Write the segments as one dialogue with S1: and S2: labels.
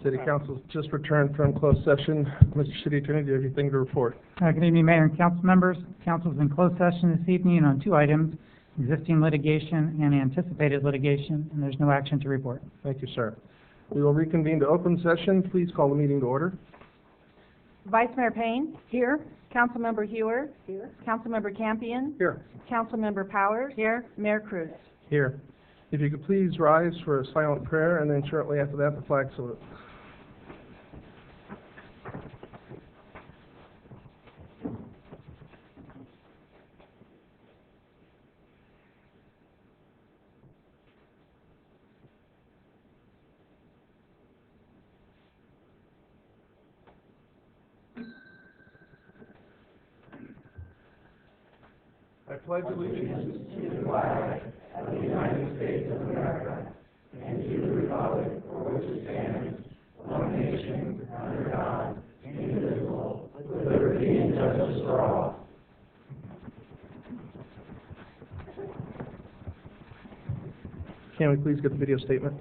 S1: City Council just returned from closed session. Mr. City Attorney, do you have anything to report?
S2: Good evening, Mayor and Council members. Council is in closed session this evening on two items, existing litigation and anticipated litigation, and there's no action to report.
S1: Thank you, sir. We will reconvene to open session. Please call the meeting to order.
S3: Vice Mayor Payne. Here. Councilmember Hewer. Here. Councilmember Campion.
S1: Here.
S3: Councilmember Powers. Here. Mayor Cruz.
S1: Here. If you could please rise for a silent prayer, and then shortly after that, the flag salute. I pledge allegiance to the flag of the United States of America and to the republic for which it stands, one nation, under God, indivisible, with liberty and justice for all. Can we please get the video statement?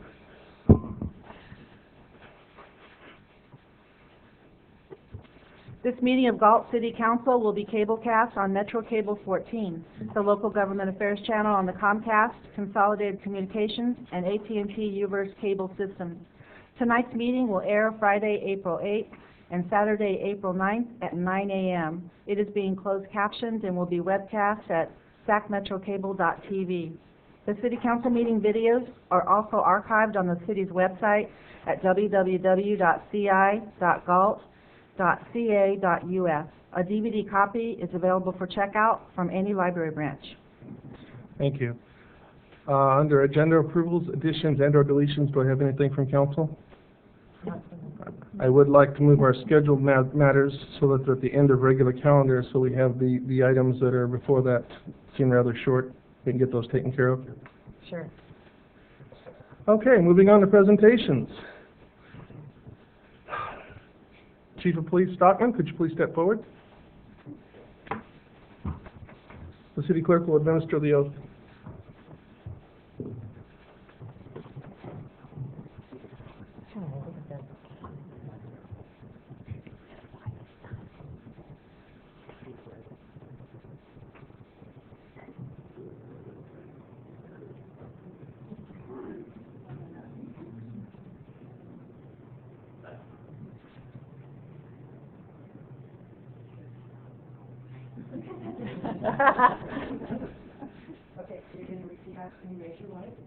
S3: This meeting of Galt City Council will be cablecast on Metro Cable 14, the local government affairs channel on the Comcast, Consolidated Communications, and AT&T Uverse cable systems. Tonight's meeting will air Friday, April 8th and Saturday, April 9th at 9 a.m. It is being closed captioned and will be webcast at sacmetrocable.tv. The City Council meeting videos are also archived on the city's website at www.ci.galt.ca.us. A DVD copy is available for checkout from any library branch.
S1: Thank you. Under agenda approvals, additions, and/or deletions, do I have anything from council? I would like to move our scheduled matters so that they're at the end of regular calendar, so we have the items that are before that seem rather short. We can get those taken care of.
S3: Sure.
S1: Okay, moving on to presentations. Chief of Police Stockman, could you please step forward? The city clerk will administer the oath.
S3: Okay, so you're going to repeat after me, raise your voice.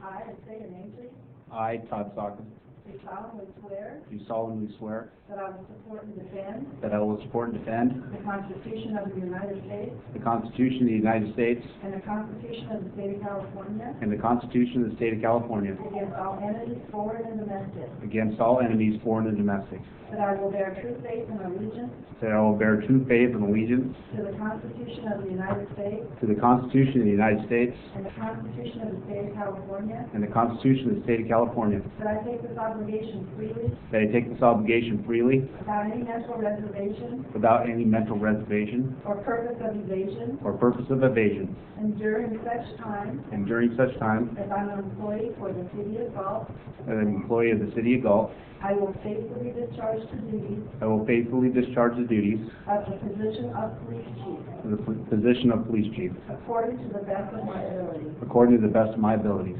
S3: I, and say your name, please.
S4: I, Todd Stockman,
S3: Do solemnly swear
S4: that I will support and defend
S3: that I will support and defend
S4: the Constitution of the United States
S3: the Constitution of the United States
S4: and the Constitution of the State of California
S3: and the Constitution of the State of California
S4: against all enemies, foreign and domestic,
S3: against all enemies, foreign and domestic,
S4: that I will bear true faith and allegiance
S3: that I will bear true faith and allegiance
S4: to the Constitution of the United States
S3: to the Constitution of the United States
S4: and the Constitution of the State of California,
S3: and the Constitution of the State of California,
S4: that I take this obligation freely
S3: that I take this obligation freely
S4: without any mental reservation
S3: without any mental reservation
S4: or purpose of evasion,
S3: or purpose of evasion,
S4: and during such time
S3: and during such time
S4: as I'm an employee for the City of Galt,
S3: as an employee of the City of Galt,
S4: I will faithfully discharge the duties
S3: I will faithfully discharge the duties
S4: of the position of police chief
S3: of the position of police chief
S4: according to the best of my ability.
S3: according to the best of my abilities.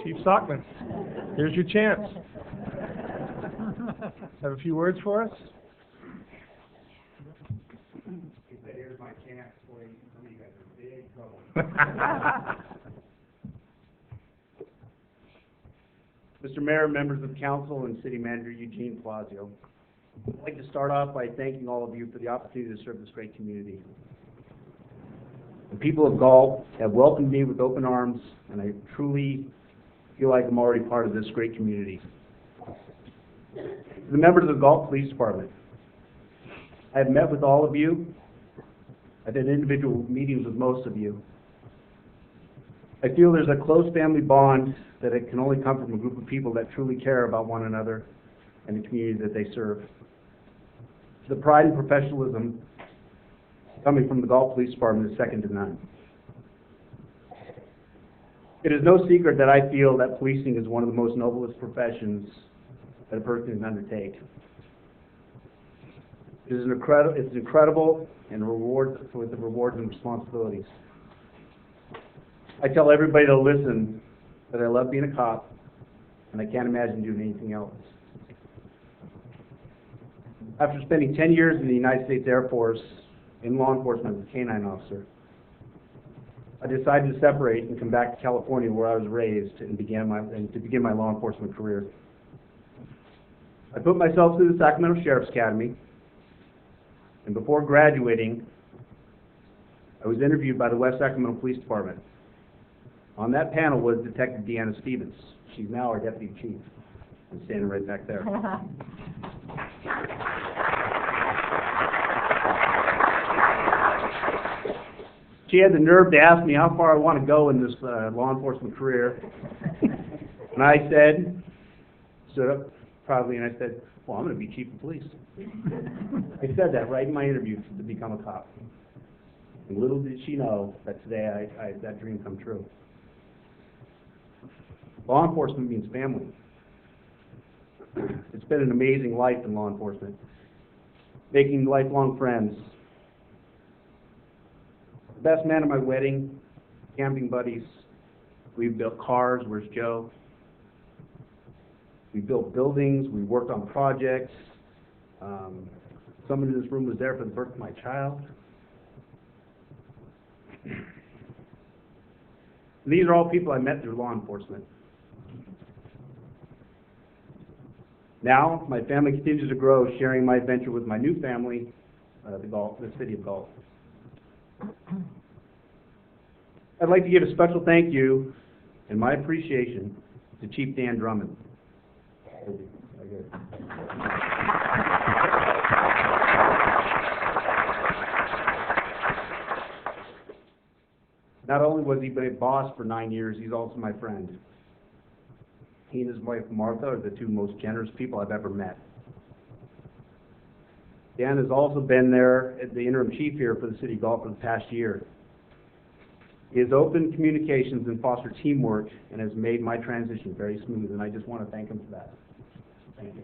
S1: Chief Stockman, here's your chance. Have a few words for us?
S3: Here's my chance for you. Some of you guys are in big trouble. Mr. Mayor, members of council, and City Manager Eugene Plazio, I'd like to start off by thanking all of you for the opportunity to serve this great community.
S5: The people of Galt have welcomed me with open arms, and I truly feel like I'm already part of this great community. To the members of the Galt Police Department, I have met with all of you. I've had individual meetings with most of you. I feel there's a close family bond that it can only come from a group of people that truly care about one another and the community that they serve. The pride and professionalism coming from the Galt Police Department is second to none. It is no secret that I feel that policing is one of the most noblest professions that a person can undertake. It's incredible and with the rewards and responsibilities. I tell everybody to listen that I love being a cop, and I can't imagine doing anything else. After spending 10 years in the United States Air Force in law enforcement as a K-9 officer, I decided to separate and come back to California, where I was raised, and to begin my law enforcement career. I put myself through the Sacramento Sheriff's Academy, and before graduating, I was interviewed by the West Sacramento Police Department. On that panel was Detective Deanna Stevens. She's now our deputy chief. I'm standing right back there. She had the nerve to ask me how far I want to go in this law enforcement career. And I stood up proudly, and I said, well, I'm going to be chief of police. I said that right in my interview to become a cop. And little did she know that today that dream come true. Law enforcement means family. It's been an amazing life in law enforcement, making lifelong friends. The best man at my wedding, camping buddies. We've built cars. Where's Joe? We built buildings. We worked on projects. Someone in this room was there for the birth of my child. These are all people I met through law enforcement. Now, my family continues to grow, sharing my adventure with my new family, the city of Galt. I'd like to give a special thank you and my appreciation to Chief Dan Drummond. Not only was he my boss for 9 years, he's also my friend. He and his wife Martha are the two most generous people I've ever met. Dan has also been there as the interim chief here for the city of Galt for the past year. He has opened communications and fostered teamwork and has made my transition very smooth, and I just want to thank him for that. Thank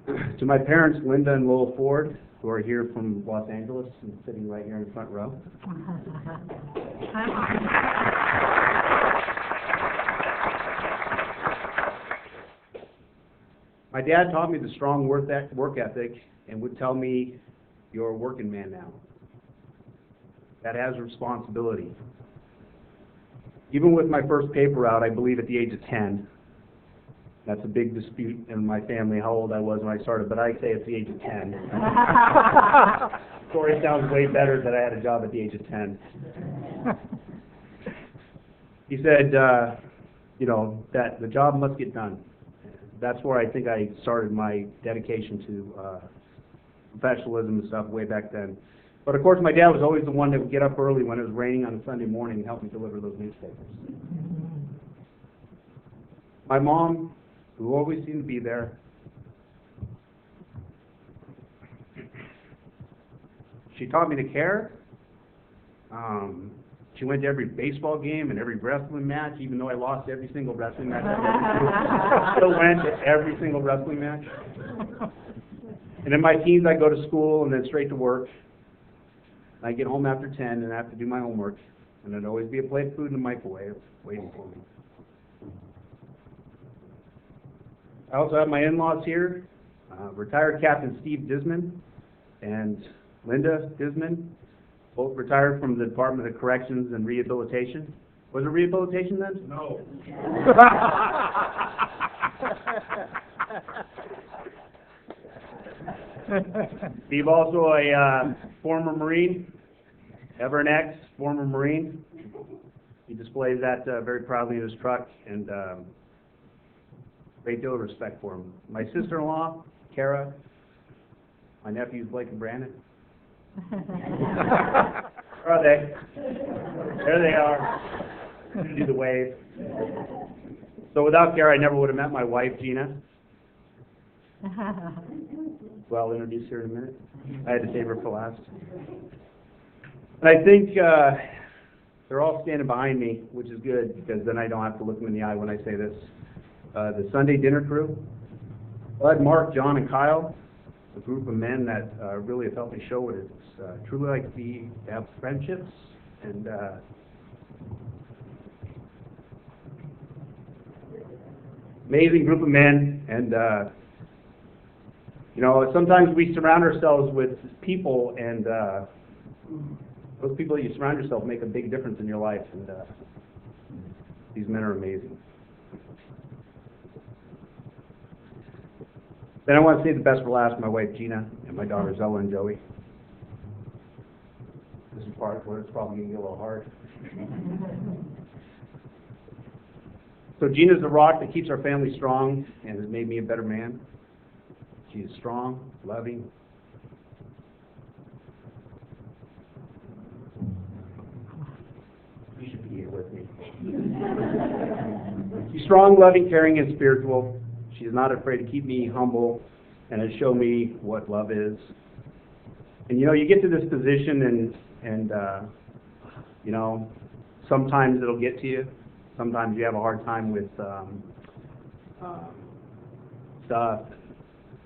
S5: you. To my parents, Linda and Lowell Ford, who are here from Los Angeles and sitting right here in the front row. My dad taught me the strong work ethic and would tell me, you're a working man now. That has responsibility. Even with my first paper route, I believe at the age of 10, that's a big dispute in my family how old I was when I started, but I say it's the age of 10. Story sounds way better that I had a job at the age of 10. He said, that the job must get done. That's where I think I started my dedication to professionalism and stuff way back then. But of course, my dad was always the one that would get up early when it was raining on a Sunday morning and help me deliver those newspapers. My mom, who always seemed to be there, she taught me to care. She went to every baseball game and every wrestling match, even though I lost every single wrestling match I still went to every single wrestling match. And in my teens, I go to school and then straight to work. I get home after 10 and I have to do my homework. And there'd always be a plate of food in the microwave waiting for me. I also have my in-laws here, retired Captain Steve Disman and Linda Disman, both retired from the Department of Corrections and Rehabilitation. Was it rehabilitation then? No. Steve also a former Marine, ever an ex, former Marine. He displays that very proudly in his truck, and great deal of respect for him. My sister-in-law, Kara, my nephews Blake and Brandon. Where are they? There they are. Do the wave. So without Kara, I never would have met my wife, Gina. Well, I'll introduce her in a minute. I had to save her for last. And I think they're all standing behind me, which is good, because then I don't have to look them in the eye when I say this. The Sunday dinner crew, Bud, Mark, John, and Kyle, a group of men that really have helped me show what it's truly like to have friendships and amazing group of men. And you know, sometimes we surround ourselves with people, and those people that you surround yourself make a big difference in your life, and these men are amazing. Then I want to say the best for last, my wife Gina and my daughters Ella and Joey. This is part where it's probably going to get a little hard. So Gina's the rock that keeps our family strong and has made me a better man. She is strong, loving. You should be here with me. She's strong, loving, caring, and spiritual. She's not afraid to keep me humble and to show me what love is. And you know, you get to this position and you know, sometimes it'll get to you. Sometimes you have a hard time with stuff,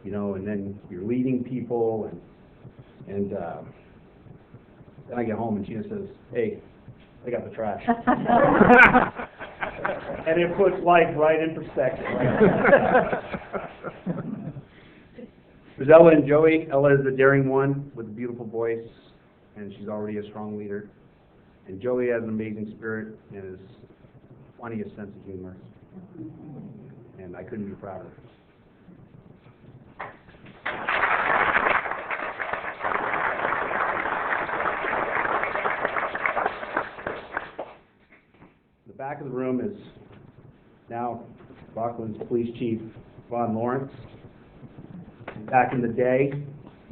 S5: you know, and then you're leading people, and then I get home and Gina says, "Hey, I got the trash." And it puts life right in perspective. There's Ella and Joey. Ella is the daring one with a beautiful voice, and she's already a strong leader. And Joey has an amazing spirit and is funniest sense of humor. And I couldn't be prouder. The back of the room is now Rockland's police chief, Ron Lawrence. Back in the day,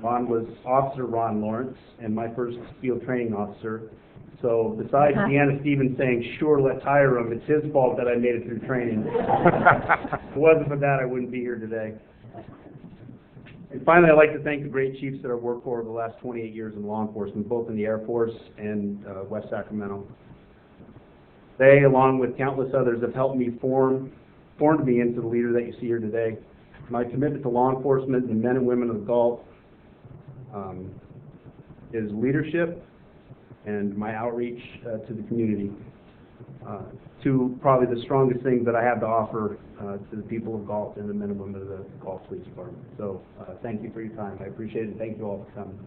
S5: Ron was Officer Ron Lawrence and my first field training officer. So besides Deanna Stevens saying, "Sure, let's hire him," it's his fault that I made it through training. If it wasn't for that, I wouldn't be here today. And finally, I'd like to thank the great chiefs that I've worked for over the last 28 years in law enforcement, both in the Air Force and West Sacramento. They, along with countless others, have helped me formed me into the leader that you see here today. My commitment to law enforcement and the men and women of Galt is leadership and my outreach to the community. Two probably the strongest things that I have to offer to the people of Galt and the men and women of the Galt Police Department. So thank you for your time. I appreciate it. Thank you all for coming.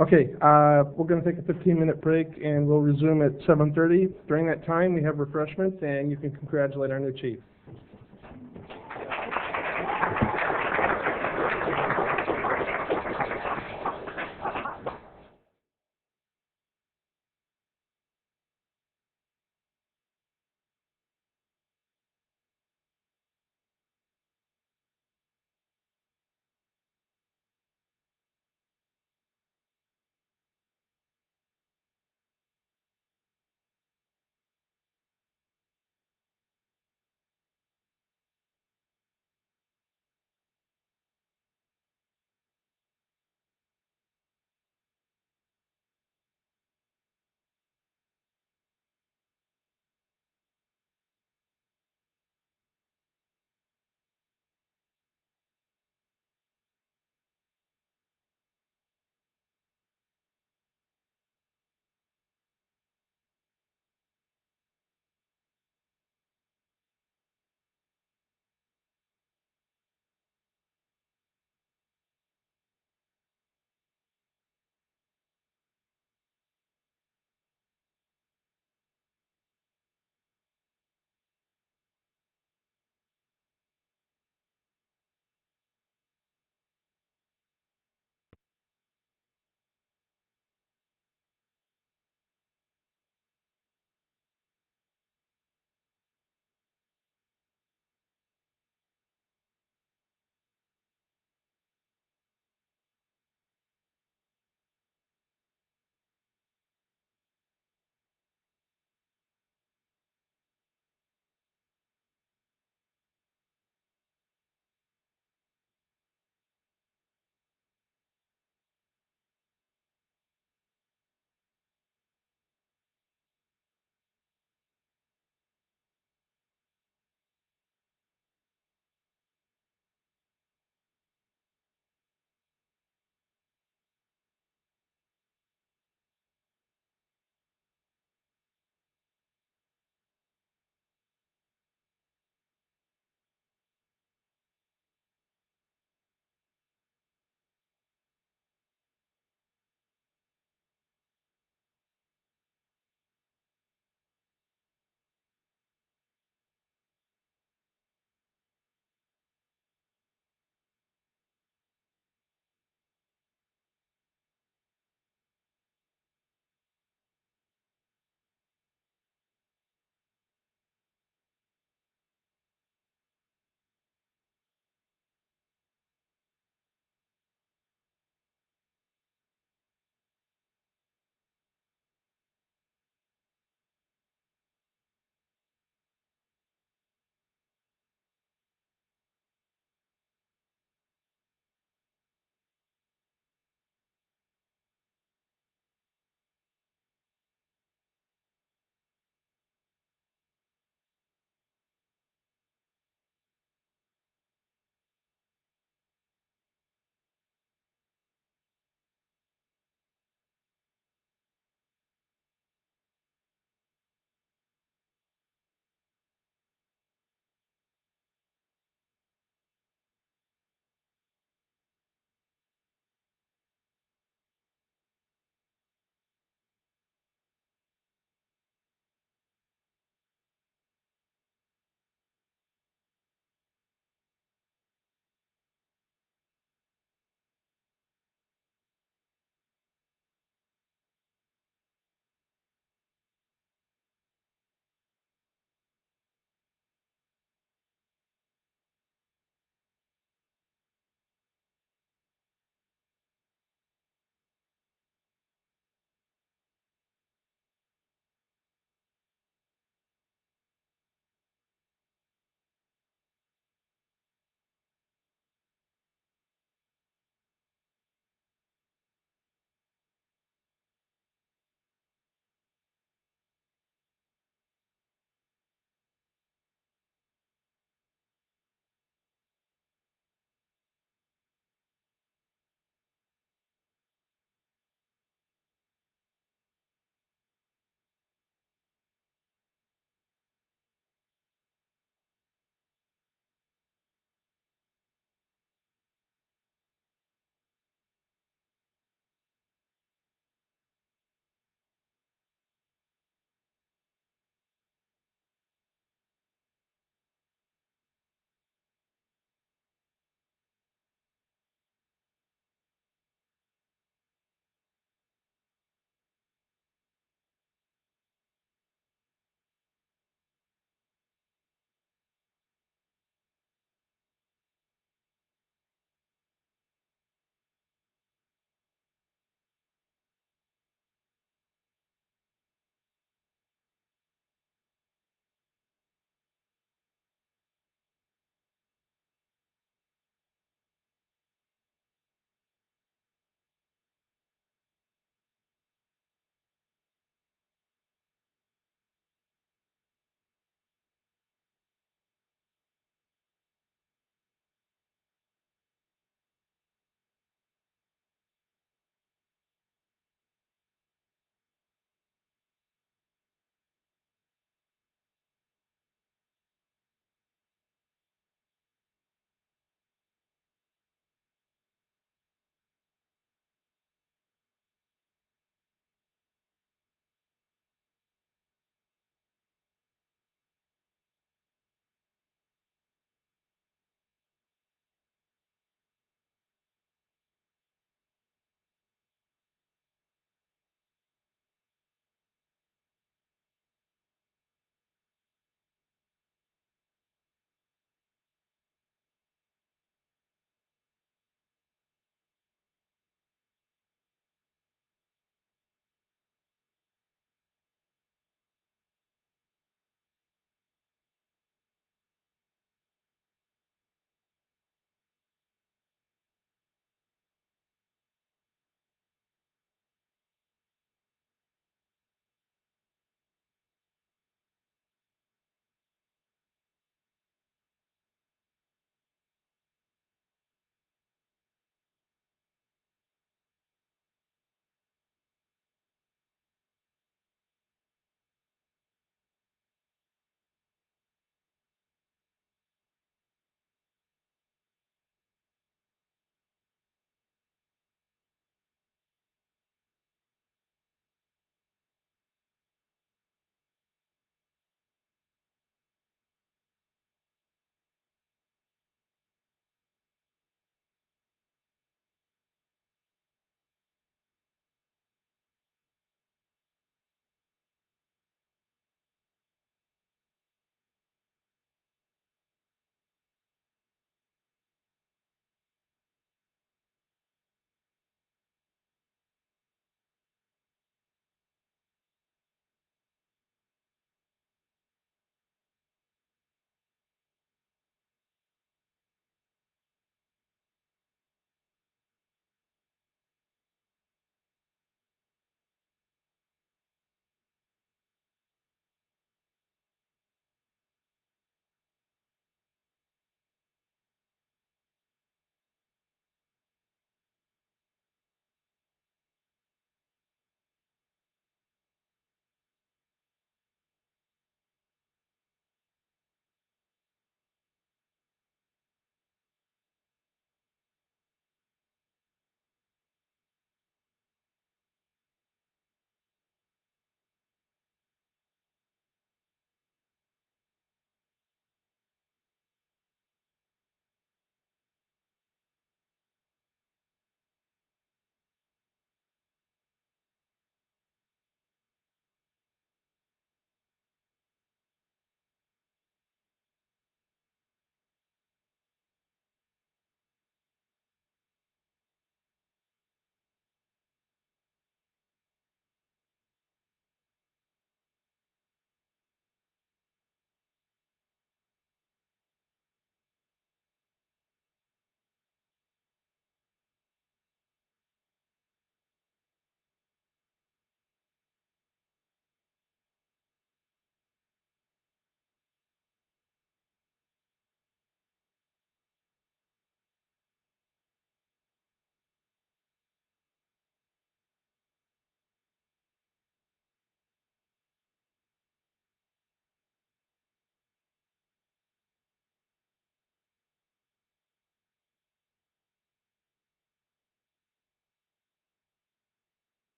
S1: Okay, we're going to take a 15-minute break, and we'll resume at 7:30. During that time, we have refreshments, and you can congratulate our new chief.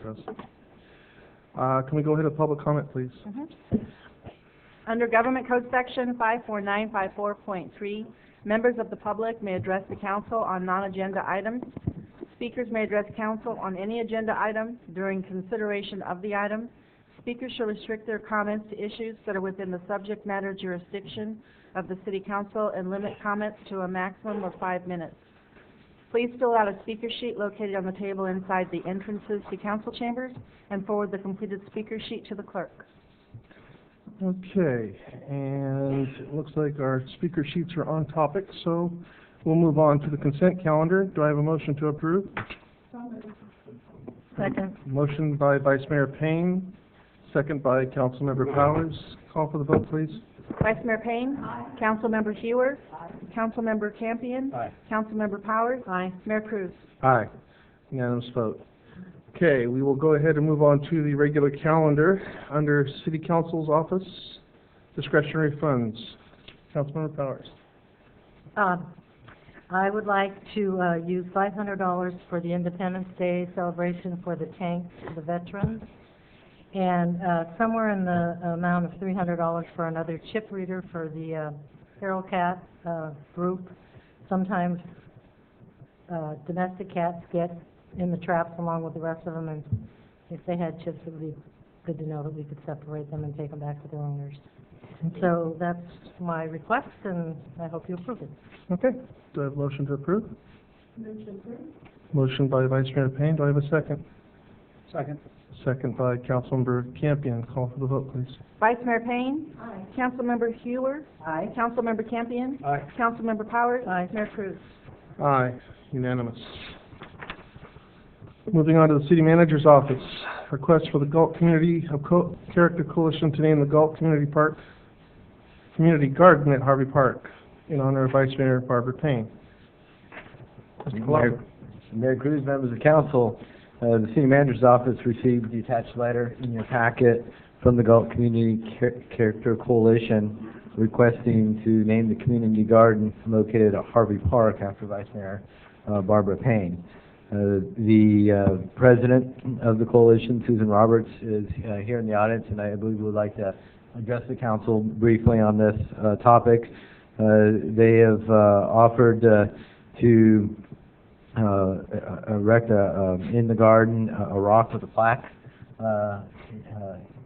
S1: does. Can we go ahead with public comment, please?
S3: Under Government Code Section 54954.3, members of the public may address the council on non-agenda items. Speakers may address council on any agenda item during consideration of the item. Speakers shall restrict their comments to issues that are within the subject matter jurisdiction of the City Council and limit comments to a maximum of 5 minutes. Please fill out a speaker sheet located on the table inside the entrances to council chambers and forward the completed speaker sheet to the clerk.
S1: Okay, and it looks like our speaker sheets are on topic, so we'll move on to the consent calendar. Do I have a motion to approve?
S3: Second.
S1: Motion by Vice Mayor Payne, second by Councilmember Powers. Call for the vote, please.
S3: Vice Mayor Payne? Aye. Councilmember Hewer? Aye. Councilmember Campion?
S5: Aye.
S3: Councilmember Powers? Aye. Mayor Cruz?
S1: Aye. Unanimous vote. Okay, we will go ahead and move on to the regular calendar. Under City Council's office, discretionary funds. Councilmember Powers.
S6: I would like to use $500 for the Independence Day celebration for the tanks, the veterans, and somewhere in the amount of $300 for another chip reader for the feral cat group. Sometimes domestic cats get in the traps along with the rest of them, and if they had chips, it would be good to know that we could separate them and take them back to their owners. So that's my request, and I hope you approve it.
S1: Okay, do I have a motion to approve? Motion by Vice Mayor Payne. Do I have a second?
S5: Second.
S1: Second by Councilmember Campion. Call for the vote, please.
S3: Vice Mayor Payne?
S4: Aye.
S3: Councilmember Hewer?
S6: Aye.
S3: Councilmember Campion?
S5: Aye.
S3: Councilmember Powers?
S6: Aye.
S3: Mayor Cruz?
S1: Aye, unanimous. Moving on to the City Manager's office. Request for the Galt Community Character Coalition to name the Galt Community Garden at Harvey Park in honor of Vice Mayor Barbara Payne. Mr. Palazzo.
S7: Mayor Cruz, members of council, the city manager's office received the attached letter in your packet from the Galt Community Character Coalition requesting to name the community garden located at Harvey Park after Vice Mayor Barbara Payne. The president of the coalition, Susan Roberts, is here in the audience, and I believe would like to address the council briefly on this topic. They have offered to erect in the garden a rock with a plaque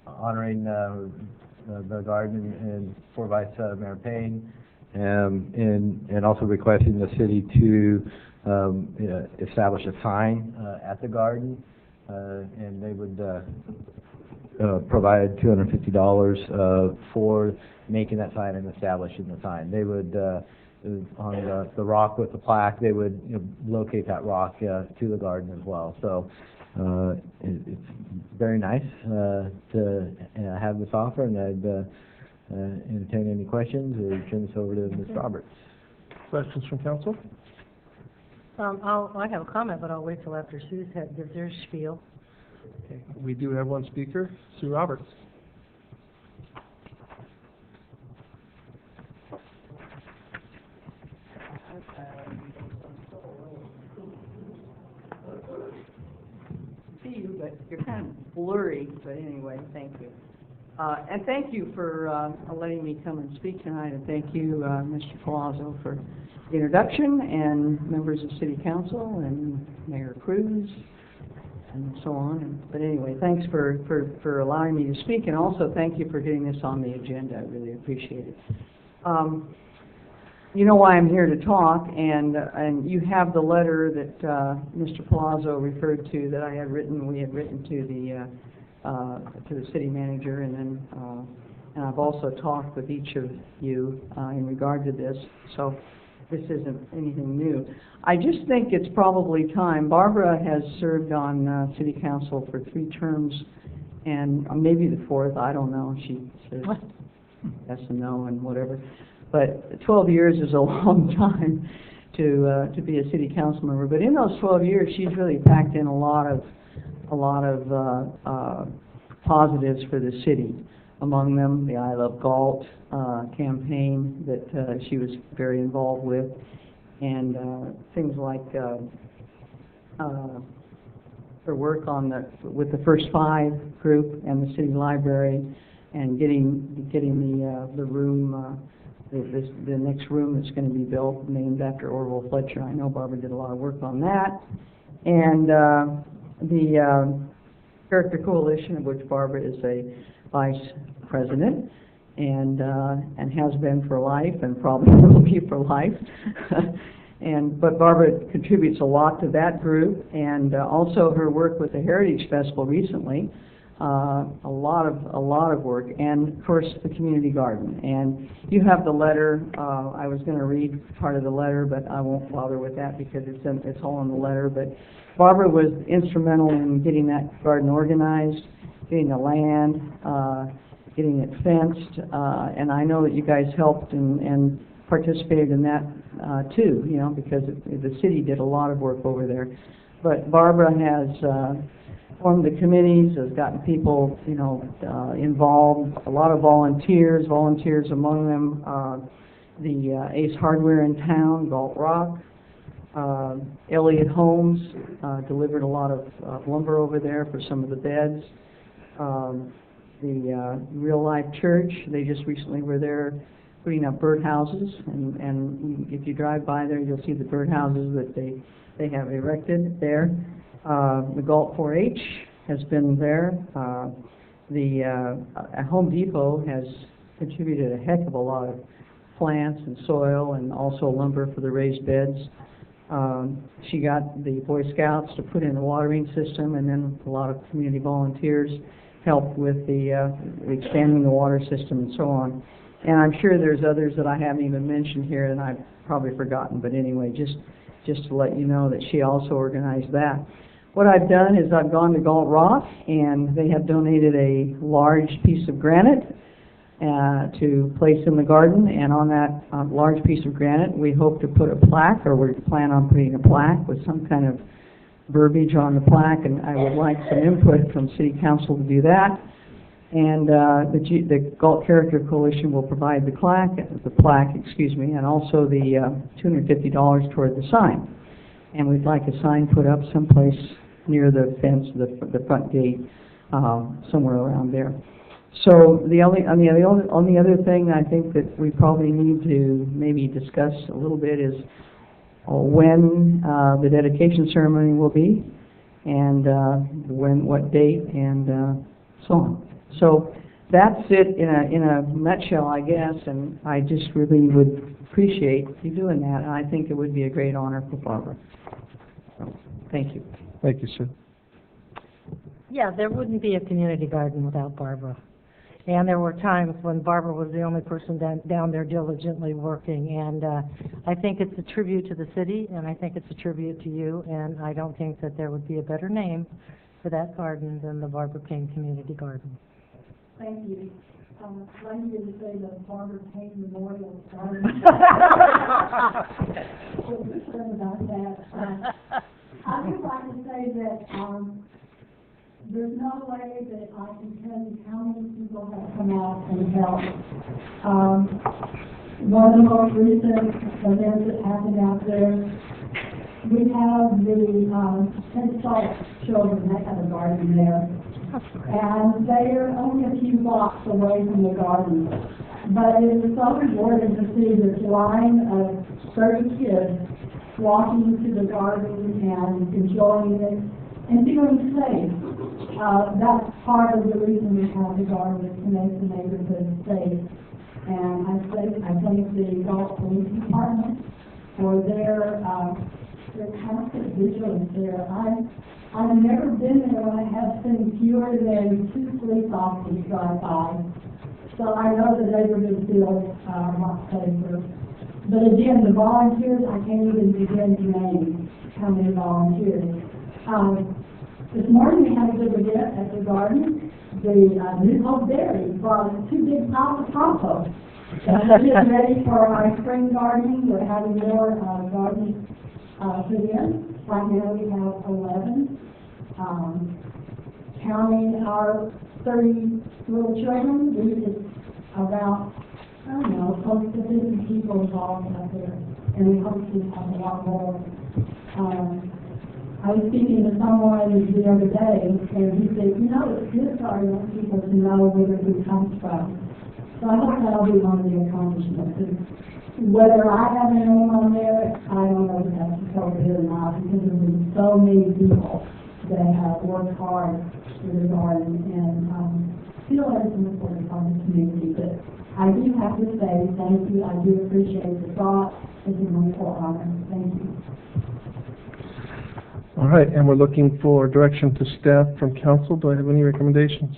S7: honoring the garden and for Vice Mayor Payne, and also requesting the city to establish a sign at the garden, and they would provide $250 for making that sign and establishing the sign. They would on the rock with the plaque, they would locate that rock to the garden as well. So it's very nice to have this offer, and I'd entertain any questions or turn this over to Ms. Roberts.
S1: Questions from council?
S6: I have a comment, but I'll wait till after Sue's gives her spiel.
S1: Okay. We do have one speaker, Sue Roberts.
S8: See you, but you're kind of blurry, but anyway, thank you. And thank you for letting me come and speak tonight, and thank you, Mr. Palazzo, for the introduction, and members of City Council, and Mayor Cruz, and so on. But anyway, thanks for allowing me to speak, and also thank you for getting this on the agenda. I really appreciate it. You know why I'm here to talk, and you have the letter that Mr. Palazzo referred to that we had written to the city manager, and then and I've also talked with each of you in regard to this. So this isn't anything new. I just think it's probably time. Barbara has served on City Council for 3 terms, and maybe the 4th. I don't know. She says yes and no and whatever. But 12 years is a long time to be a city council member. But in those 12 years, she's really packed in a lot of positives for the city. Among them, the I Love Galt campaign that she was very involved with, and things like her work on with the first 5 group and the city library, and getting the room, the next room that's going to be built named after Orville Fletcher. I know Barbara did a lot of work on that. And the Character Coalition, of which Barbara is a vice president, and has been for life, and probably will be for life. But Barbara contributes a lot to that group, and also her work with the Heritage Festival recently. A lot of work, and of course the community garden. And you have the letter. I was going to read part of the letter, but I won't bother with that because it's all in the letter. But Barbara was instrumental in getting that garden organized, getting the land, getting it fenced, and I know that you guys helped and participated in that too. You know, because the city did a lot of work over there. But Barbara has formed the committees, has gotten people, you know, involved, a lot of volunteers among them, the Ace Hardware in town, Galt Rock, Elliott Homes, delivered a lot of lumber over there for some of the beds, the Real Life Church, they just recently were there putting up birdhouses, and if you drive by there, you'll see the birdhouses that they have erected there. The Galt 4-H has been there. Home Depot has contributed a heck of a lot of plants and soil and also lumber for the raised beds. She got the Boy Scouts to put in a watering system, and then a lot of community volunteers helped with the expanding the water system and so on. And I'm sure there's others that I haven't even mentioned here and I've probably forgotten, but anyway, just to let you know that she also organized that. What I've done is I've gone to Galt Rock, and they have donated a large piece of granite to place in the garden, and on that large piece of granite we hope to put a plaque, or we plan on putting a plaque with some kind of verbiage on the plaque, and I would like some input from City Council to do that. And the Galt Character Coalition will provide the plaque, and also the $250 toward the sign. And we'd like a sign put up someplace near the fence, the front gate, somewhere around there. So the only other thing I think that we probably need to maybe discuss a little bit is when the dedication ceremony will be, and what date, and so on. So that's it in a nutshell, I guess, and I just really would appreciate you doing that, and I think it would be a great honor for Barbara. So, thank you.
S1: Thank you, sir.
S6: Yeah, there wouldn't be a community garden without Barbara. And there were times when Barbara was the only person down there diligently working, and I think it's a tribute to the city, and I think it's a tribute to you, and I don't think that there would be a better name for that garden than the Barbara Payne Community Garden.
S4: Thank you. I needed to say the Barbara Payne Memorial Garden. So concerned about that. I would like to say that there's no way that I can tell you how many people have come out and helped. One of the most recent events that happened out there, we have the St. Salt children, they have a garden there. And they are only a few blocks away from the garden. But it was so rewarding to see this line of 30 kids walking to the garden and enjoying it and feeling safe. That's part of the reason we have the garden, is to make the neighborhood safe. And I thank the Galt Police Department for their constant vigilance there. I've never been there when I have seen fewer than 2 police officers drive by. So I know the neighborhood feels a lot safer. But again, the volunteers, I can't even begin to name how many volunteers. This morning we had a good event at the garden. The New Hope Dairy brought 2 big piles of compost. We're getting ready for our spring gardening. We're having more gardens put in. Right now we have 11. Counting our 30 little children, we is about, I don't know, close to 50 people involved out there. And we hope to have a lot more. I I was speaking to someone the other day, and he said, you know, it's good for our young people to know where their food comes from. So I hope that'll be one of the accomplishments. And whether I have a name on there, I don't know if that's appropriate or not, because there's been so many people that have worked hard for the garden, and feel like it's an important part of the community. But I do have to say thank you. I do appreciate the thought. It's a wonderful honor. Thank you.
S1: All right, and we're looking for direction to staff from council. Do I have any recommendations?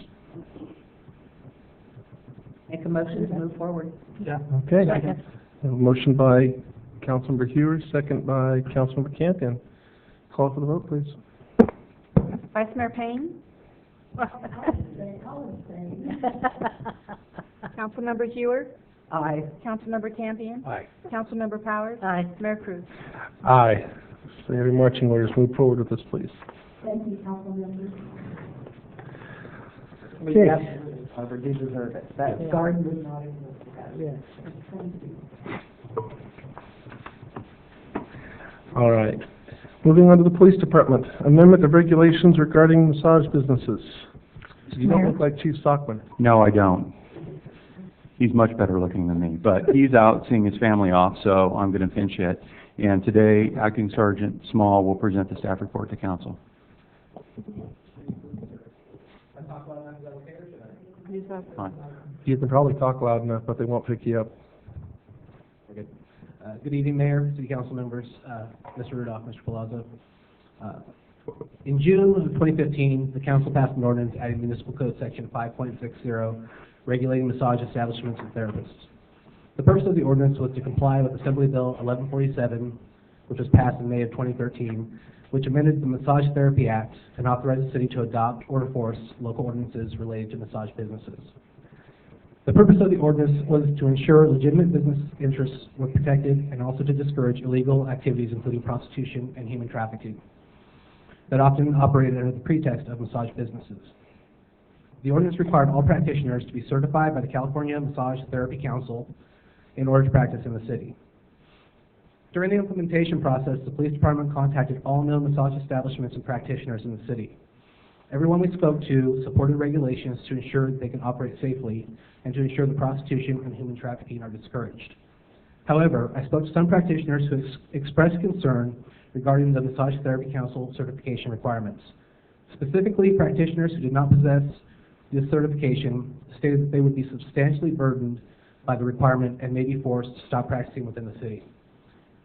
S8: Make a motion to move forward.
S1: Okay. A motion by Councilmember Hewer, second by Councilmember Campion. Call for the vote, please.
S3: Vice Mayor Payne? Councilmember Hewer?
S8: Aye.
S3: Councilmember Campion?
S1: Aye.
S3: Councilmember Powers?
S6: Aye.
S3: Mayor Cruz?
S1: Aye. So every marching orders, move forward with this, please.
S4: Thank you, council members.
S1: Okay.
S7: However, they deserve it.
S8: That garden was not in
S7: Yes.
S1: All right. Moving on to the police department. Amendment of regulations regarding massage businesses. You don't look like Chief Stockman.
S9: No, I don't. He's much better looking than me, but he's out seeing his family off, so I'm going to pinch hit. And today, Acting Sergeant Small will present the staff report to council. Fine.
S1: You can probably talk loud enough, but they won't pick you up.
S10: Good evening, Mayor, City Council members, Mr. Rudolph, Mr. Palazzo. In June of 2015, the council passed an ordinance adding Municipal Code Section 5.60, regulating massage establishments and therapists. The purpose of the ordinance was to comply with Assembly Bill 1147, which was passed in May of 2013, which amended the Massage Therapy Act and authorized the city to adopt or enforce local ordinances related to massage businesses. The purpose of the ordinance was to ensure legitimate business interests were protected and also to discourage illegal activities including prostitution and human trafficking that often operated under the pretext of massage businesses. The ordinance required all practitioners to be certified by the California Massage Therapy Council in order to practice in the city. During the implementation process, the police department contacted all known massage establishments and practitioners in the city. Everyone we spoke to supported regulations to ensure that they can operate safely and to ensure that prostitution and human trafficking are discouraged. However, I spoke to some practitioners who expressed concern regarding the Massage Therapy Council certification requirements. Specifically, practitioners who did not possess this certification stated that they would be substantially burdened by the requirement and may be forced to stop practicing within the city.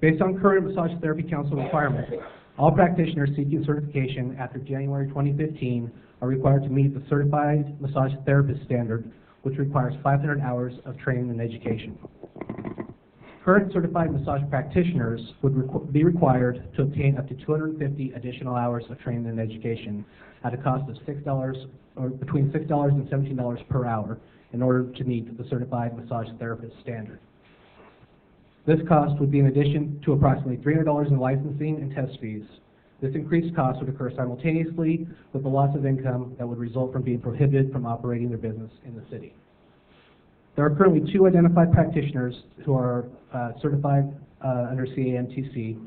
S10: Based on current Massage Therapy Council requirements, all practitioners seeking certification after January 2015 are required to meet the Certified Massage Therapist Standard, which requires 500 hours of training and education. Current certified massage practitioners would be required to obtain up to 250 additional hours of training and education at a cost of $6 or between $6 and $17 per hour in order to meet the Certified Massage Therapist Standard. This cost would be in addition to approximately $300 in licensing and test fees. This increased cost would occur simultaneously with the loss of income that would result from being prohibited from operating their business in the city. There are currently 2 identified practitioners who are certified under CAMTC,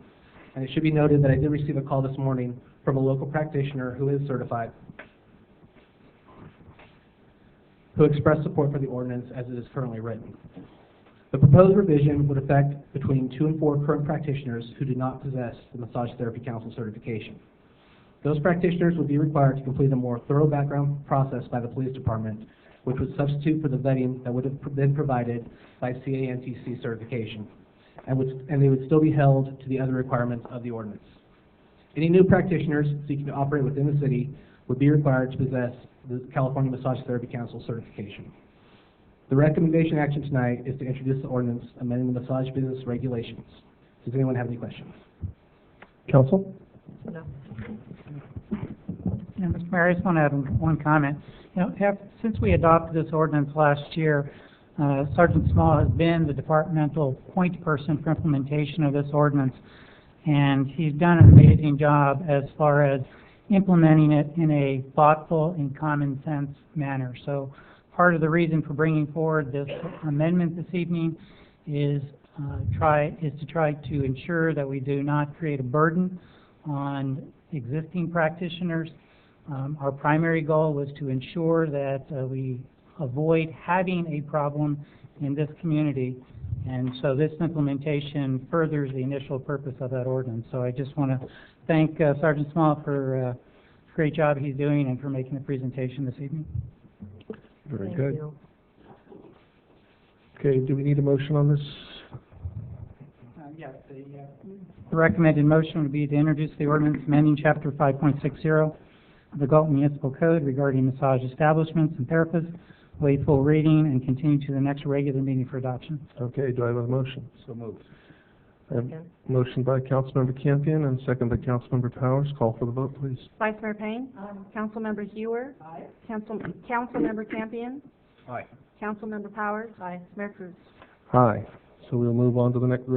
S10: and it should be noted that I did receive a call this morning from a local practitioner who is certified, who expressed support for the ordinance as it is currently written. The proposed revision would affect between 2 and 4 current practitioners who do not possess the Massage Therapy Council certification. Those practitioners would be required to complete a more thorough background process by the police department, which would substitute for the vetting that would have been provided by CAMTC certification, and they would still be held to the other requirements of the ordinance. Any new practitioners seeking to operate within the city would be required to possess the California Massage Therapy Council certification. The recommendation action tonight is to introduce the ordinance amending the massage business regulations. Does anyone have any questions?
S1: Council?
S6: No.
S2: Yeah, Mr. Mayor, I just want to add one comment. You know, since we adopted this ordinance last year, Sergeant Small has been the departmental point person for implementation of this ordinance, and he's done an amazing job as far as implementing it in a thoughtful and common sense manner. So part of the reason for bringing forward this amendment this evening is to try to ensure that we do not create a burden on existing practitioners. Our primary goal was to ensure that we avoid having a problem in this community, and so this implementation furthers the initial purpose of that ordinance. So I just want to thank Sergeant Small for the great job he's doing and for making the presentation this evening.
S1: Very
S6: Thank
S1: good.
S6: you.
S1: Okay, do we need a motion on this?
S2: Yes, the recommended motion would be to introduce the ordinance amending Chapter 5.60 of the Galt Municipal Code regarding massage establishments and therapists, waive full reading, and continue to the next regular meeting for adoption.
S1: Okay, do I have a motion?
S7: So moved.
S1: I have
S6: Second.
S1: motion by Councilmember Campion and second by Councilmember Powers. Call for the vote, please.
S3: Vice Mayor Payne? Councilmember Hewer? Councilmember Campion?
S10: Aye.
S3: Councilmember Powers? Mayor Cruz?
S1: Aye. So we'll move on to the next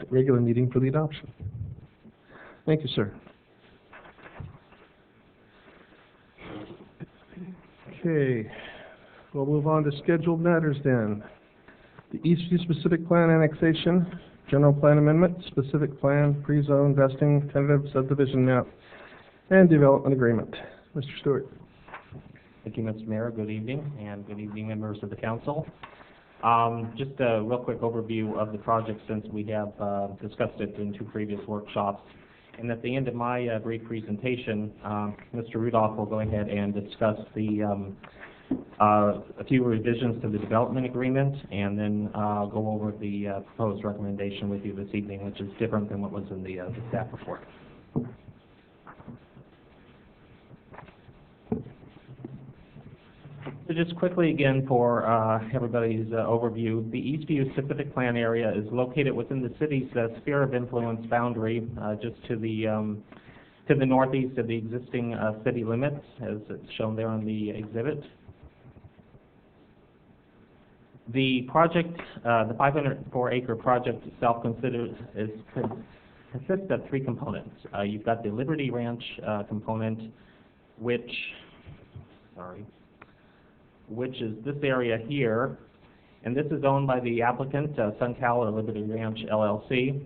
S1: regular meeting for the adoption. Thank you, sir. Okay, we'll move on to scheduled matters then. The Eastview Specific Plan Annexation, General Plan Amendment, Specific Plan, Pre-Zone Vesting, Tentative Subdivision Map, and Development Agreement. Mr. Stewart.
S11: Thank you, Mr. Mayor. Good evening, and good evening, members of the council. Just a real quick overview of the project since we have discussed it in two previous workshops. And at the end of my brief presentation, Mr. Rudolph will go ahead and discuss a few revisions to the development agreement, and then go over the proposed recommendation with you this evening, which is different than what was in the staff report. So just quickly again for everybody's overview, the Eastview Specific Plan area is located within the city's sphere of influence boundary, just to the northeast of the existing city limits, as it's shown there on the exhibit. The project, the 504-acre project itself consists of three components. You've got the Liberty Ranch component, which is this area here, and this is owned by the applicant, SunCal or Liberty Ranch LLC.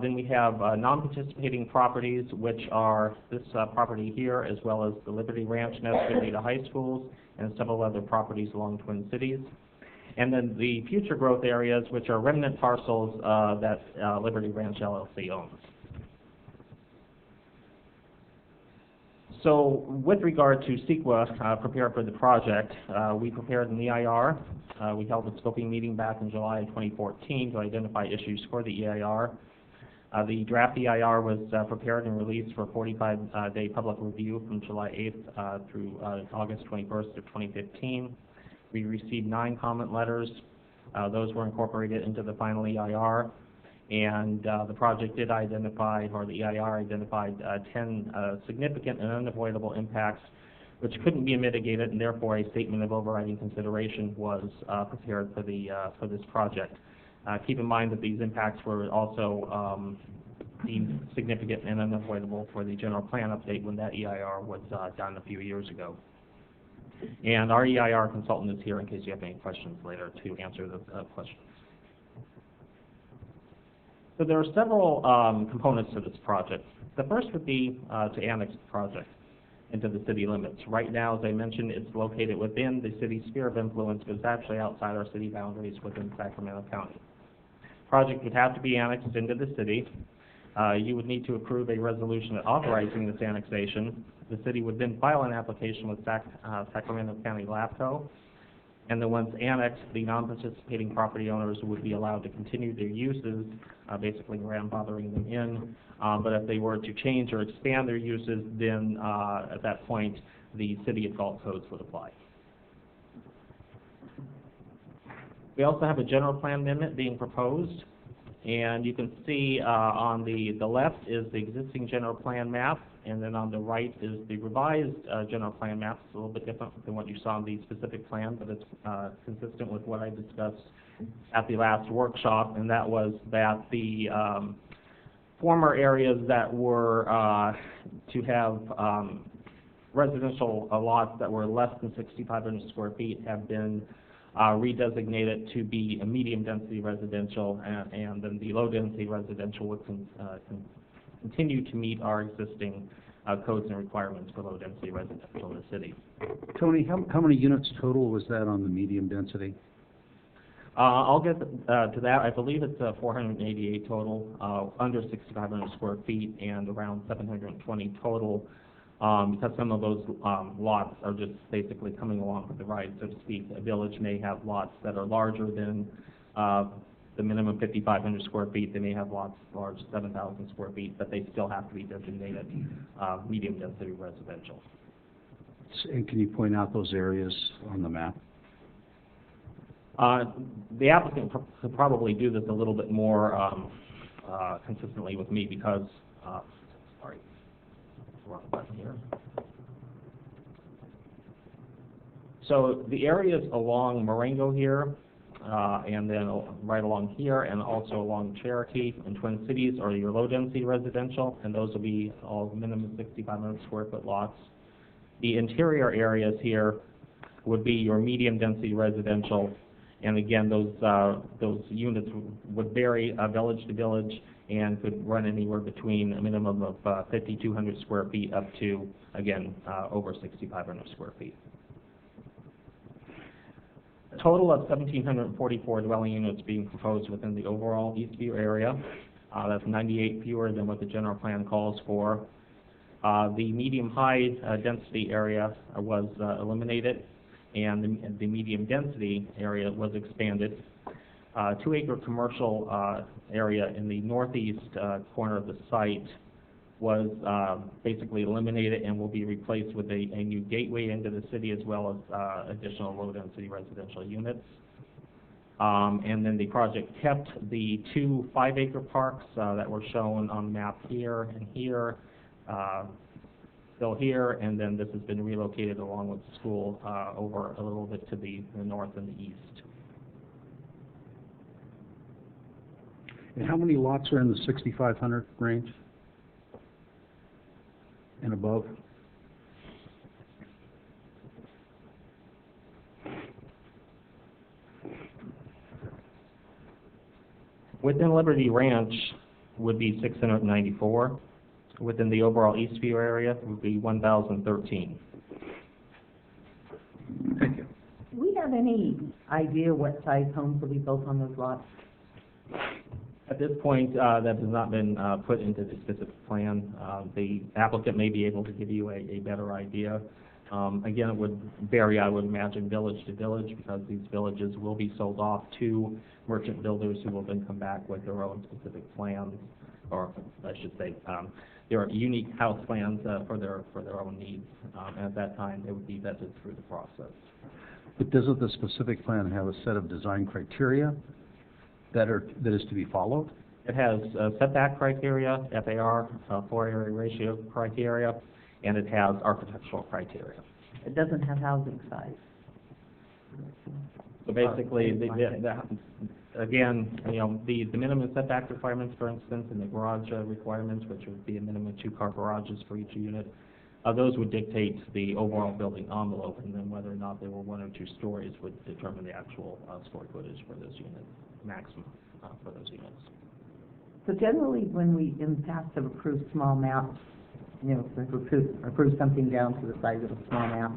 S11: Then we have non-participating properties, which are this property here, as well as the Liberty Ranch and Escondido High Schools, and several other properties along Twin Cities. And then the future growth areas, which are remnant parcels that Liberty Ranch LLC owns. So with regard to CEQA, prepare for the project, we prepared an EIR. We held a scoping meeting back in July of 2014 to identify issues for the EIR. The draft EIR was prepared and released for 45-day public review from July 8th through August 21st of 2015. We received 9 comment letters. Those were incorporated into the final EIR. And the project did identify, or the EIR identified 10 significant and unavoidable impacts which couldn't be mitigated, and therefore a statement of overriding consideration was prepared for this project. Keep in mind that these impacts were also deemed significant and unavoidable for the general plan update when that EIR was done a few years ago. And our EIR consultant is here in case you have any questions later to answer the questions. So there are several components to this project. The first would be to annex the project into the city limits. Right now, as I mentioned, it's located within the city's sphere of influence, but it's actually outside our city boundaries within Sacramento County. Project would have to be annexed into the city. You would need to approve a resolution authorizing this annexation. The city would then file an application with Sacramento County LAPCO. And then once annexed, the non-participating property owners would be allowed to continue their uses, basically grandfathering them in. But if they were to change or expand their uses, then at that point, the City of Galt codes would apply. We also have a general plan amendment being proposed. And you can see on the left is the existing general plan map, and then on the right is the revised general plan map. It's a little bit different than what you saw in the specific plan, but it's consistent with what I discussed at the last workshop, and that was that the former areas that were to have residential lots that were less than 6,500 square feet have been redesignated to be a medium density residential, and then the low density residential would continue to meet our existing codes and requirements for low-density residential in the city.
S12: Tony, how many units total was that on the medium density?
S11: I'll get to that. I believe it's 488 total, under 6,500 square feet, and around 720 total, because some of those lots are just basically coming along for the ride, so to speak. A village may have lots that are larger than the minimum 5,500 square feet. They may have lots large 7,000 square feet, but they still have to be designated medium density residential.
S12: And can you point out those areas on the map?
S11: The applicant could probably do this a little bit more consistently with me because, sorry, wrong button here. So the areas along Marengo here, and then right along here, and also along Cherokee and Twin Cities are your low-density residential, and those will be all minimum 6,500 square foot lots. The interior areas here would be your medium-density residential. And again, those units would vary village to village and could run anywhere between a minimum of 5,200 square feet up to, again, over 6,500 square feet. A total of 1,744 dwelling units being proposed within the overall Eastview area. That's 98 fewer than what the general plan calls for. The medium-high density area was eliminated, and the medium density area was expanded. 2-acre commercial area in the northeast corner of the site was basically eliminated and will be replaced with a new gateway into the city, as well as additional low-density residential units. And then the project kept the 2 5-acre parks that were shown on the map here and here, still here, and then this has been relocated along with the school over a little bit to the north and the east.
S12: And how many lots are in the 6,500 range and above?
S11: Within Liberty Ranch would be 694. Within the overall Eastview area would be 1,013.
S12: Thank you.
S13: Do we have any idea what size homes will be built on those lots?
S11: At this point, that has not been put into the specific plan. The applicant may be able to give you a better idea. Again, it would vary, I would imagine, village to village, because these villages will be sold off to merchant builders who will then come back with their own specific plans, or I should say, there are unique house plans for their own needs. At that time, they would be vetted through the process.
S12: But doesn't the specific plan have a set of design criteria that is to be followed?
S11: It has setback criteria, FAR, floor area ratio criteria, and it has architectural criteria.
S13: It doesn't have housing size.
S11: So basically, again, you know, the minimum setback requirements, for instance, and the garage requirements, which would be a minimum of 2-car garages for each unit, those would dictate the overall building envelope, and then whether or not they were 1 or 2 stories would determine the actual square footage for those units, maximum for those units.
S13: So generally, when we in the past have approved small maps, you know, if we approve something down to the size of a small map,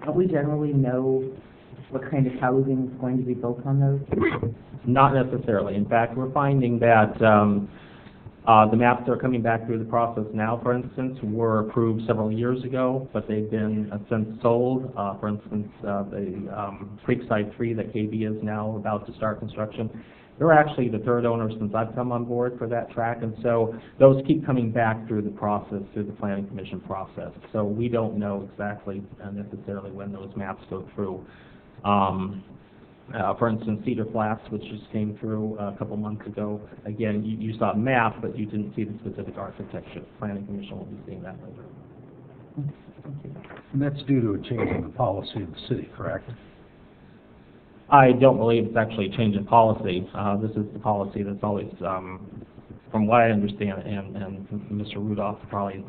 S13: don't we generally know what kind of housing is going to be built on those?
S11: Not necessarily. In fact, we're finding that the maps that are coming back through the process now, for instance, were approved several years ago, but they've been since sold. For instance, the Creekside 3 that KB is now about to start construction, they're actually the 3rd owner since I've come on board for that track, and so those keep coming back through the process, through the Planning Commission process. So we don't know exactly necessarily when those maps go through. For instance, Cedar Flats, which just came through a couple months ago, again, you saw a map, but you didn't see the specific architecture. Planning Commission will be seeing that later.
S12: And that's due to a change in the policy of the city, correct?
S11: I don't believe it's actually a change in policy. This is the policy that's always, from what I understand, and Mr. Rudolph probably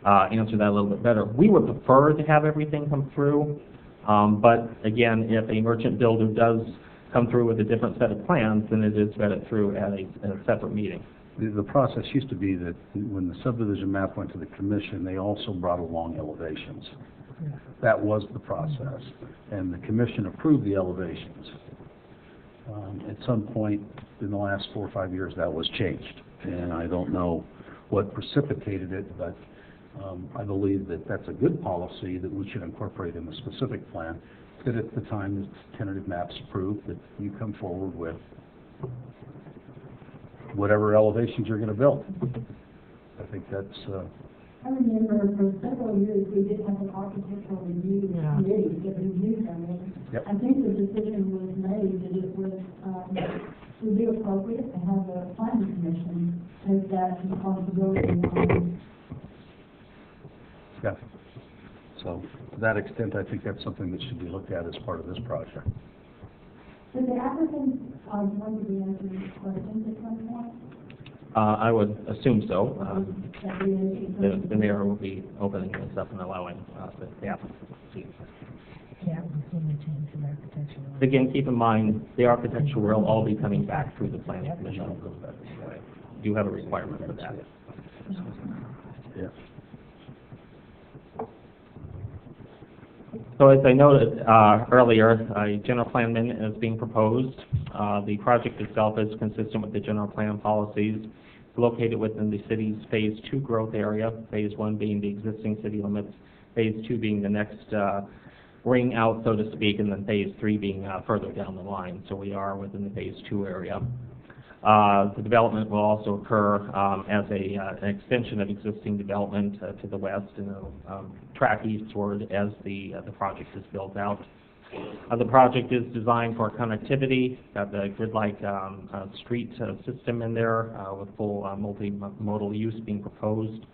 S11: answer that a little bit better. We would prefer to have everything come through, but again, if a merchant builder does come through with a different set of plans, then it is vetted through at a separate meeting.
S12: The process used to be that when the subdivision map went to the commission, they also brought along elevations. That was the process, and the commission approved the elevations. At some point in the last 4 or 5 years, that was changed, and I don't know what precipitated it, but I believe that that's a good policy that we should incorporate in the specific plan, that at the time the tentative map's approved, that you come forward with whatever elevations you're going to build. I think that's,
S4: I remember for several years, we did have an architectural review committee that reviewed them.
S12: Yep.
S4: I think the decision was made that it was, would be appropriate to have a planning commission take that responsibility on.
S12: yeah. So to that extent, I think that's something that should be looked at as part of this project.
S4: Did the applicant, want to be answering questions at some point?
S11: I would assume so.
S4: That we-
S11: The mayor will be opening this up and allowing the applicant to speak. Again, keep in mind, the architecture will all be coming back through the planning commission. You have a requirement for that.
S12: Yeah.
S11: So as I noted earlier, a general plan amendment is being proposed. The project itself is consistent with the general plan policies. It's located within the city's Phase 2 growth area, Phase 1 being the existing city limits, Phase 2 being the next ring out, so to speak, and then Phase 3 being further down the line. So we are within the Phase 2 area. The development will also occur as an extension of existing development to the west, and it'll track eastward as the project is built out. The project is designed for connectivity, got the grid-like street system in there with full multimodal use being proposed.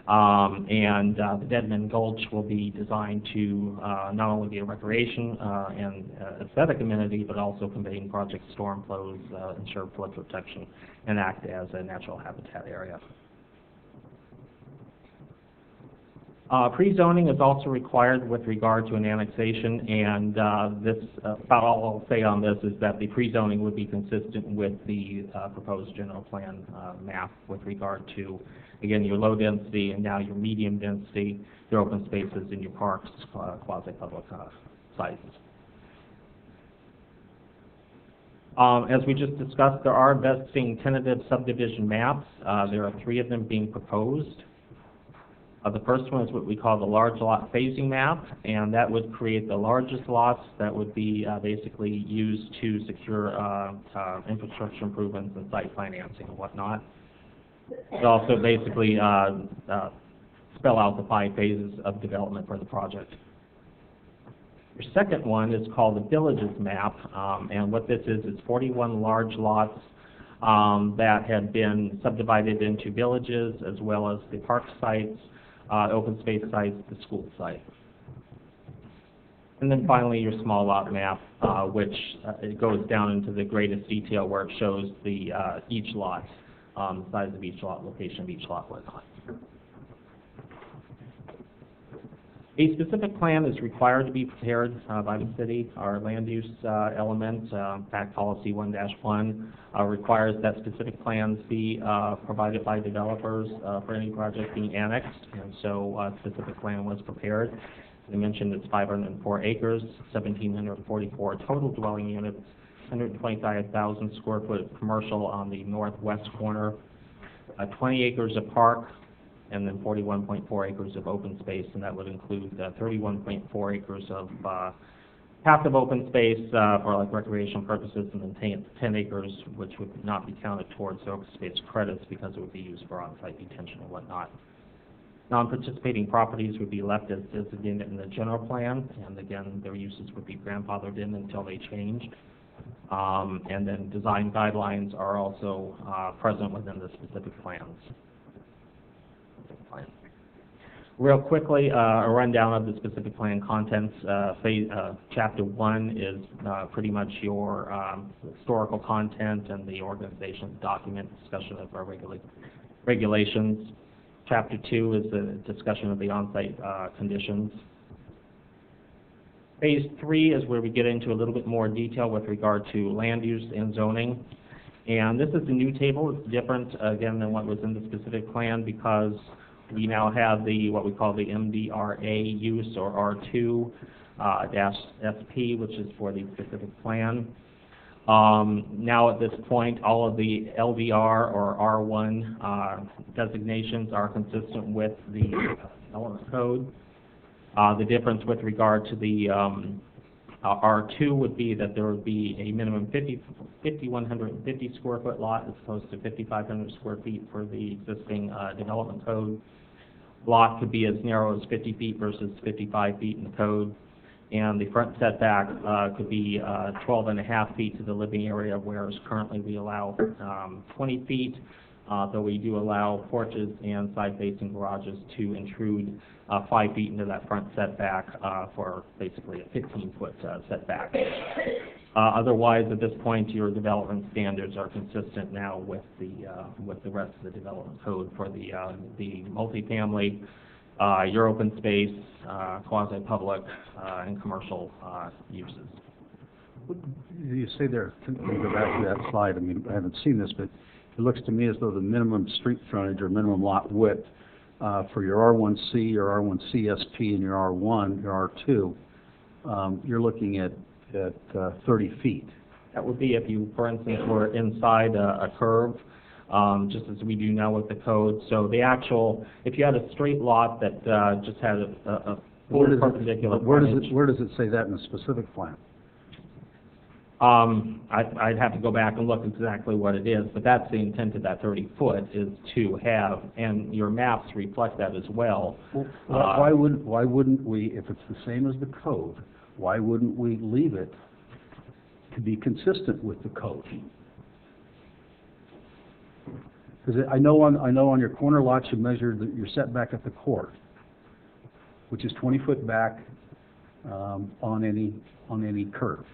S11: And the Deadman Gulch will be designed to not only be a recreation and aesthetic amenity, but also conveying project storm flows, ensure flood protection, and act as a natural habitat area. Pre-zoning is also required with regard to an annexation, and about all I'll say on this is that the pre-zoning would be consistent with the proposed general plan map with regard to, again, your low density and now your medium density, your open spaces and your parks, quasi-public sites. As we just discussed, there are vesting tentative subdivision maps. There are 3 of them being proposed. The first one is what we call the large lot phasing map, and that would create the largest lots that would be basically used to secure infrastructure improvements and site financing and whatnot. It also basically spell out the 5 phases of development for the project. Your second one is called the villages map, and what this is 41 large lots that have been subdivided into villages, as well as the park sites, open space sites, the school site. And then finally, your small lot map, which it goes down into the greatest detail where it shows the each lot, size of each lot, location of each lot, whatnot. A specific plan is required to be prepared by the city. Our land use element, Fact Policy 1-1, requires that specific plans be provided by developers for any project being annexed, and so a specific plan was prepared. As I mentioned, it's 504 acres, 1,744 total dwelling units, 125,000 square foot commercial on the northwest corner, 20 acres of park, and then 41.4 acres of open space, and that would include 31.4 acres of passive open space for like recreational purposes, and then 10 acres which would not be counted towards open space credits because it would be used for on-site detention and whatnot. Non-participating properties would be left as designated in the general plan, and again, their uses would be grandfathered in until they changed. And then design guidelines are also present within the specific plans. Real quickly, a rundown of the specific plan contents. Chapter 1 is pretty much your historical content and the organization's document discussion of our regulations. Chapter 2 is the discussion of the on-site conditions. Phase 3 is where we get into a little bit more detail with regard to land use and zoning. And this is the new table. It's different, again, than what was in the specific plan because we now have what we call the MDRA use, or R2 dash SP, which is for the specific plan. Now at this point, all of the LDR or R1 designations are consistent with the development code. The difference with regard to the R2 would be that there would be a minimum 5,150 square foot lot as opposed to 5,500 square feet for the existing development code. Lot could be as narrow as 50 feet versus 55 feet in the code. And the front setback could be 12 and a half feet to the living area, whereas currently we allow 20 feet, though we do allow porches and side-facing garages to intrude 5 feet into that front setback for basically a 15-foot setback. Otherwise, at this point, your development standards are consistent now with the rest of the development code for the multifamily, your open space, quasi-public, and commercial uses.
S12: You say there, to go back to that slide, I mean, I haven't seen this, but it looks to me as though the minimum street frontage or minimum lot width for your R1C, your R1CSP, and your R1, your R2, you're looking at 30 feet.
S11: That would be if you, for instance, were inside a curve, just as we do now with the code. So the actual, if you had a straight lot that just had a full perpendicular frontage.
S12: Where does it say that in the specific plan?
S11: I'd have to go back and look exactly what it is, but that's the intent of that 30-foot is to have, and your maps reflect that as well.
S12: Why wouldn't we, if it's the same as the code, why wouldn't we leave it to be consistent with the code? Because I know on your corner lots you measure your setback at the court, which is 20 foot back on any curve.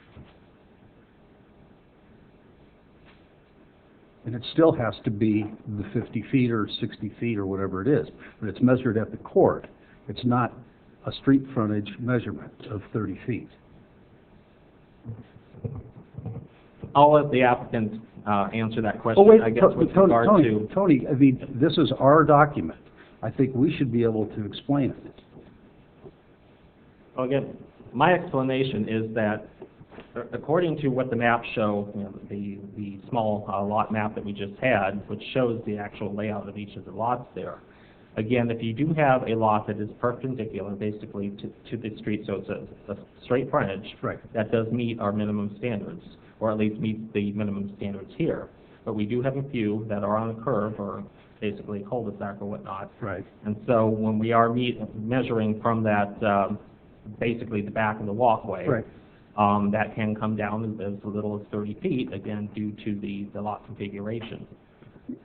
S12: And it still has to be the 50 feet or 60 feet or whatever it is, but it's measured at the court. It's not a street frontage measurement of 30 feet.
S11: I'll let the applicant answer that question.
S12: Oh, wait,
S11: I guess with regard to
S12: Tony, I mean, this is our document. I think we should be able to explain it.
S11: Well, again, my explanation is that according to what the maps show, you know, the small lot map that we just had, which shows the actual layout of each of the lots there. Again, if you do have a lot that is perpendicular basically to the street, so it's a straight frontage,
S12: right,
S11: that does meet our minimum standards, or at least meet the minimum standards here. But we do have a few that are on a curve, or basically a cul-de-sac or whatnot.
S12: Right.
S11: And so when we are measuring from that, basically the back of the walkway,
S12: right,
S11: that can come down as little as 30 feet, again, due to the lot configuration.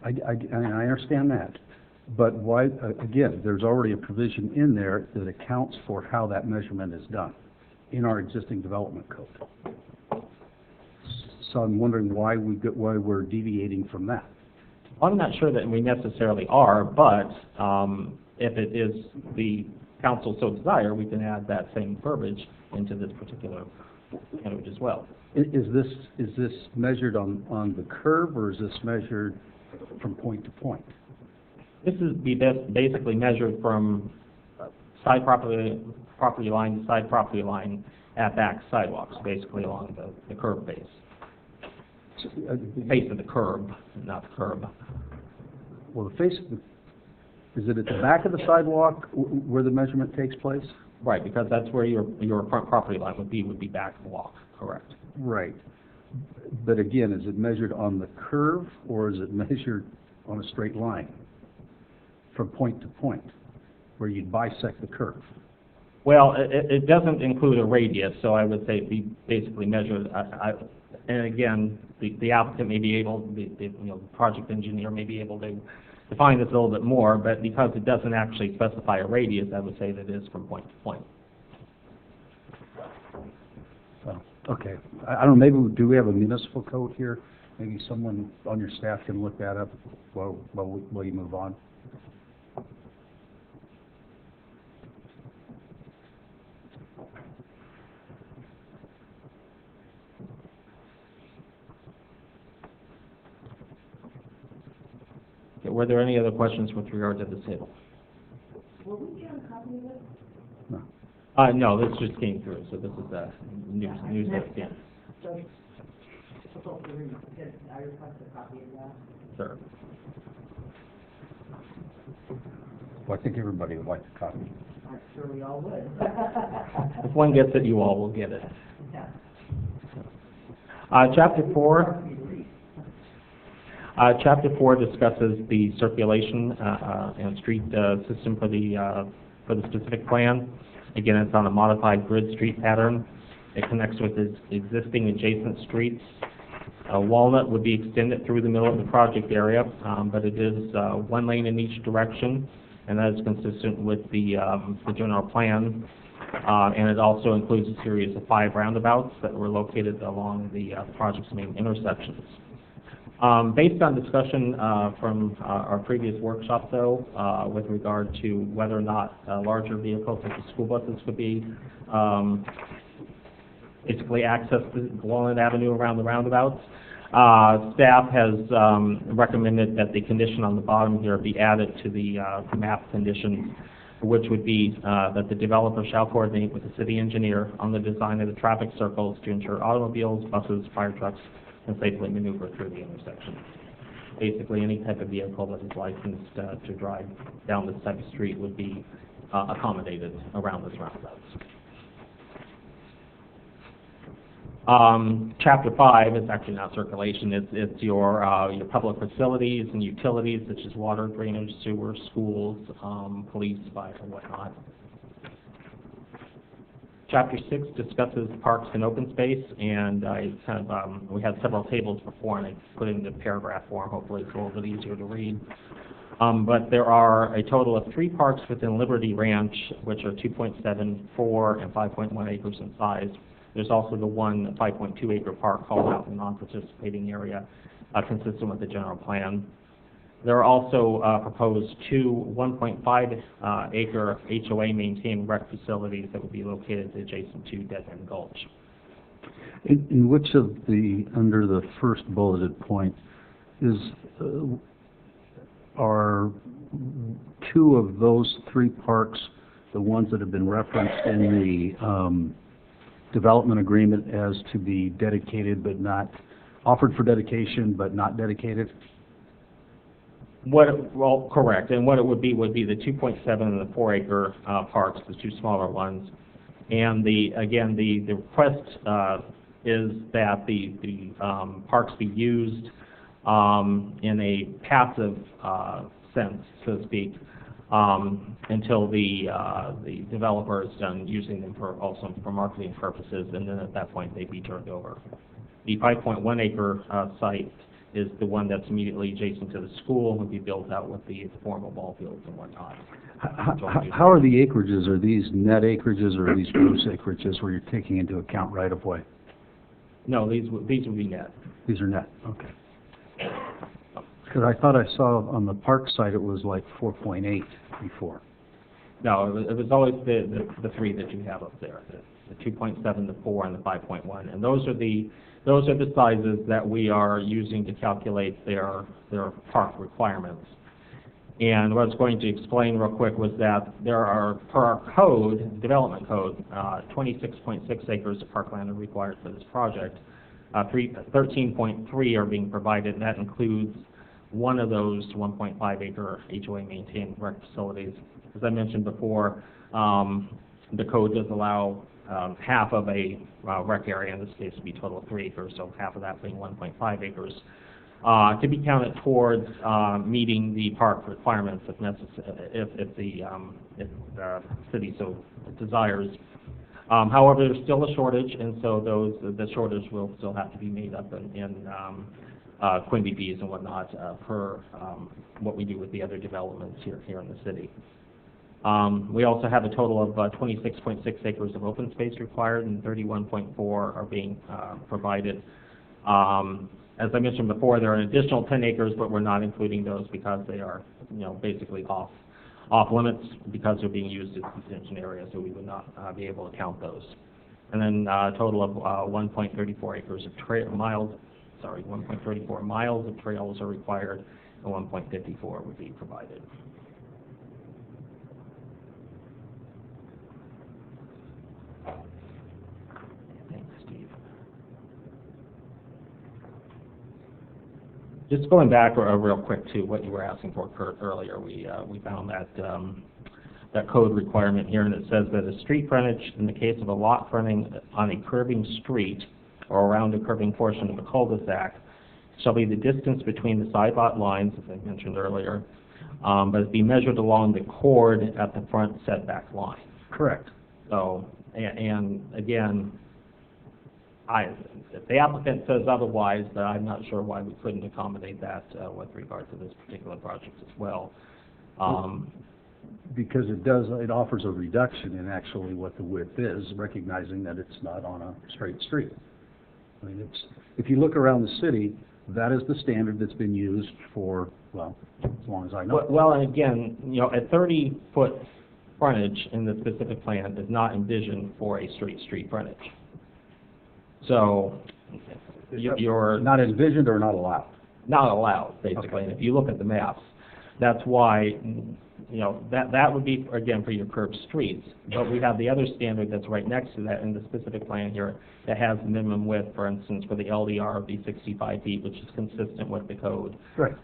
S12: I understand that. But why, again, there's already a provision in there that accounts for how that measurement is done in our existing development code. So I'm wondering why we're deviating from that.
S11: I'm not sure that we necessarily are, but if it is the council so desire, we can add that same verbiage into this particular code as well.
S12: Is this measured on the curve, or is this measured from point to point?
S11: This is basically measured from side property line to side property line at back sidewalks, basically along the curb base. The face of the curb, not the curb.
S12: Well, the face of the, is it at the back of the sidewalk where the measurement takes place?
S11: Right, because that's where your front property line would be back of the walk, correct.
S12: Right. But again, is it measured on the curve, or is it measured on a straight line from point to point, where you'd bisect the curve?
S11: Well, it doesn't include a radius, so I would say it'd be basically measured, and again, the applicant may be able, the project engineer may be able to define this a little bit more, but because it doesn't actually specify a radius, I would say that it is from point to point.
S12: So, okay. I don't know, maybe, do we have a municipal code here? Maybe someone on your staff can look that up while you move on.
S11: Were there any other questions with regard to this table? No, this just came through, so this is news that came. Sure.
S12: Well, I think everybody would like a copy.
S13: I'm sure we all would.
S11: If one gets it, you all will get it. Chapter 4. Chapter 4 discusses the circulation and street system for the specific plan. Again, it's on a modified grid street pattern. It connects with its existing adjacent streets. Walnut would be extended through the middle of the project area, but it is one lane in each direction, and that is consistent with the general plan. And it also includes a series of 5 roundabouts that were located along the project's main intersections. Based on discussion from our previous workshop, though, with regard to whether or not larger vehicles such as school buses could be basically access the Walnut Avenue around the roundabouts, staff has recommended that the condition on the bottom here be added to the map conditions, which would be that the developer shall coordinate with the city engineer on the design of the traffic circles to ensure automobiles, buses, fire trucks can safely maneuver through the intersection. Basically, any type of vehicle that is licensed to drive down this type of street would be accommodated around this roundabout. Chapter 5 is actually not circulation. It's your public facilities and utilities such as water, drainage, sewer, schools, police, fire, and whatnot. Chapter 6 discusses parks and open space, and we had several tables before, and I put it into paragraph form. Hopefully, it's a little bit easier to read. But there are a total of 3 parks within Liberty Ranch, which are 2.7, 4, and 5.1 acres in size. There's also the one 5.2 acre park called out in the non-participating area, consistent with the general plan. There are also proposed 2 1.5 acre HOA maintained rec facilities that would be located adjacent to Dead End Gulch.
S12: In which of the, under the first bulleted point, are 2 of those 3 parks the ones that have been referenced in the development agreement as to be dedicated but not, offered for dedication but not dedicated?
S11: Well, correct. And what it would be the 2.7 and the 4 acre parks, the 2 smaller ones. And the request is that the parks be used in a passive sense, so to speak, until the developer is done using them for marketing purposes, and then at that point they'd be turned over. The 5.1 acre site is the one that's immediately adjacent to the school, would be built out with the formal ball fields and whatnot.
S12: How are the acreages? Are these net acreages or are these gross acreages where you're taking into account right of way?
S11: No, these would be net.
S12: These are net, okay. Because I thought I saw on the park site it was like 4.8 before.
S11: No, it was always the 3 that you have up there, the 2.7, the 4, and the 5.1, and those are the sizes that we are using to calculate their park requirements. And what I was going to explain real quick was that there are, per our code, development code, 26.6 acres of parkland are required for this project. 13.3 are being provided, and that includes one of those 1.5 acre HOA maintained rec facilities. As I mentioned before, the code does allow half of a rec area, in this case would be a total of 3 acres, so half of that being 1.5 acres, to be counted towards meeting the park requirements if necessary, if the city so desires. However, there's still a shortage, and so the shortage will still have to be made up in Quimby fees and whatnot per what we do with the other developments here in the city. We also have a total of 26.6 acres of open space required, and 31.4 are being provided. As I mentioned before, there are an additional 10 acres, but we're not including those because they are, basically off limits because they're being used as detention areas, so we would not be able to count those. And then a total of 1.34 acres of 1.34 miles of trails are required, and 1.54 would be provided. Thanks, Steve. Just going back real quick to what you were asking for, Kurt, earlier, we found that that code requirement here, and it says that a street frontage in the case of a lot fronting on a curving street or around a curving portion of a cul-de-sac shall be the distance between the side lot lines, as I mentioned earlier, but it be measured along the chord at the front setback line.
S12: Correct.
S11: So, and again, if the applicant says otherwise, then I'm not sure why we couldn't accommodate that with regard to this particular project as well.
S12: Because it offers a reduction in actually what the width is, recognizing that it's not on a straight street. I mean, if you look around the city, that is the standard that's been used for, well, as long as I know.
S11: Well, and again, you know, a 30-foot frontage in the specific plan is not envisioned for a straight street frontage. So, you're
S12: not envisioned or not allowed?
S11: Not allowed, basically.
S12: Okay.
S11: And if you look at the maps, that's why, you know, that would be, again, for your curved streets. But we have the other standard that's right next to that in the specific plan here that has the minimum width, for instance, for the LDR of the 65 feet, which is consistent with the code.
S12: Right.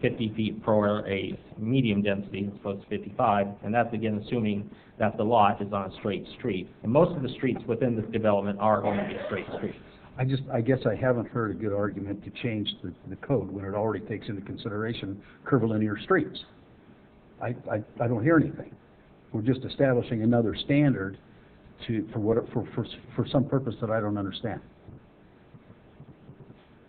S11: 50 feet for a medium density as opposed to 55, and that's, again, assuming that the lot is on a straight street. And most of the streets within this development are going to be straight streets.
S12: I guess I haven't heard a good argument to change the code when it already takes into consideration curvilinear streets. I don't hear anything. We're just establishing another standard for some purpose that I don't understand.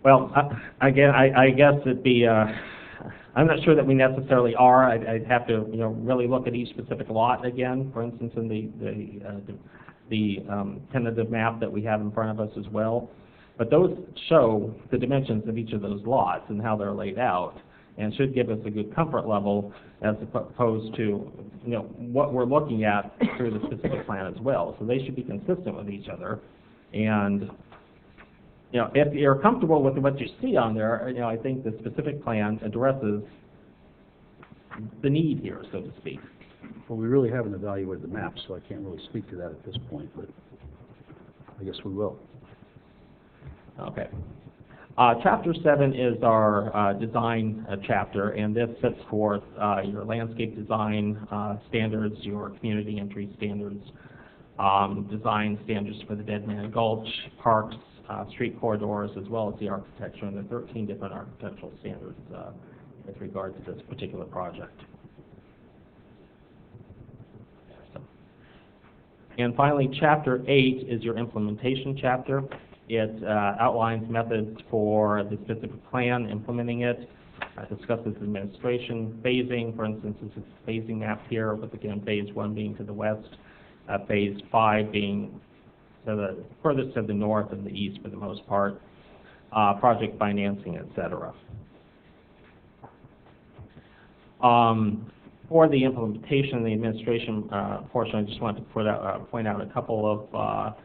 S11: Well, again, I guess it'd be, I'm not sure that we necessarily are. I'd have to, you know, really look at each specific lot again, for instance, in the tentative map that we have in front of us as well. But those show the dimensions of each of those lots and how they're laid out, and should give us a good comfort level as opposed to, you know, what we're looking at through the specific plan as well. So they should be consistent with each other. And, you know, if you're comfortable with what you see on there, you know, I think the specific plan addresses the need here, so to speak.
S12: Well, we really haven't evaluated the map, so I can't really speak to that at this point, but I guess we will.
S11: Okay. Chapter 7 is our design chapter, and this sets forth your landscape design standards, your community entry standards, design standards for the Dead Man Gulch, parks, street corridors, as well as the architecture, and the 13 different architectural standards with regard to this particular project. And finally, Chapter 8 is your implementation chapter. It outlines methods for the specific plan, implementing it, discusses administration, phasing. For instance, this is a phasing map here, with again phase 1 being to the west, phase 5 being to the furthest to the north and the east for the most part, project financing, etc. For the implementation, the administration portion, I just wanted to point out a couple of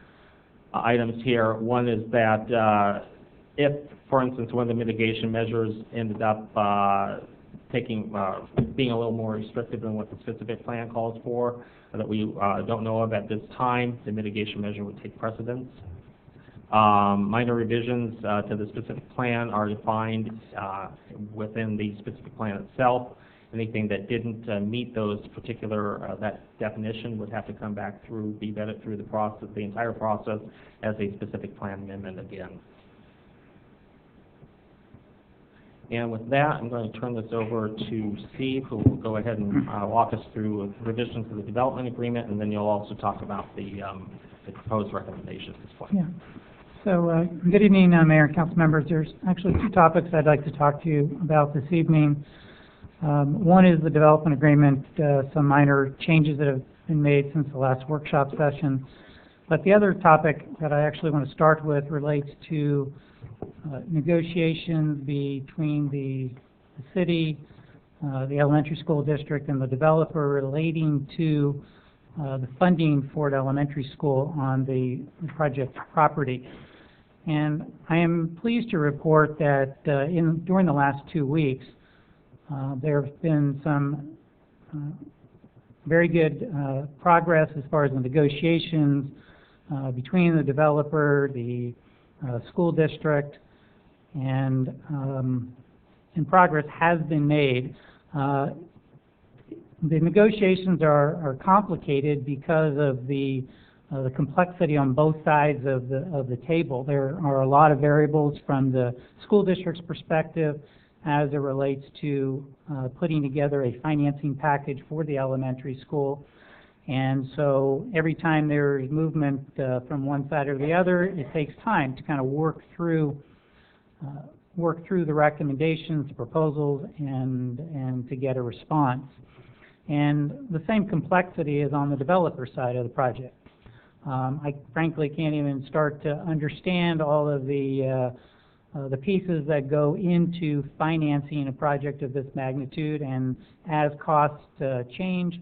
S11: items here. One is that if, for instance, one of the mitigation measures ended up being a little more restrictive than what the specific plan calls for, that we don't know of at this time, the mitigation measure would take precedence. Minor revisions to the specific plan are defined within the specific plan itself. Anything that didn't meet those particular, that definition would have to come back through, be vetted through the process, the entire process, as a specific plan amendment again. And with that, I'm going to turn this over to Steve, who will go ahead and walk us through revisions to the development agreement, and then you'll also talk about the proposed recommendations at this point.
S2: Yeah. So, good evening, Mayor and council members. There's actually two topics I'd like to talk to you about this evening. One is the development agreement, some minor changes that have been made since the last workshop session. But the other topic that I actually want to start with relates to negotiations between the city, the elementary school district, and the developer relating to the funding for the elementary school on the project property. And I am pleased to report that during the last 2 weeks, There have been some very good progress as far as the negotiations between the developer, the school district, and progress has been made. The negotiations are complicated because of the complexity on both sides of the table. There are a lot of variables from the school district's perspective as it relates to putting together a financing package for the elementary school. And so every time there's movement from one side or the other, it takes time to kind of work through the recommendations, the proposals, and to get a response. And the same complexity is on the developer side of the project. I frankly can't even start to understand all of the pieces that go into financing a project of this magnitude, and as costs change,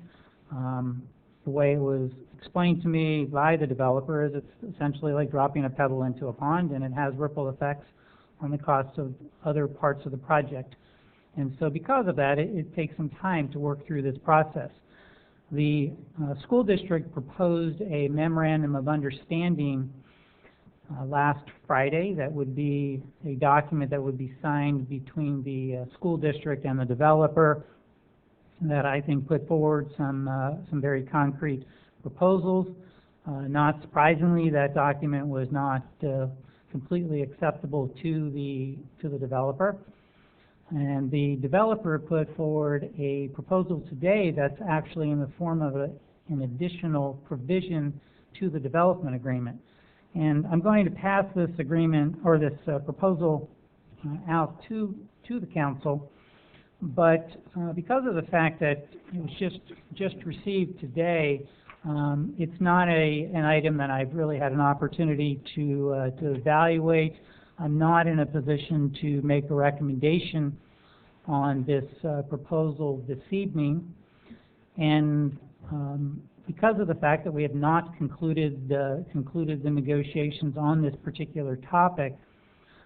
S2: the way it was explained to me by the developer is it's essentially like dropping a pebble into a pond, and it has ripple effects on the costs of other parts of the project. And so because of that, it takes some time to work through this process. The school district proposed a memorandum of understanding last Friday that would be a document that would be signed between the school district and the developer that I think put forward some very concrete proposals. Not surprisingly, that document was not completely acceptable to the developer. And the developer put forward a proposal today that's actually in the form of an additional provision to the development agreement. And I'm going to pass this agreement, or this proposal out to the council, but because of the fact that it was just received today, it's not an item that I've really had an opportunity to evaluate. I'm not in a position to make a recommendation on this proposal this evening, and because of the fact that we have not concluded the negotiations on this particular topic,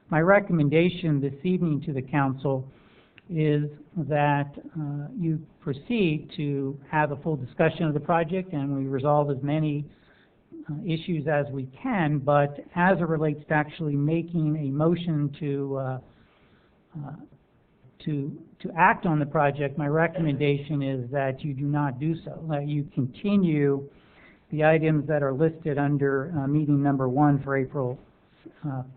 S2: my recommendation this evening to the council is that you proceed to have a full discussion of the project and we resolve as many issues as we can, but as it relates to actually making a motion to act on the project, my recommendation is that you do not do so, that you continue the items that are listed under meeting number 1 for April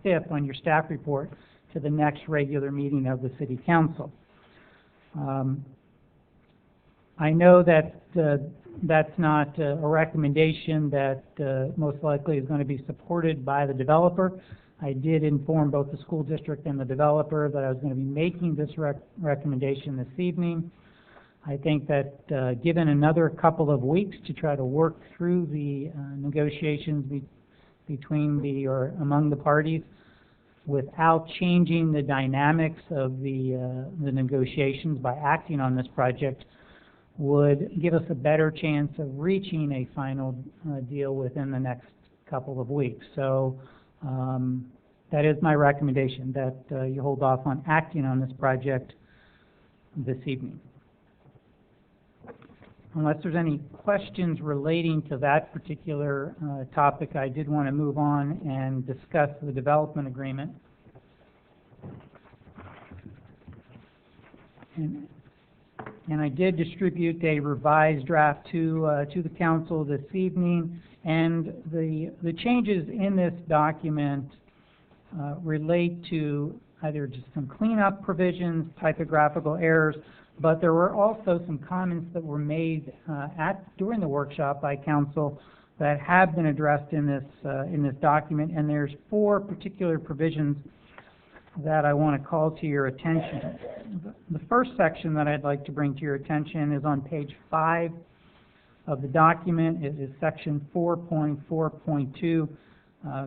S2: 5th on your staff report to the next regular meeting of the City Council. I know that that's not a recommendation that most likely is going to be supported by the developer. I did inform both the school district and the developer that I was going to be making this recommendation this evening. I think that given another couple of weeks to try to work through the negotiations among the parties without changing the dynamics of the negotiations by acting on this project would give us a better chance of reaching a final deal within the next couple of weeks. So that is my recommendation, that you hold off on acting on this project this evening. Unless there's any questions relating to that particular topic, I did want to move on and discuss the development agreement. And I did distribute a revised draft to the council this evening, and the changes in this document relate to either just some cleanup provisions, typographical errors, but there were also some comments that were made during the workshop by council that have been addressed in this document, and there's 4 particular provisions that I want to call to your attention. The first section that I'd like to bring to your attention is on page 5 of the document. It is section 4.4.2,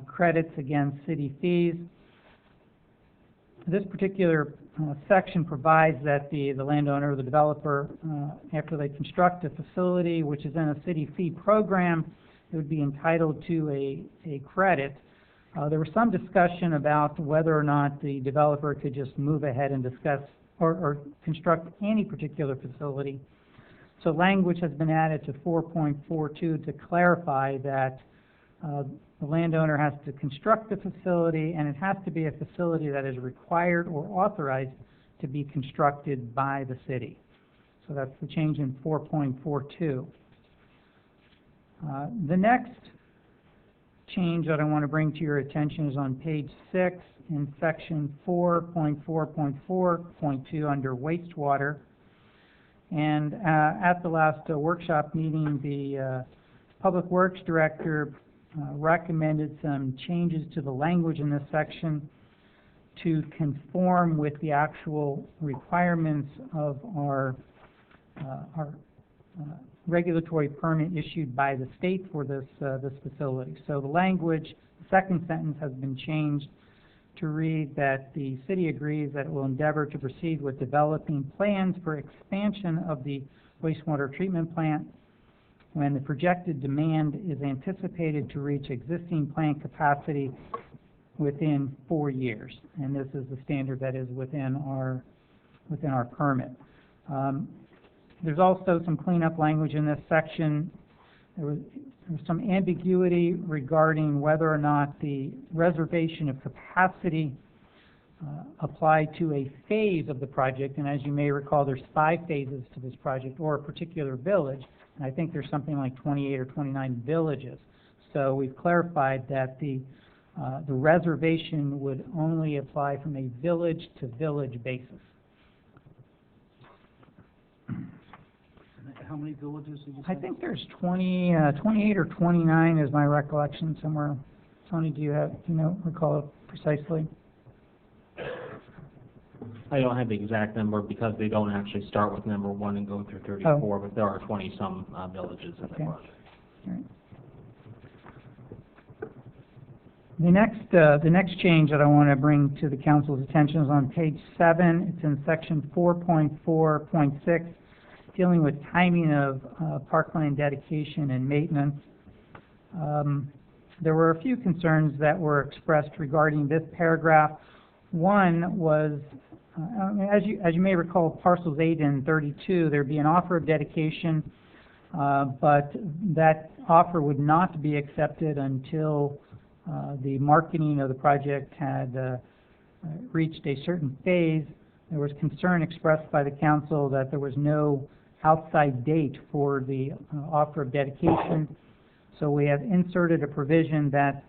S2: credits against city fees. This particular section provides that the landowner or the developer, after they construct a facility which is in a city fee program, it would be entitled to a credit. There was some discussion about whether or not the developer could just move ahead and or construct any particular facility. So language has been added to 4.42 to clarify that the landowner has to construct the facility, and it has to be a facility that is required or authorized to be constructed by the city. So that's the change in 4.42. The next change that I want to bring to your attention is on page 6 in section 4.4.4.2 under wastewater. And at the last workshop meeting, the Public Works Director recommended some changes to the language in this section to conform with the actual requirements of our regulatory permit issued by the state for this facility. So the language, the second sentence has been changed to read that the city agrees that it will endeavor to proceed with developing plans for expansion of the wastewater treatment plant when the projected demand is anticipated to reach existing plant capacity within 4 years. And this is the standard that is within our permit. There's also some cleanup language in this section. There was some ambiguity regarding whether or not the reservation of capacity applied to a phase of the project. And as you may recall, there's 5 phases to this project, or a particular village. And I think there's something like 28 or 29 villages. So we've clarified that the reservation would only apply from a village-to-village basis.
S10: How many villages did you say?
S2: I think there's 28 or 29 is my recollection somewhere. Tony, do you recall it precisely?
S11: I don't have the exact number because they don't actually start with number 1 and go through 34, but there are 20-some villages in the project.
S2: All right. The next change that I want to bring to the council's attention is on page 7. It's in section 4.4.6, dealing with timing of parkland dedication and maintenance. There were a few concerns that were expressed regarding this paragraph. One was, as you may recall, parcels 8 and 32, there'd be an offer of dedication, but that offer would not be accepted until the marketing of the project had reached a certain phase. There was concern expressed by the council that there was no outside date for the offer of dedication. So we have inserted a provision that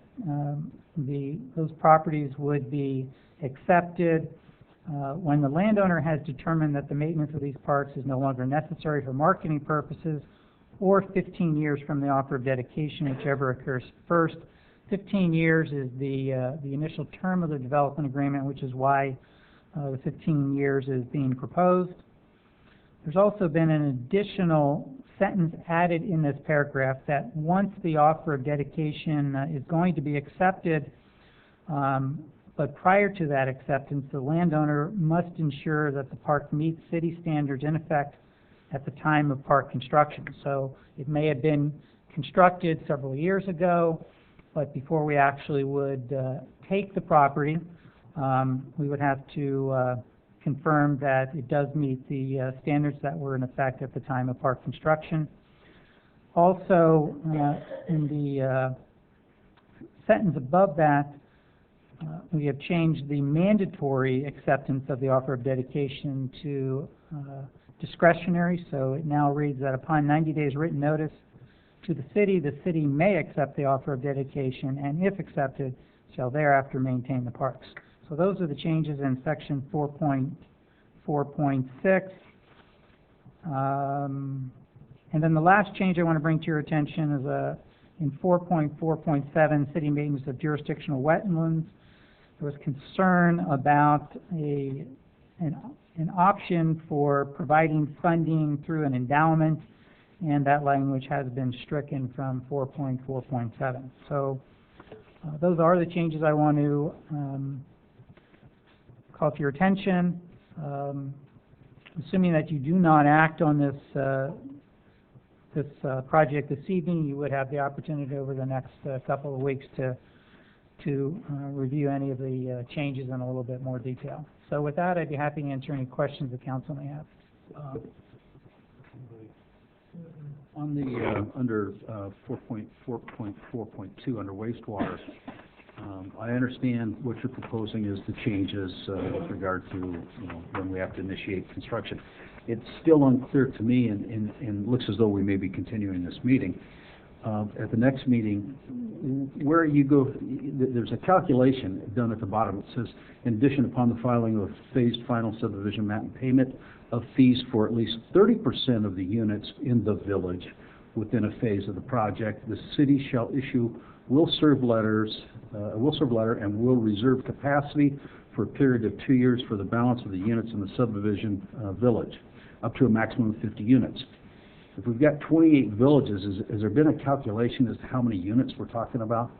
S2: those properties would be accepted when the landowner has determined that the maintenance of these parks is no longer necessary for marketing purposes, or 15 years from the offer of dedication, whichever occurs first. 15 years is the initial term of the development agreement, which is why the 15 years is being proposed. There's also been an additional sentence added in this paragraph that once the offer of dedication is going to be accepted, but prior to that acceptance, the landowner must ensure that the park meets city standards in effect at the time of park construction. So it may have been constructed several years ago, but before we actually would take the property, we would have to confirm that it does meet the standards that were in effect at the time of park construction. Also, in the sentence above that, we have changed the mandatory acceptance of the offer of dedication to discretionary. So it now reads that upon 90 days written notice to the city may accept the offer of dedication, and if accepted, shall thereafter maintain the parks. So those are the changes in section 4.4.6. And then the last change I want to bring to your attention is in 4.4.7, city maintenance of jurisdictional wetlands. There was concern about an option for providing funding through an endowment, and that language has been stricken from 4.4.7. So those are the changes I want to call to your attention. Assuming that you do not act on this project this evening, you would have the opportunity over the next couple of weeks to review any of the changes in a little bit more detail. So with that, I'd be happy to answer any questions the council may have.
S12: On the, under 4.4.4.2, under wastewater, I understand what you're proposing is the changes with regard to, when we have to initiate construction. It's still unclear to me, and looks as though we may be continuing this meeting. At the next meeting, where you go, there's a calculation done at the bottom. It says, in addition, upon the filing of phased final subdivision map and payment of fees for at least 30% of the units in the village within a phase of the project, the city shall issue will serve letter and will reserve capacity for a period of 2 years for the balance of the units in the subdivision village, up to a maximum of 50 units. If we've got 28 villages, has there been a calculation as to how many units we're talking about?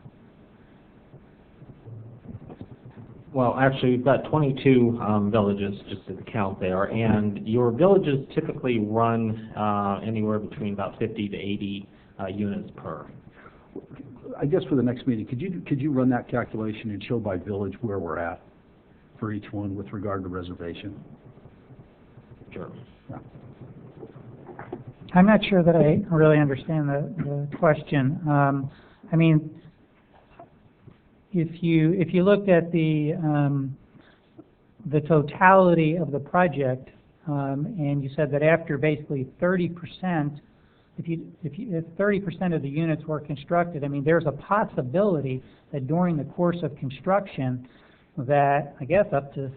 S11: Well, actually, we've got 22 villages, just at the count there, and your villages typically run anywhere between about 50 to 80 units per.
S12: I guess for the next meeting, could you run that calculation and show by village where we're at for each one with regard to reservation?
S11: Sure.
S12: Yeah.
S2: I'm not sure that I really understand the question. I mean, if you looked at the totality of the project, and you said that after basically 30%, if 30% of the units were constructed, I mean, there's a possibility that during the course of construction, that I guess up to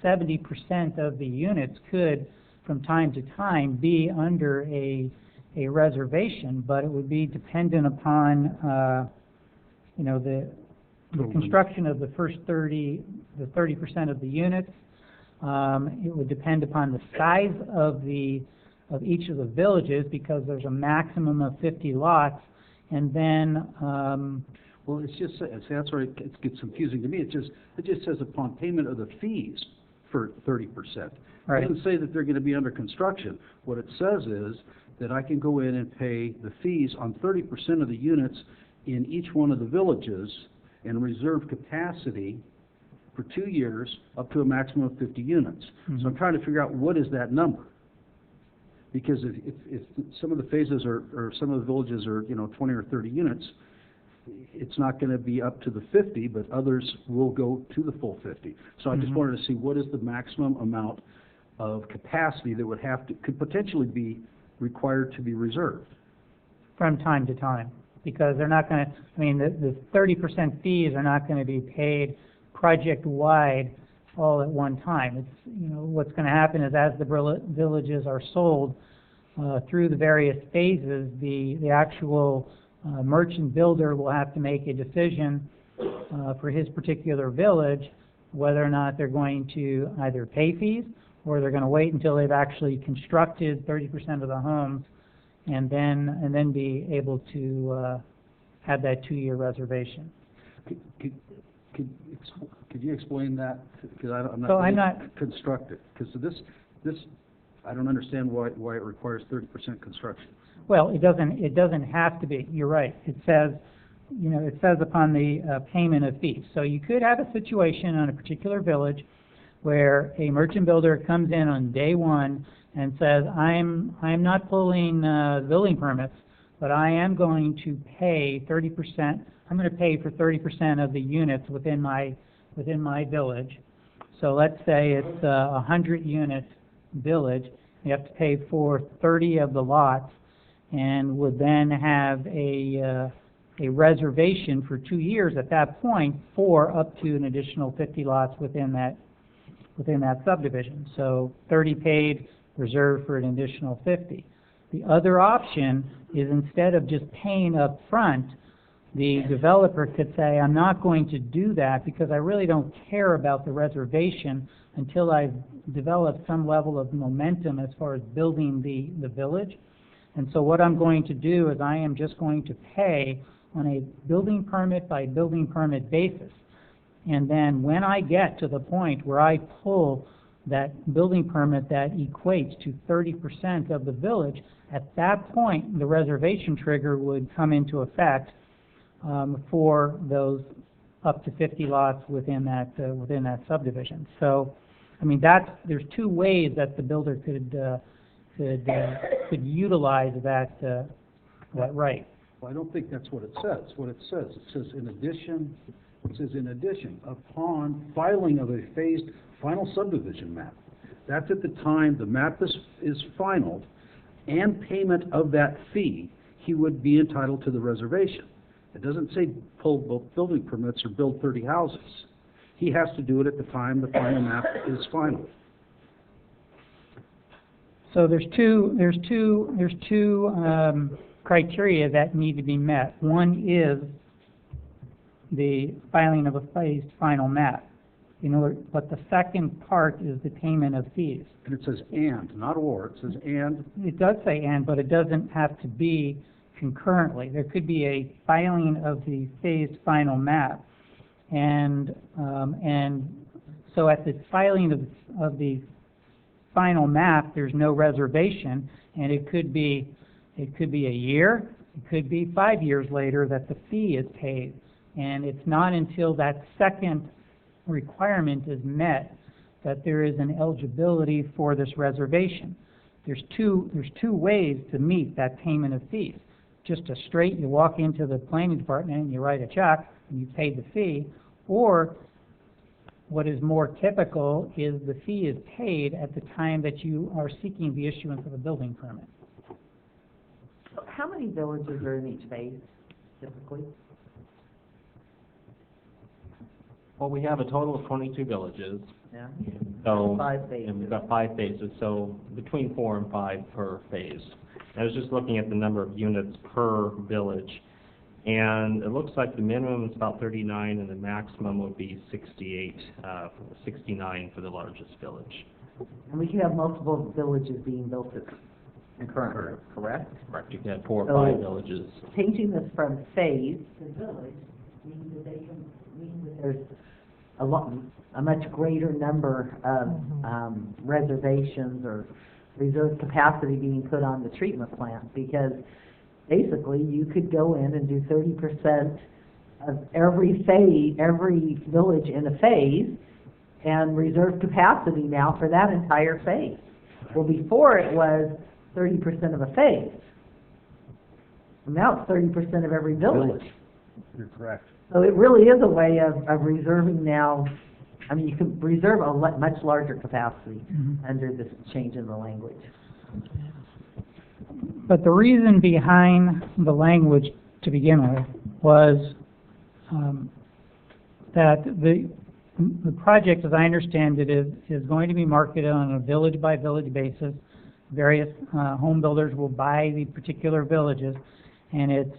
S2: 70% of the units could, from time to time, be under a reservation, but it would be dependent upon the construction of the first 30% of the units. It would depend upon the size of each of the villages, because there's a maximum of 50 lots, and then
S12: well, that's where it gets confusing to me. It just says upon payment of the fees for 30%.
S2: Right.
S12: It doesn't say that they're going to be under construction. What it says is that I can go in and pay the fees on 30% of the units in each one of the villages and reserve capacity for 2 years up to a maximum of 50 units.
S2: Mm-hmm.
S12: So I'm trying to figure out what is that number. Because if some of the phases or some of the villages are 20 or 30 units, it's not going to be up to the 50, but others will go to the full 50. So I just wanted to see what is the maximum amount of capacity that could potentially be required to be reserved.
S2: from time to time, because they're not going to, I mean, the 30% fees are not going to be paid project-wide all at one time. It's, what's going to happen is as the villages are sold through the various phases, the actual merchant builder will have to make a decision for his particular village whether or not they're going to either pay fees or they're going to wait until they've actually constructed 30% of the homes and then be able to have that 2-year reservation.
S12: Could you explain that? Because I'm
S2: So
S12: not constructed. Because this I don't understand why it requires 30% construction.
S2: Well, it doesn't have to be. You're right. It says, it says upon the payment of fees. So you could have a situation on a particular village where a merchant builder comes in on day one and says, I'm not pulling building permits, but I am going to pay 30%. I'm going to pay for 30% of the units within my village. So let's say it's a 100-unit village. You have to pay for 30 of the lots, and would then have a reservation for 2 years at that point for up to an additional 50 lots within that subdivision. So 30 paid, reserved for an additional 50. The other option is, instead of just paying up front, the developer could say, I'm not going to do that because I really don't care about the reservation until I've developed some level of momentum as far as building the village. And so what I'm going to do is I am just going to pay on a building permit by building permit basis. And then when I get to the point where I pull that building permit that equates to 30% of the village, at that point the reservation trigger would come into effect for those up to 50 lots within that subdivision. So I mean, there's two ways that the builder could utilize that right.
S12: Well, I don't think that's what it says. What it says in addition, upon filing of a phased final subdivision map. That's at the time the map is final and payment of that fee, he would be entitled to the reservation. It doesn't say pull both building permits or build 30 houses. He has to do it at the time the final map is final.
S2: So there's two criteria that need to be met. One is the filing of a phased final map. But the second part is the payment of fees.
S12: And it says and, not or. It says and.
S2: It does say and, but it doesn't have to be concurrently. There could be a filing of the phased final map, and so at the filing of the final map, there's no reservation, and it could be a year, it could be 5 years later that the fee is paid, and it's not until that second requirement is met that there is an eligibility for this reservation. There's two ways to meet that payment of fees. Just a straight, you walk into the planning department and you write a check and you pay the fee, or what is more typical is the fee is paid at the time that you are seeking the issuance of a building permit.
S13: How many villages are in each phase, typically?
S11: Well, we have a total of 22 villages.
S13: Yeah.
S11: So,
S13: 5 phases.
S11: and we've got 5 phases, so between 4 and 5 per phase. I was just looking at the number of units per village, and it looks like the minimum is about 39 and the maximum would be 68, 69 for the largest village.
S13: And we can have multiple villages being built concurrently, correct?
S11: Correct, you can have 4 or
S13: So,
S11: 5 villages.
S13: Changing this from phase to village means that there's a much greater number of reservations or reserve capacity being put on the treatment plant, because basically you could go in and do 30% of every village in a phase and reserve capacity now for that entire phase. Well, before it was 30% of a phase. And now it's 30% of every village.
S12: You're correct.
S13: So it really is a way of reserving now. I mean, you can reserve a much larger capacity under this change in the language.
S2: But the reason behind the language to begin with was that the project, as I understand it, is going to be marketed on a village-by-village basis. Various home builders will buy the particular villages, and it's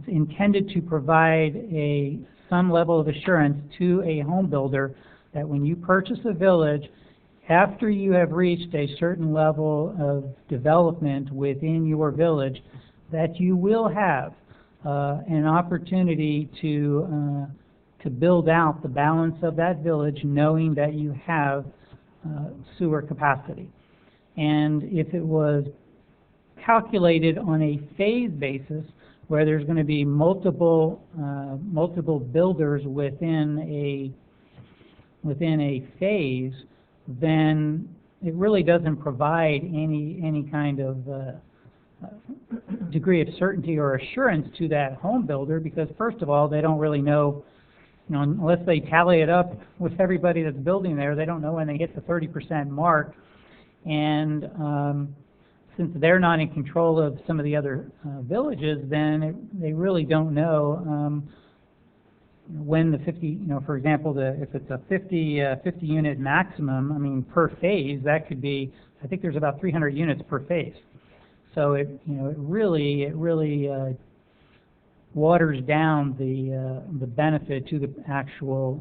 S2: intended to provide some level of assurance to a home builder that when you purchase a village, after you have reached a certain level of development within your village, that you will have an opportunity to build out the balance of that village, knowing that you have sewer capacity. And if it was calculated on a phase basis, where there's going to be multiple builders within a phase, then it really doesn't provide any kind of degree of certainty or assurance to that home builder, because first of all, they don't really know, unless they tally it up with everybody that's building there, they don't know when they hit the 30% mark. And since they're not in control of some of the other villages, then they really don't know when the 50, for example, if it's a 50 unit maximum, I mean, per phase, that could be, I think there's about 300 units per phase. So it really waters down the benefit to the actual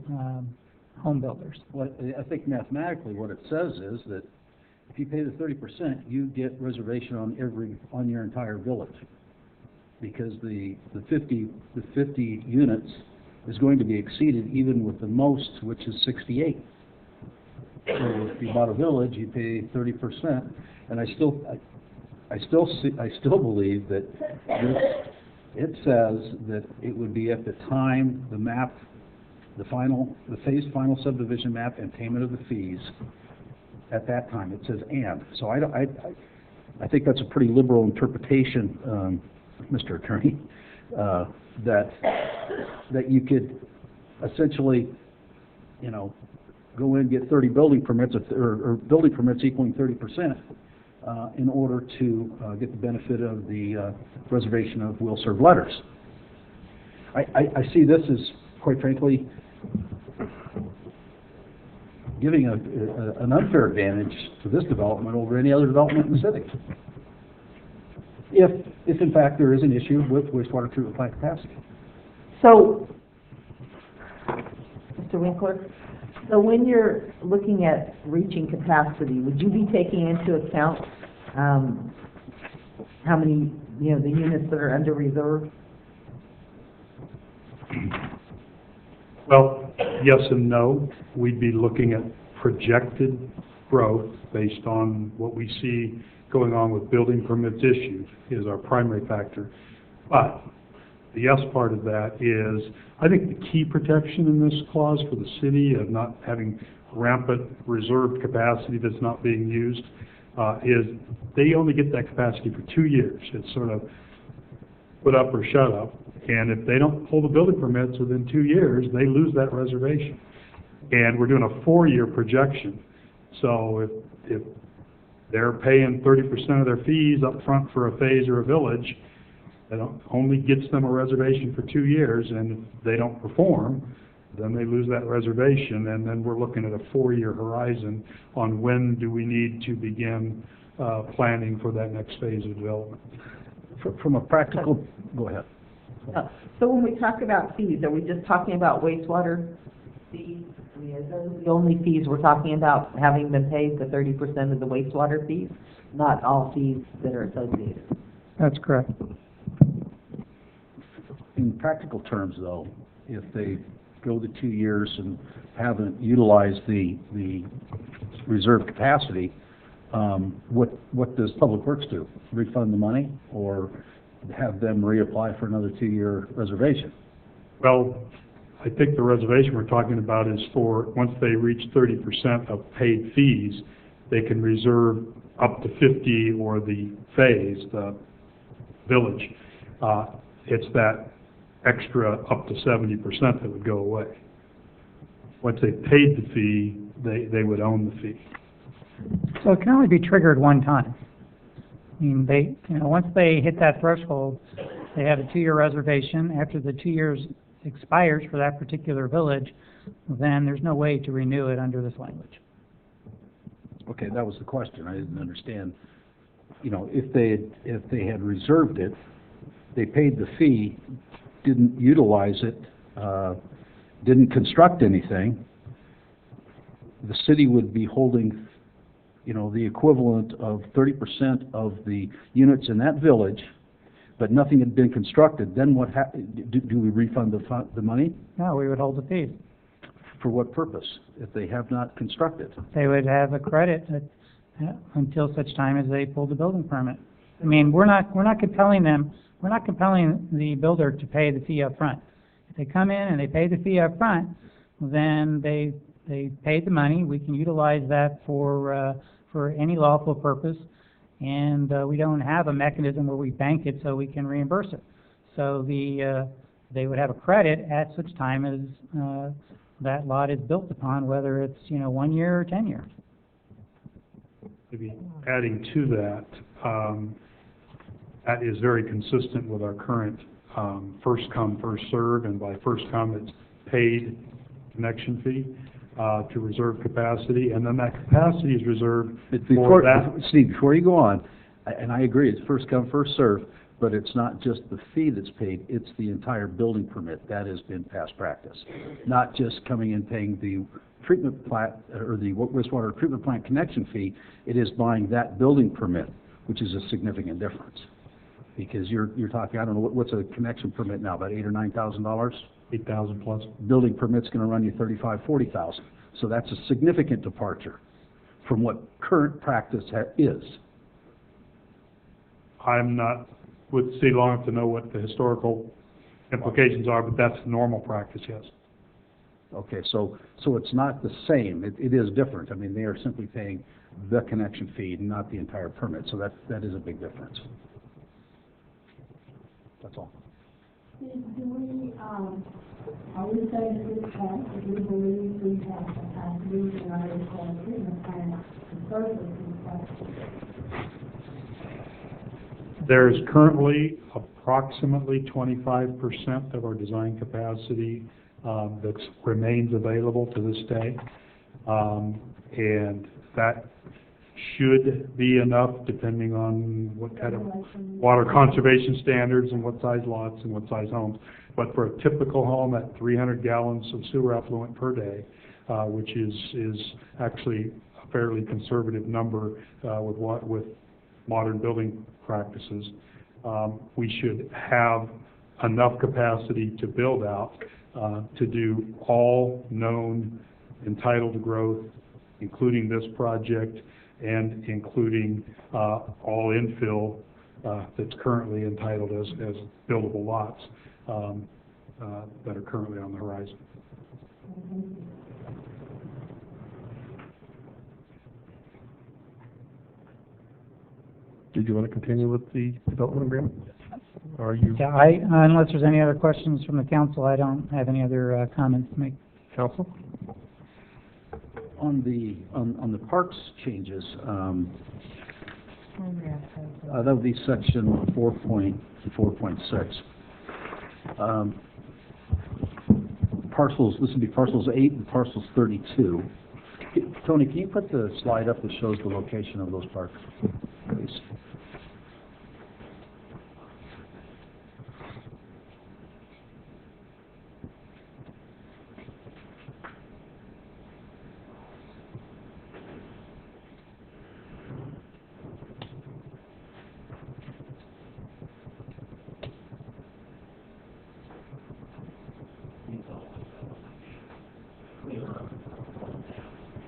S2: home builders.
S12: Well, I think mathematically what it says is that if you pay the 30%, you get reservation on your entire village, because the 50 units is going to be exceeded even with the most, which is 68. So if you bought a village, you pay 30%, and I still believe that it says that it would be at the time the map the phased final subdivision map and payment of the fees at that time. It says and. So I think that's a pretty liberal interpretation, Mr. Attorney, that you could essentially, you know, go in and get 30 building permits, or building permits equaling 30%, in order to get the benefit of the reservation of will-serve letters. I see this as, quite frankly, giving an unfair advantage to this development over any other development in the city. If in fact there is an issue with wastewater treatment plant capacity.
S13: So, Mr. Winkler, so when you're looking at reaching capacity, would you be taking into account how many, you know, the units that are under reserve?
S14: Well, yes and no. We'd be looking at projected growth based on what we see going on with building permits issued is our primary factor. But the yes part of that is, I think the key protection in this clause for the city of not having rampant reserved capacity that's not being used is they only get that capacity for 2 years. It's sort of put up or shut up. And if they don't pull the building permits within 2 years, they lose that reservation. And we're doing a 4-year projection. So if they're paying 30% of their fees up front for a phase or a village, that only gets them a reservation for 2 years, and if they don't perform, then they lose that reservation, and then we're looking at a 4-year horizon on when do we need to begin planning for that next phase of development.
S12: From a practical, go ahead.
S13: So when we talk about fees, are we just talking about wastewater fees? I mean, are those the only fees we're talking about having been paid, the 30% of the wastewater fees, not all fees that are associated?
S2: That's correct.
S12: In practical terms, though, if they go the 2 years and haven't utilized the reserve capacity, what does Public Works do? Refund the money, or have them reapply for another 2-year reservation?
S14: Well, I think the reservation we're talking about is for, once they reach 30% of paid fees, they can reserve up to 50, or the phase, the village. It's that extra up to 70% that would go away. Once they paid the fee, they would own the fee.
S2: So it can only be triggered one time. I mean, once they hit that threshold, they have a 2-year reservation. After the 2 years expires for that particular village, then there's no way to renew it under this language.
S12: Okay, that was the question. I didn't understand. You know, if they had reserved it, they paid the fee, didn't utilize it, didn't construct anything, the city would be holding, you know, the equivalent of 30% of the units in that village, but nothing had been constructed. Then what do we refund the money?
S2: No, we would hold the fees.
S12: For what purpose, if they have not constructed?
S2: They would have a credit until such time as they pull the building permit. I mean, we're not compelling them. We're not compelling the builder to pay the fee up front. If they come in and they pay the fee up front, then they paid the money. We can utilize that for any lawful purpose, and we don't have a mechanism where we bank it so we can reimburse it. So they would have a credit at such time as that lot is built upon, whether it's 1 year or 10 years.
S14: Maybe adding to that, that is very consistent with our current first come, first serve, and by first come it's paid connection fee to reserve capacity, and then that capacity is reserved for that.
S12: Steve, before you go on, and I agree, it's first come, first serve, but it's not just the fee that's paid, it's the entire building permit. That has been past practice. Not just coming in paying the treatment plant, or the wastewater treatment plant connection fee, it is buying that building permit, which is a significant difference. Because you're talking, I don't know, what's a connection permit now, about $8,000 or $9,000?
S14: 8,000 plus.
S12: Building permit's going to run you $35,000, $40,000. So that's a significant departure from what current practice is.
S14: I'm not with the city long enough to know what the historical implications are, but that's normal practice, yes.
S12: Okay, so it's not the same, it is different. I mean, they are simply paying the connection fee, not the entire permit, so that is a big difference. That's all.
S4: Do we, are we saying at this point that we believe we have capacity in our treatment plant to service these questions?
S14: There's currently approximately 25% of our design capacity that remains available to this day. And that should be enough depending on what kind of water conservation standards and what size lots and what size homes. But for a typical home at 300 gallons of sewer effluent per day, which is actually a fairly conservative number with modern building practices, we should have enough capacity to build out to do all known entitled growth, including this project and including all infill that's currently entitled as buildable lots that are currently on the horizon.
S1: Did you want to continue with the development agreement? Or are you?
S2: Yeah, unless there's any other questions from the council, I don't have any other comments to make.
S1: Council?
S12: On the parks changes, that would be section 4.4.6. Parcels, this would be parcels 8 and parcels 32. Tony, can you put the slide up that shows the location of those parks, please?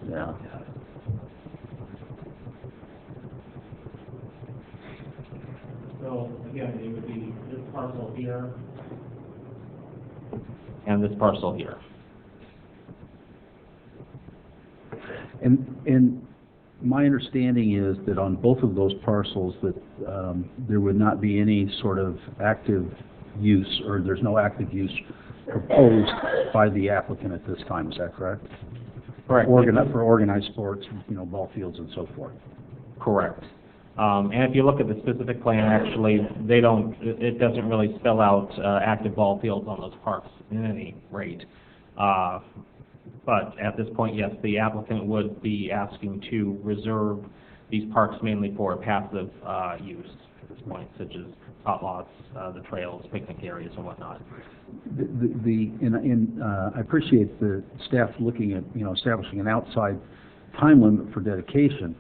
S12: Yeah.
S11: So again, it would be this parcel here and this parcel here.
S12: And my understanding is that on both of those parcels that there would not be any sort of active use, or there's no active use proposed by the applicant at this time. Is that correct?
S11: Correct.
S12: For organized sports, ball fields and so forth.
S11: Correct. And if you look at the specific plan, actually, it doesn't really spell out active ball fields on those parks in any rate. But at this point, yes, the applicant would be asking to reserve these parks mainly for passive use at this point, such as hot lots, the trails, picnic areas, and whatnot.
S12: I appreciate the staff looking at, establishing an outside time limit for dedication.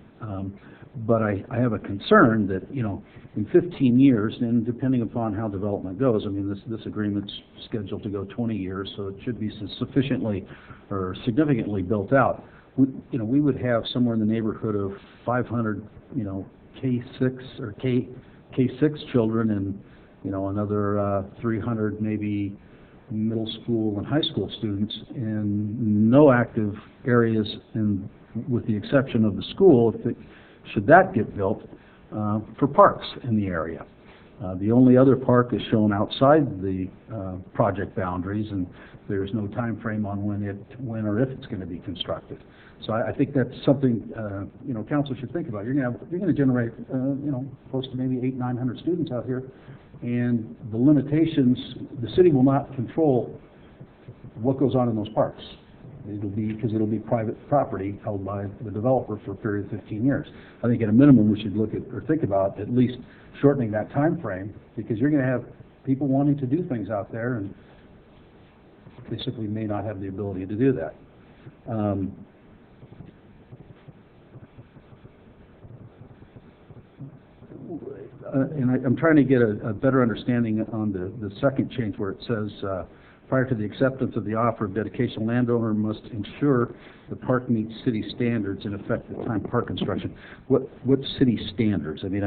S12: But I have a concern that, in 15 years, and depending upon how development goes, I mean, this agreement's scheduled to go 20 years, so it should be sufficiently or significantly built out. We would have somewhere in the neighborhood of 500, K6 or K6 children and, another 300 maybe middle school and high school students, and no active areas with the exception of the school, should that get built, for parks in the area. The only other park is shown outside the project boundaries, and there's no time frame on when or if it's going to be constructed. So I think that's something council should think about. You're going to generate close to maybe 800-900 students out here, and the limitations, the city will not control what goes on in those parks. It'll be private property held by the developer for a period of 15 years. I think at a minimum we should look at or think about at least shortening that time frame, because you're going to have people wanting to do things out there, and they simply may not have the ability to do that. And I'm trying to get a better understanding on the second change where it says, prior to the acceptance of the offer of dedication, landowner must ensure the park meets city standards and effect the time park construction. What city standards? I mean,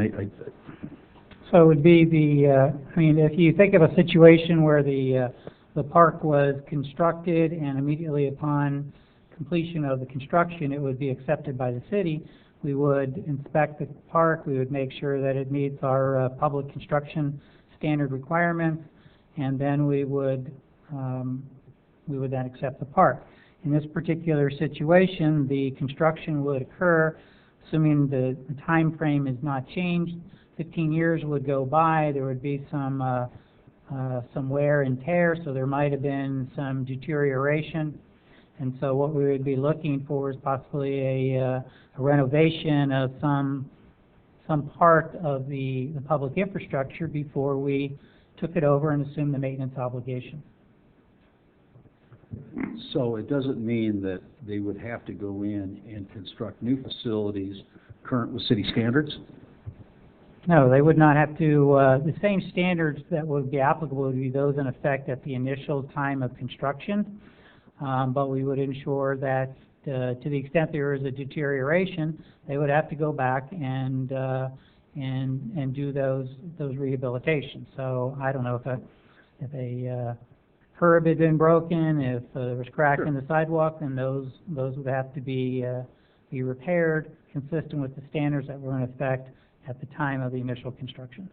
S12: So
S2: it would be if you think of a situation where the the park was constructed and immediately upon completion of the construction, it would be accepted by the city, we would inspect the park, we would make sure that it meets our public construction standard requirements, and then we would then accept the park. In this particular situation, the construction would occur, assuming the time frame is not changed. 15 years would go by, there would be some wear and tear, so there might have been some deterioration. And so what we would be looking for is possibly a renovation of some part of the public infrastructure before we took it over and assumed the maintenance obligation.
S12: So it doesn't mean that they would have to go in and construct new facilities current with city standards?
S2: No, they would not have to, the same standards that would be applicable would be those in effect at the initial time of construction, but we would ensure that to the extent there is a deterioration, they would have to go back and do those rehabilitations. So I don't know if a curb had been broken, if there was crack in the sidewalk, then those would have to be repaired consistent with the standards that were in effect at the time of the initial construction.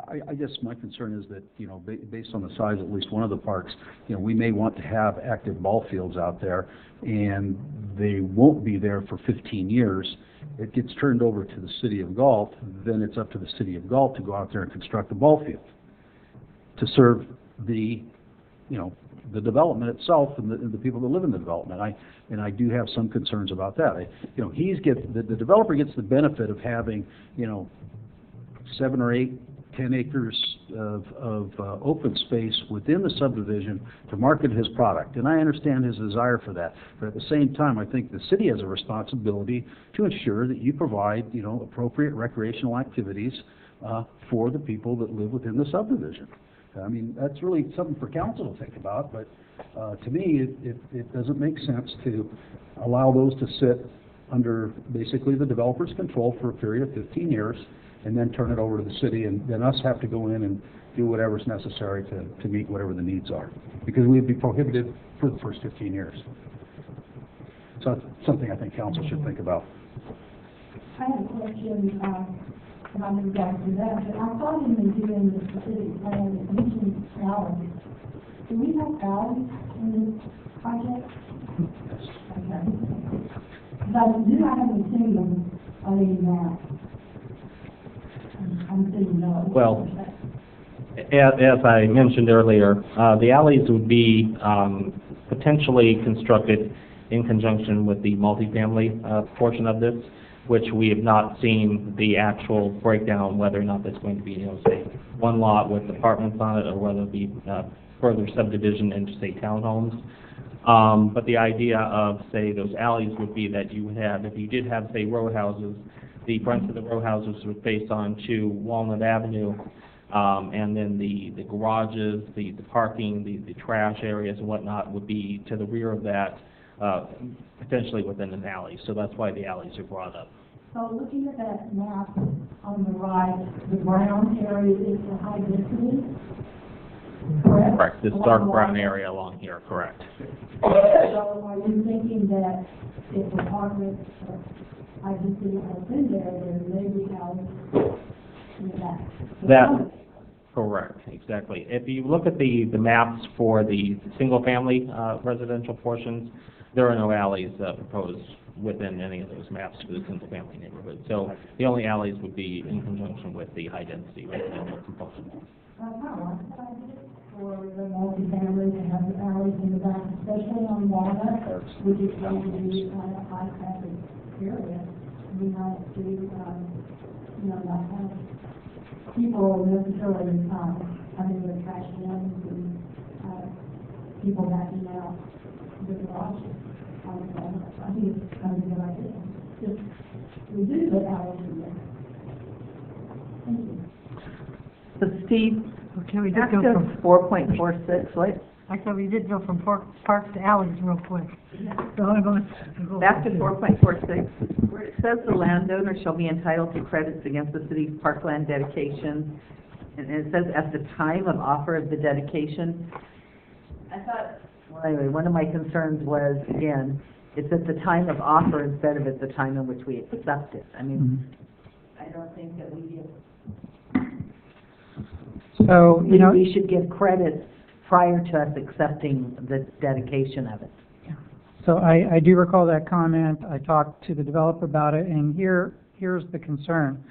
S12: I guess my concern is that, you know, based on the size of at least one of the parks, you know, we may want to have active ball fields out there, and they won't be there for 15 years. It gets turned over to the city of Galt, then it's up to the city of Galt to go out there and construct the ball field to serve the, you know, the development itself and the people that live in the development. I do have some concerns about that. The developer gets the benefit of having, you know, 7 or 8, 10 acres of open space within the subdivision to market his product, and I understand his desire for that. But at the same time, I think the city has a responsibility to ensure that you provide, you know, appropriate recreational activities for the people that live within the subdivision. I mean, that's really something for council to think about, but to me, it doesn't make sense to allow those to sit under basically the developer's control for a period of 15 years and then turn it over to the city and then us have to go in and do whatever's necessary to meet whatever the needs are, because we'd be prohibited for the first 15 years. So that's something I think council should think about.
S4: I have a question, about exactly that, but I thought in reviewing the specific plan, it mentioned alleys. Do we have alleys in this project? Okay. But I haven't seen them on any map. I'm saying no.
S11: Well, as I mentioned earlier, the alleys would be potentially constructed in conjunction with the multifamily portion of this, which we have not seen the actual breakdown, whether or not that's going to be, you know, say, one lot with apartments on it, or whether it be further subdivision into, say, townhomes. But the idea of, say, those alleys would be that you would have, if you did have, say, row houses, the fronts of the row houses would face onto Walnut Avenue, and then the garages, the parking, the trash areas and whatnot would be to the rear of that, potentially within an alley. So that's why the alleys are brought up.
S4: So looking at that map on the right, the brown area is the high density, correct?
S11: Correct. This dark brown area along here, correct.
S4: So are you thinking that if apartments or high density are in there may be houses in the back?
S11: That, correct, exactly. If you look at the maps for the single-family residential portions, there are no alleys proposed within any of those maps for the single-family neighborhood. So the only alleys would be in conjunction with the high-density residential component.
S4: For the multifamily to have the alleys in the back, especially on Walnut, which is going to be a high traffic area. We might see, not have people necessarily having their trash cans and people backing out the garages. I think it's kind of a good idea. Just reduce the alleys in there. Thank you.
S8: So Steve,
S6: Okay, we did go
S8: access
S6: from,
S8: 4.46, what?
S6: I thought we did go from parks to alleys real quick. So I'm going to go
S13: Back to 4.46, where it says the landowner shall be entitled to credits against the city's parkland dedication, and it says at the time of offer of the dedication. I thought, well, anyway, one of my concerns was, again, it's at the time of offer instead of at the time in which we accept it. I mean, I don't think that we give,
S2: So, you know,
S13: we should give credit prior to us accepting the dedication of it.
S2: so I do recall that comment. I talked to the developer about it, and here's the concern,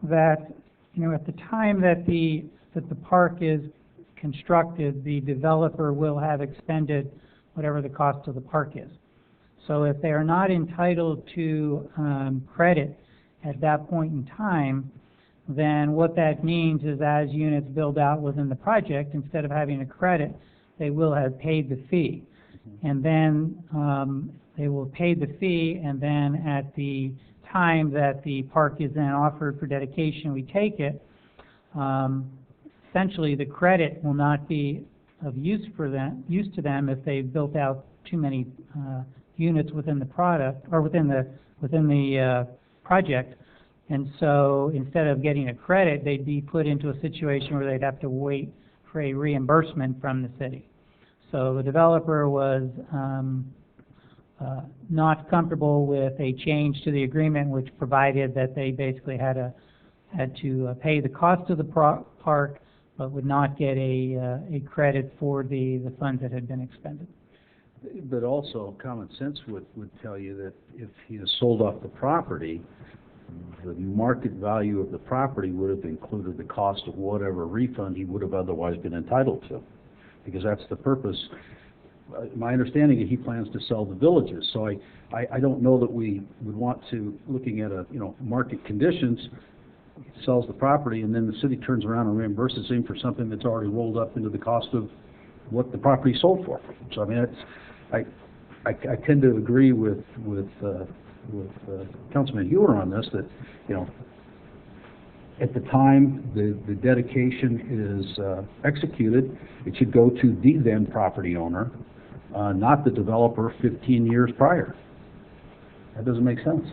S2: that, you know, at the time that the park is constructed, the developer will have expended whatever the cost of the park is. So if they are not entitled to credit at that point in time, then what that means is as units build out within the project, instead of having a credit, they will have paid the fee. And then they will pay the fee, and then at the time that the park is then offered for dedication, we take it. Essentially, the credit will not be of use to them if they've built out too many units within the product or within the project. And so instead of getting a credit, they'd be put into a situation where they'd have to wait for a reimbursement from the city. So the developer was not comfortable with a change to the agreement, which provided that they basically had to pay the cost of the park, but would not get a credit for the funds that had been expended.
S12: But also, common sense would tell you that if he has sold off the property, the market value of the property would have included the cost of whatever refund he would have otherwise been entitled to, because that's the purpose. My understanding is he plans to sell the villages, so I don't know that we would want to, looking at market conditions, sells the property and then the city turns around and reimburses him for something that's already rolled up into the cost of what the property sold for. So I mean, I tend to agree with Councilman Hewer on this, that, you know, at the time the dedication is executed, it should go to the then property owner, not the developer 15 years prior. That doesn't make sense.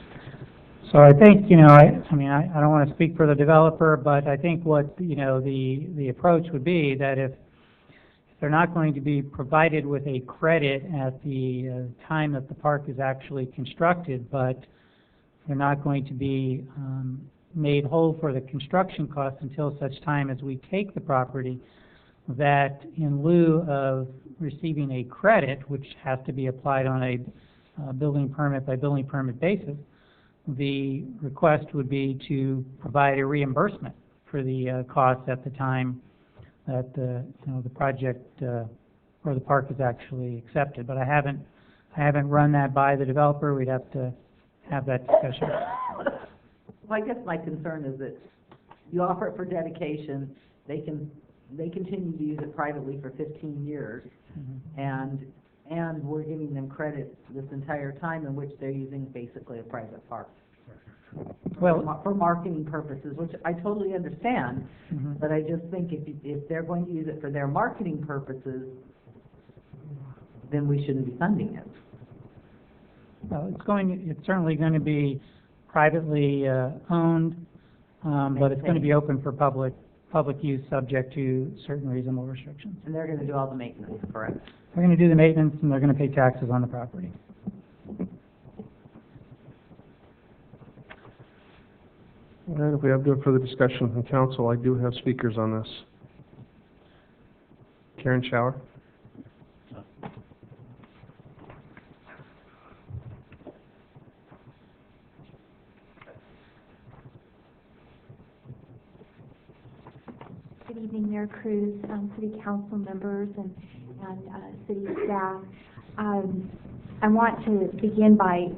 S2: So I think, you know, I don't want to speak for the developer, but I think what, you know, the approach would be that if they're not going to be provided with a credit at the time that the park is actually constructed, but they're not going to be made whole for the construction costs until such time as we take the property, that in lieu of receiving a credit, which has to be applied on a building permit by building permit basis, the request would be to provide a reimbursement for the costs at the time that the project or the park is actually accepted. But I haven't run that by the developer. We'd have to have that discussion.
S13: Well, I guess my concern is that you offer it for dedication, they continue to use it privately for 15 years, and we're giving them credit this entire time in which they're using basically a private park.
S2: Well,
S13: for marketing purposes, which I totally understand, but I just think if they're going to use it for their marketing purposes, then we shouldn't be funding it.
S2: Well, it's certainly going to be privately owned, but it's going to be open for public use, subject to certain reasonable restrictions.
S13: And they're going to do all the maintenance, correct?
S2: They're going to do the maintenance, and they're going to pay taxes on the property.
S1: All right, if we have no further discussion from council, I do have speakers on this. Karen Schauer.
S15: Good evening, Mayor Cruz, City Council members, and city staff. I want to begin by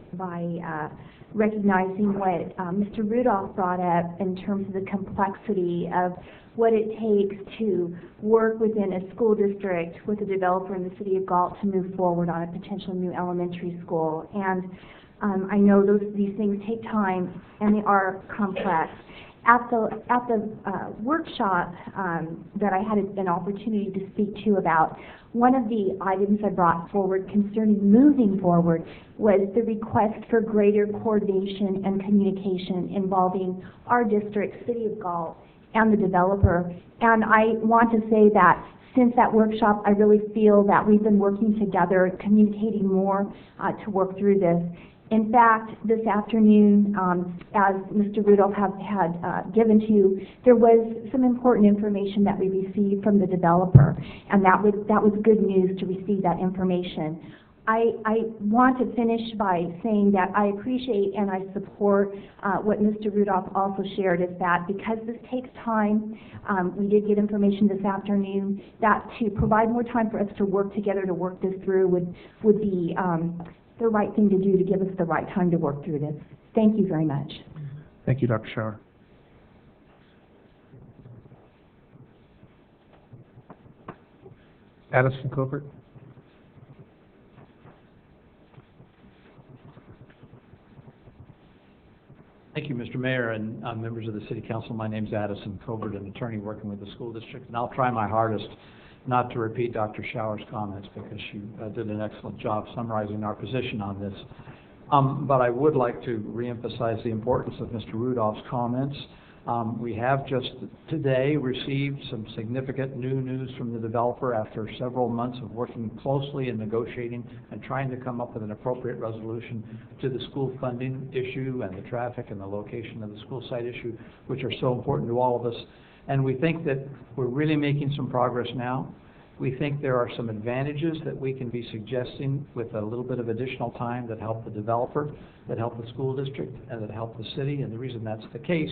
S15: recognizing what Mr. Rudolph brought up in terms of the complexity of what it takes to work within a school district with a developer in the city of Galt to move forward on a potential new elementary school. And I know these things take time, and they are complex. At the workshop that I had an opportunity to speak to about, one of the items I brought forward concerning moving forward was the request for greater coordination and communication involving our district, City of Galt, and the developer. And I want to say that since that workshop, I really feel that we've been working together, communicating more to work through this. In fact, this afternoon, as Mr. Rudolph had given to you, there was some important information that we received from the developer, and that was good news to receive that information. I want to finish by saying that I appreciate and I support what Mr. Rudolph also shared, is that because this takes time, we did get information this afternoon, that to provide more time for us to work together to work this through would be the right thing to do, to give us the right time to work through this. Thank you very much.
S1: Thank you, Dr. Schauer. Addison Covert.
S16: Thank you, Mr. Mayor and members of the City Council. My name's Addison Covert, an attorney working with the school district, and I'll try my hardest not to repeat Dr. Schauer's comments because she did an excellent job summarizing our position on this. But I would like to reemphasize the importance of Mr. Rudolph's comments. We have just today received some significant new news from the developer after several months of working closely and negotiating and trying to come up with an appropriate resolution to the school funding issue and the traffic and the location of the school site issue, which are so important to all of us. And we think that we're really making some progress now. We think there are some advantages that we can be suggesting with a little bit of additional time that help the developer, that help the school district, and that help the city. And the reason that's the case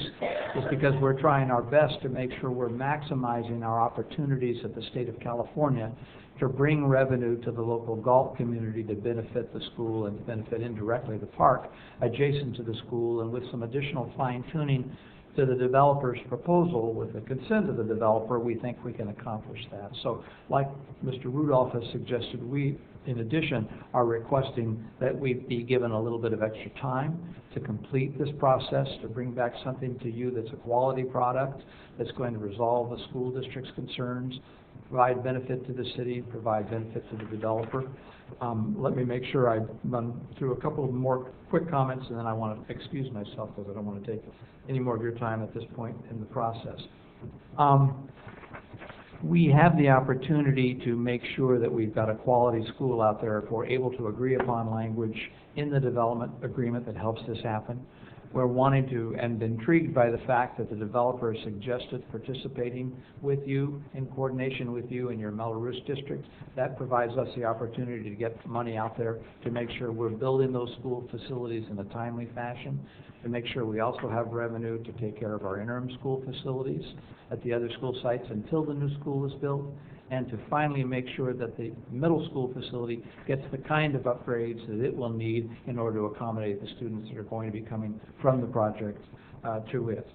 S16: is because we're trying our best to make sure we're maximizing our opportunities at the state of California to bring revenue to the local Galt community to benefit the school and to benefit indirectly the park adjacent to the school, and with some additional fine-tuning to the developer's proposal, with the consent of the developer, we think we can accomplish that. So, like Mr. Rudolph has suggested, we, in addition, are requesting that we be given a little bit of extra time to complete this process, to bring back something to you that's a quality product, that's going to resolve the school district's concerns, provide benefit to the city, provide benefit to the developer. Let me make sure I run through a couple of more quick comments, and then I want to excuse myself because I don't want to take any more of your time at this point in the process. We have the opportunity to make sure that we've got a quality school out there if we're able to agree upon language in the development agreement that helps this happen. We're wanting to, and intrigued by the fact that the developer suggested participating with you, in coordination with you in your Melrose district. That provides us the opportunity to get money out there to make sure we're building those school facilities in a timely fashion, to make sure we also have revenue to take care of our interim school facilities at the other school sites until the new school is built, and to finally make sure that the middle school facility gets the kind of upgrades that it will need in order to accommodate the students that are going to be coming from the project to it.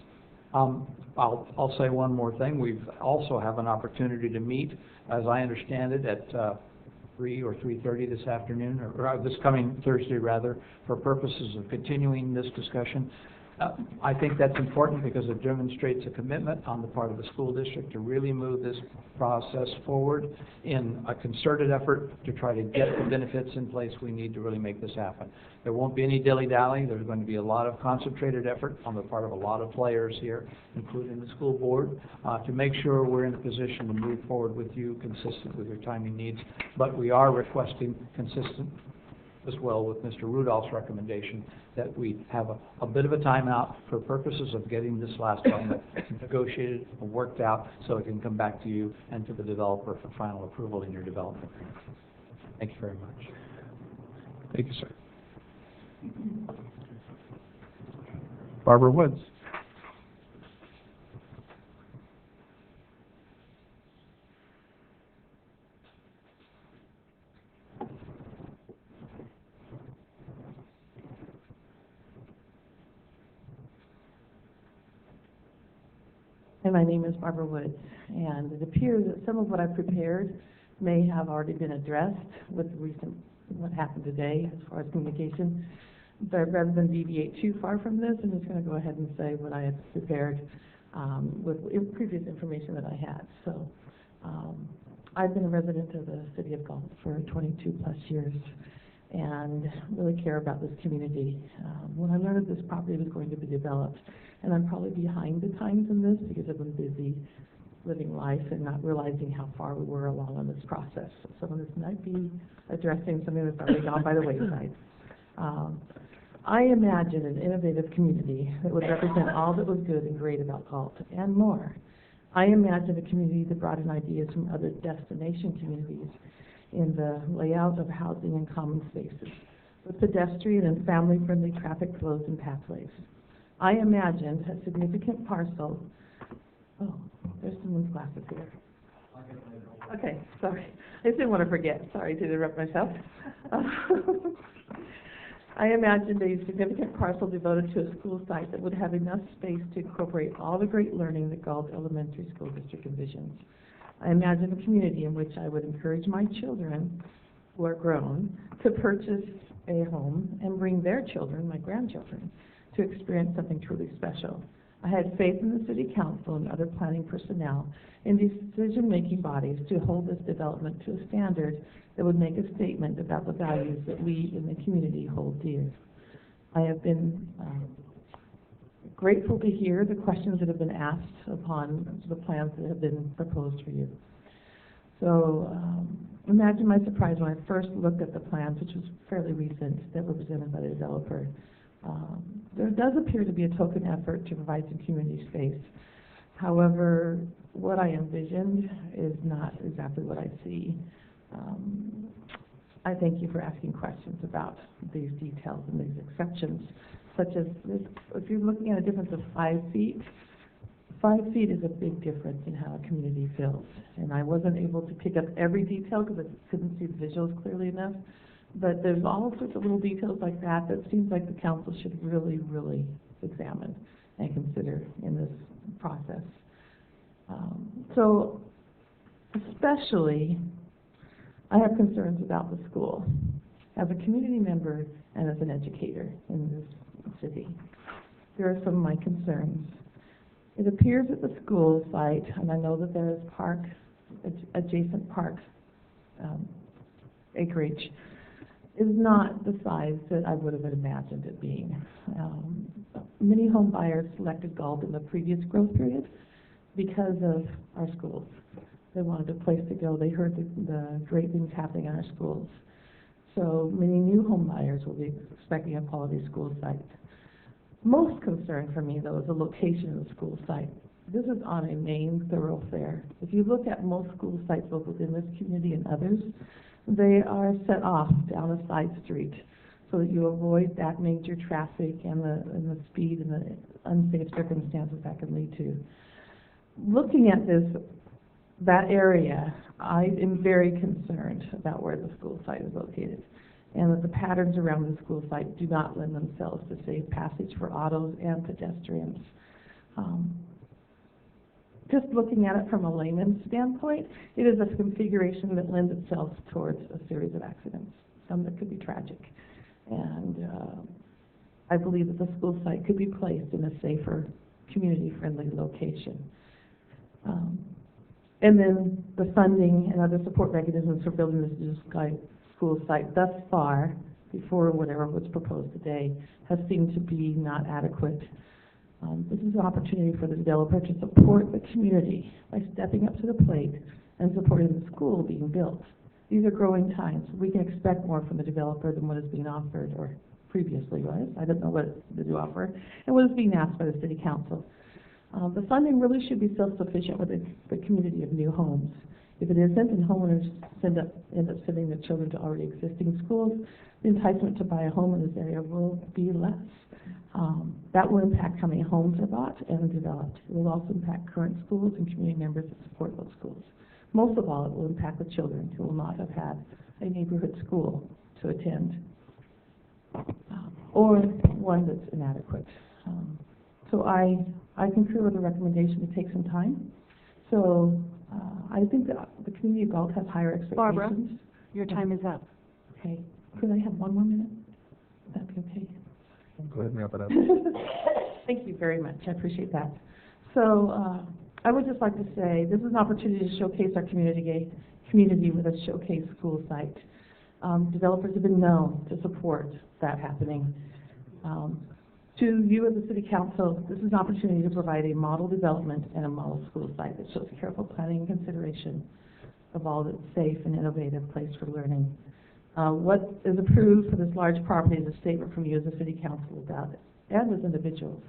S16: I'll say one more thing. We also have an opportunity to meet, as I understand it, at 3 or 3:30 this afternoon, or this coming Thursday rather, for purposes of continuing this discussion. I think that's important because it demonstrates a commitment on the part of the school district to really move this process forward in a concerted effort to try to get the benefits in place we need to really make this happen. There won't be any dilly-dally. There's going to be a lot of concentrated effort on the part of a lot of players here, including the school board, to make sure we're in a position to move forward with you consistent with your timing needs. But we are requesting consistent as well with Mr. Rudolph's recommendation that we have a bit of a timeout for purposes of getting this last element negotiated and worked out so it can come back to you and to the developer for final approval in your development. Thank you very much.
S1: Thank you, sir. Barbara Woods.
S17: And my name is Barbara Woods, and it appears that some of what I've prepared may have already been addressed with what happened today as far as communication. But rather than deviate too far from this, I'm just going to go ahead and say what I had prepared with previous information that I had. So I've been a resident of the city of Galt for 22 plus years and really care about this community. When I learned that this property was going to be developed, and I'm probably behind the times in this because I've been busy living life and not realizing how far we were along on this process. So some of this might be addressing something that's already gone by the wayside. I imagine an innovative community that would represent all that was good and great about Galt and more. I imagine a community that brought in ideas from other destination communities in the layout of housing and common spaces, with pedestrian and family-friendly traffic flows and pathways. I imagined a significant parcel. Oh, there's someone's glasses here. Okay, sorry. I didn't want to forget. Sorry to interrupt myself. I imagined a significant parcel devoted to a school site that would have enough space to incorporate all the great learning that Galt Elementary School District envisions. I imagined a community in which I would encourage my children, who are grown, to purchase a home and bring their children, my grandchildren, to experience something truly special. I had faith in the City Council and other planning personnel and decision-making bodies to hold this development to a standard that would make a statement about the values that we in the community hold dear. I have been grateful to hear the questions that have been asked upon the plans that have been proposed for you. So imagine my surprise when I first looked at the plans, which was fairly recent, that were presented by the developer. There does appear to be a token effort to provide some community space. However, what I envisioned is not exactly what I see. I thank you for asking questions about these details and these exceptions, such as this, if you're looking at a difference of 5 feet, 5 feet is a big difference in how a community feels. And I wasn't able to pick up every detail because I couldn't see the visuals clearly enough. But there's all sorts of little details like that that seems like the council should really, really examine and consider in this process. So especially, I have concerns about the school. As a community member and as an educator in this city, there are some of my concerns. It appears that the school site, and I know that there is adjacent park acreage, is not the size that I would have imagined it being. Many home buyers selected Galt in the previous growth period because of our schools. They wanted a place to go. They heard the great things happening in our schools. So many new home buyers will be expecting a quality school site. Most concern for me, though, is the location of the school site. This is on a main thoroughfare. If you look at most school sites both within this community and others, they are set off down a side street so that you avoid that major traffic and the speed and the unsafe circumstances that can lead to. Looking at that area, I am very concerned about where the school site is located, and that the patterns around the school site do not lend themselves to safe passage for autos and pedestrians. Just looking at it from a layman's standpoint, it is a configuration that lends itself towards a series of accidents, some that could be tragic. And I believe that the school site could be placed in a safer, community-friendly location. And then the funding and other support mechanisms for building this new school site thus far, before whatever was proposed today, has seemed to be not adequate. This is an opportunity for the developer to support the community by stepping up to the plate and supporting the school being built. These are growing times. We can expect more from the developer than what is being offered, or previously was. I don't know what the new offer, and what is being asked by the City Council. The funding really should be self-sufficient with the community of new homes. If it isn't, and homeowners end up sending their children to already existing schools, the enticement to buy a home in this area will be less. That will impact how many homes are bought and developed. It will also impact current schools and community members that support those schools. Most of all, it will impact the children who will not have had a neighborhood school to attend, or one that's inadequate. So I concur with the recommendation to take some time. So I think that the community of Galt has higher expectations.
S3: Barbara, your time is up.
S17: Okay. Could I have 1 more minute? Would that be okay?
S1: Go ahead and wrap it up.
S17: Thank you very much. I appreciate that. So I would just like to say this is an opportunity to showcase our community with a showcase school site. Developers have been known to support that happening. To you as a city council, this is an opportunity to provide a model development and a model school site that shows careful planning and consideration of all that's safe and innovative place for learning. What is approved for this large property is a statement from you as a city council about it, and as individuals,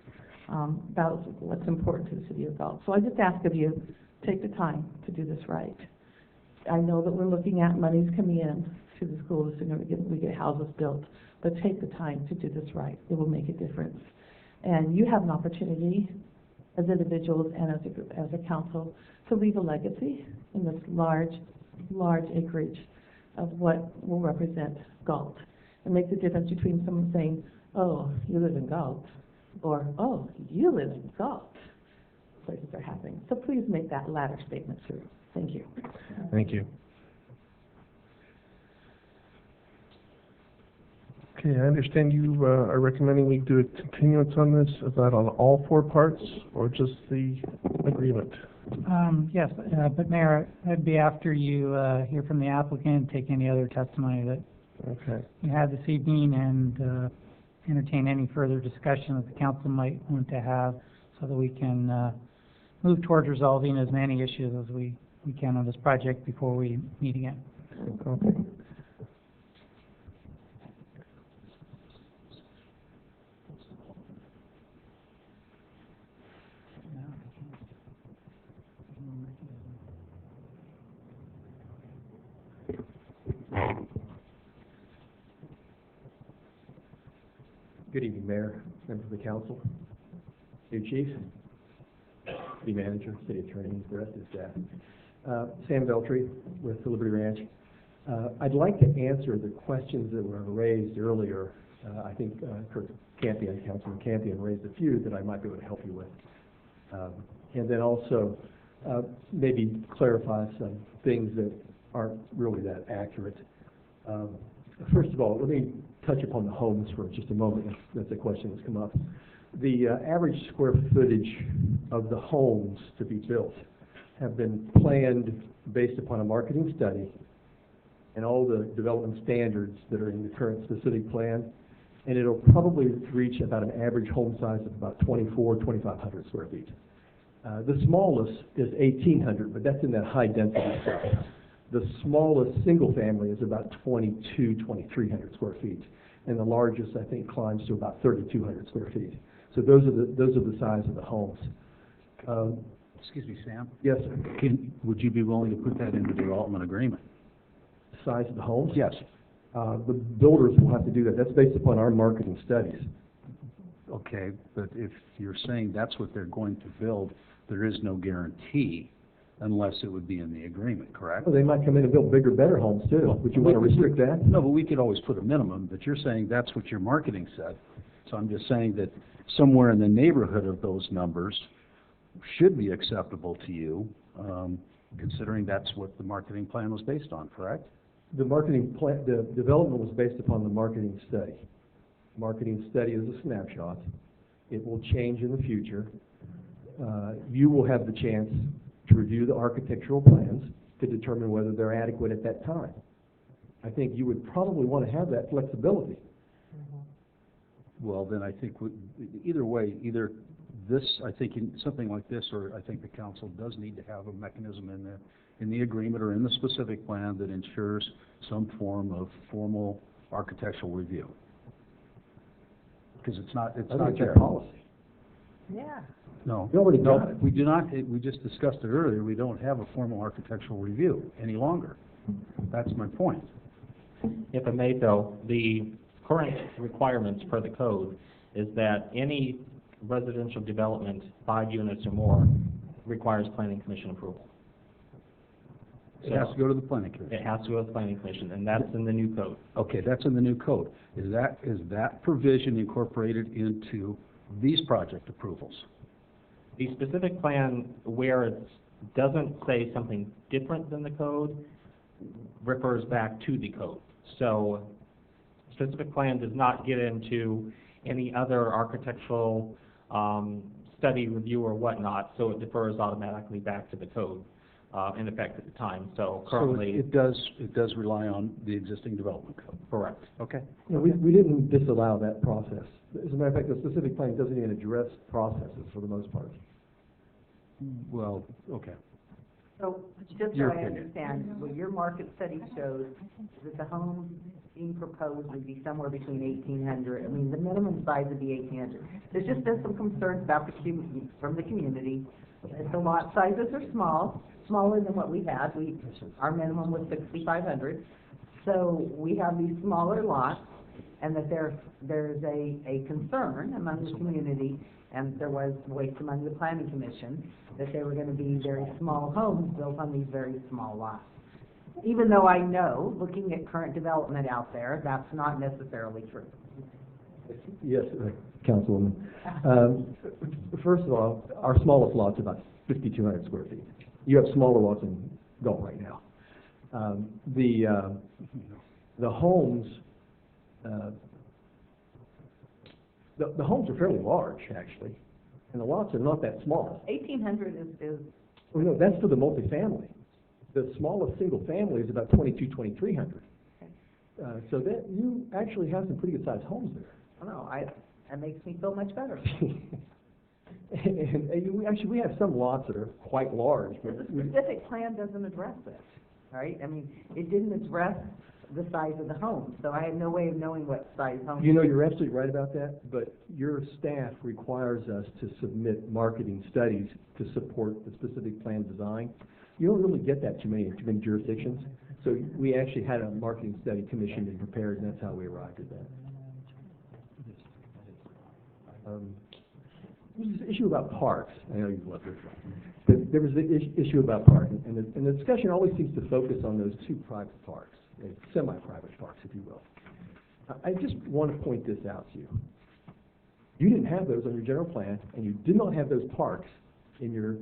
S17: about what's important to the city of Galt. So I just ask of you, take the time to do this right. I know that we're looking at monies coming in to the school the sooner we get houses built, but take the time to do this right. It will make a difference. And you have an opportunity as individuals and as a council to leave a legacy in this large acreage of what will represent Galt and make the difference between someone saying, oh, you live in Galt, or oh, you live in Galt. Places are happening. So please make that latter statement true. Thank you.
S1: Thank you. Okay, I understand you are recommending we do a continuance on this. Is that on all 4 parts or just the agreement?
S2: Yes, but Mayor, that'd be after you hear from the applicant and take any other testimony that you had this evening, and entertain any further discussion that the council might want to have, so that we can move towards resolving as many issues as we can on this project before we meet again.
S1: Okay.
S18: Good evening, Mayor, members of the council, new chief, city manager, city attorney, the rest of the staff. Sam Veltri with the Liberty Ranch. I'd like to answer the questions that were raised earlier. I think Councilman Campion raised a few that I might be able to help you with. And then also maybe clarify some things that aren't really that accurate. First of all, let me touch upon the homes for just a moment. That's a question that's come up. The average square footage of the homes to be built have been planned based upon a marketing study and all the development standards that are in the current specific plan, and it'll probably reach about an average home size of about 2,500 square feet. The smallest is 1,800, but that's in that high density stuff. The smallest single family is about 2,300 square feet, and the largest, I think, climbs to about 3,200 square feet. So those are the size of the homes.
S12: Excuse me, Sam?
S18: Yes, sir.
S12: Would you be willing to put that in the development agreement?
S18: Size of the homes?
S12: Yes.
S18: The builders will have to do that. That's based upon our marketing studies.
S12: Okay, but if you're saying that's what they're going to build, there is no guarantee unless it would be in the agreement, correct?
S18: Well, they might come in and build bigger, better homes too. Would you want to restrict that?
S12: No, but we could always put a minimum, but you're saying that's what your marketing said. So I'm just saying that somewhere in the neighborhood of those numbers should be acceptable to you, considering that's what the marketing plan was based on, correct?
S18: The marketing plan, the development was based upon the marketing study. Marketing study is a snapshot. It will change in the future. You will have the chance to review the architectural plans to determine whether they're adequate at that time. I think you would probably want to have that flexibility.
S12: Well, then I think either way, either this, I think in something like this, or I think the council does need to have a mechanism in the agreement or in the specific plan that ensures some form of formal architectural review. Because it's not
S18: your policy.
S6: Yeah.
S12: No.
S18: You already got it.
S12: We do not, we just discussed it earlier, we don't have a formal architectural review any longer. That's my point.
S11: If I may, though, the current requirements per the code is that any residential development, 5 units or more, requires planning commission approval.
S12: It has to go to the planning commission.
S11: It has to go to the planning commission, and that's in the new code.
S12: Okay, that's in the new code. Is that provision incorporated into these project approvals?
S11: The specific plan where it doesn't say something different than the code refers back to the code. So specific plan does not get into any other architectural study review or whatnot, so it defers automatically back to the code. in effect at the time. So
S12: So
S11: currently,
S12: it does rely on the existing development code.
S11: correct.
S12: Okay.
S18: No, we didn't disallow that process. As a matter of fact, the specific plan doesn't even address processes for the most part.
S12: Well, okay.
S13: So, just so
S12: Your
S13: I
S12: opinion.
S13: understand, what your market study shows that the homes being proposed would be somewhere between 1,800, I mean, the minimum size would be 1,800. There's just been some concerns about from the community, that the lot sizes are small, smaller than what we had. Our minimum was 6,500. So we have these smaller lots, and that there's a concern among the community, and there was voice among the planning commission, that they were going to be very small homes built on these very small lots. Even though I know, looking at current development out there, that's not necessarily true.
S18: Yes, Councilwoman. First of all, our smallest lot's about 5,200 square feet. You have smaller lots in Galt right now. The homes, the homes are fairly large, actually, and the lots are not that small.
S13: 1,800 is
S18: Oh, no, that's for the multifamily. The smallest single family is about 2,300. So that, you actually have some pretty good sized homes there.
S13: I don't know, that makes me feel much better.
S18: Actually, we have some lots that are quite large, but
S13: The specific plan doesn't address this, right? I mean, it didn't address the size of the home, so I had no way of knowing what size home.
S18: you know, you're absolutely right about that, but your staff requires us to submit marketing studies to support the specific plan design. You don't really get that too many jurisdictions, so we actually had a marketing study commissioned and prepared, and that's how we arrived at that. There's this issue about parks. I know you've left this one. But there was the issue about parking, and the discussion always seems to focus on those two private parks, semi-private parks, if you will. I just want to point this out to you. You didn't have those on your general plan, and you did not have those parks in your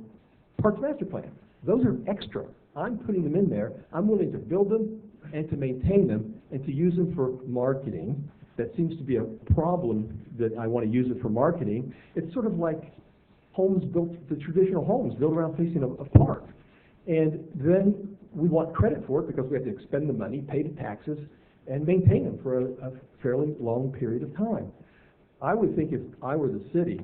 S18: parks master plan. Those are extra. I'm putting them in there. I'm willing to build them and to maintain them and to use them for marketing. That seems to be a problem that I want to use it for marketing. It's sort of like homes built, the traditional homes built around facing a park. And then we want credit for it because we have to expend the money, pay the taxes, and maintain them for a fairly long period of time. I would think if I were the city,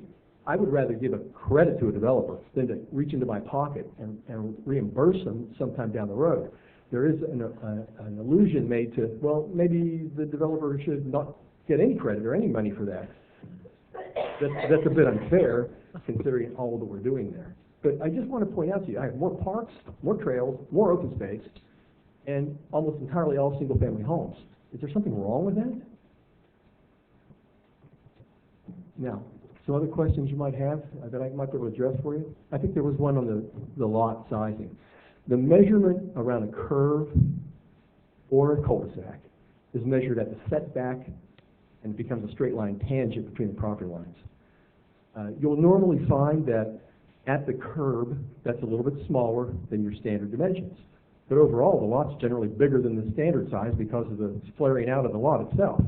S18: I would rather give a credit to a developer than to reach into my pocket and reimburse them sometime down the road. There is an allusion made to, well, maybe the developer should not get any credit or any money for that. That's a bit unfair, considering all that we're doing there. But I just want to point out to you, I have more parks, more trails, more open space, and almost entirely all single-family homes. Is there something wrong with that? Now, some other questions you might have that I might be able to address for you? I think there was one on the lot sizing. The measurement around a curve or a cul-de-sac is measured at the setback, and it becomes a straight line tangent between the property lines. You'll normally find that at the curb, that's a little bit smaller than your standard dimensions. But overall, the lot's generally bigger than the standard size because of the flaring out of the lot itself.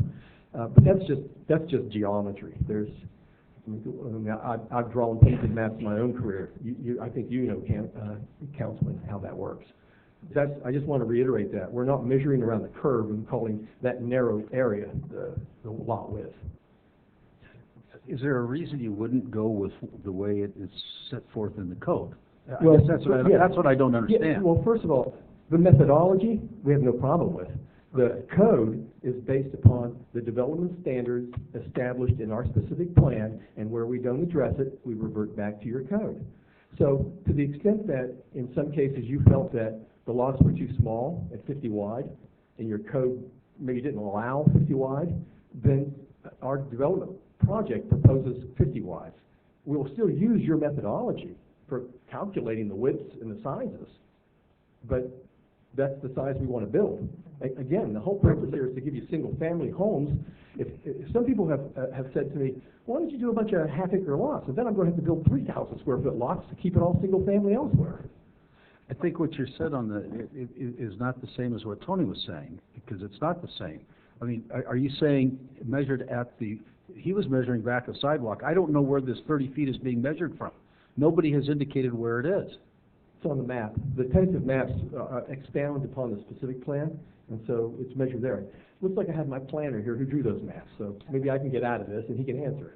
S18: But that's just geometry. I've drawn painted maps in my own career. I think you know, Councilman, how that works. I just want to reiterate that. We're not measuring around the curve and calling that narrow area the lot width.
S12: Is there a reason you wouldn't go with the way it is set forth in the code?
S18: Well,
S12: I guess that's what I don't understand.
S18: Yeah, well, first of all, the methodology, we have no problem with. The code is based upon the development standards established in our specific plan, and where we don't address it, we revert back to your code. So to the extent that in some cases you felt that the lots were too small at 50 wide, and your code maybe didn't allow 50 wide, then our development project proposes 50 wide. We'll still use your methodology for calculating the widths and the sizes, but that's the size we want to build. Again, the whole purpose here is to give you single-family homes. If some people have said to me, why don't you do a bunch of half-acre lots, and then I'm going to have to build 3,000 square foot lots to keep it all single-family elsewhere.
S12: I think what you said on is not the same as what Tony was saying, because it's not the same. I mean, are you saying measured at he was measuring back a sidewalk. I don't know where this 30 feet is being measured from. Nobody has indicated where it is.
S18: It's on the map. The tentative maps expound upon the specific plan, and so it's measured there. Looks like I have my planner here who drew those maps, so maybe I can get out of this and he can answer.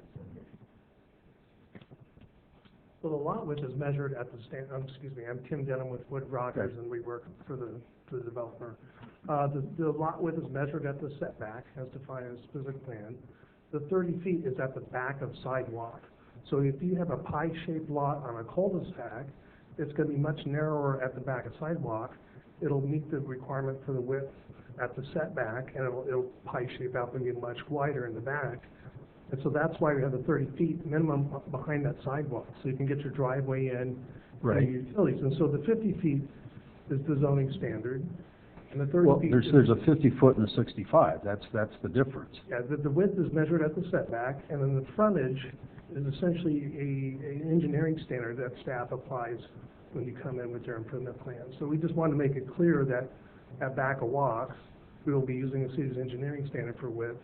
S1: Well, the lot width is measured at the excuse me, I'm Tim Denham with Wood Rogers, and we work for the developer. The lot width is measured at the setback, as defined in the specific plan. The 30 feet is at the back of sidewalk. So if you have a pie-shaped lot on a cul-de-sac, it's going to be much narrower at the back of sidewalk. It'll meet the requirement for the width at the setback, and it'll pie shape out and be much wider in the back. And so that's why we have the 30 feet minimum behind that sidewalk, so you can get your driveway in,
S12: Right.
S1: and your utilities. And so the 50 feet is the zoning standard, and the 30
S12: Well,
S1: feet
S12: there's a 50-foot and a 65. That's the difference.
S1: Yeah, the width is measured at the setback, and then the frontage is essentially an engineering standard that staff applies when you come in with your improvement plan. So we just want to make it clear that at back of walk, we will be using the city's engineering standard for width,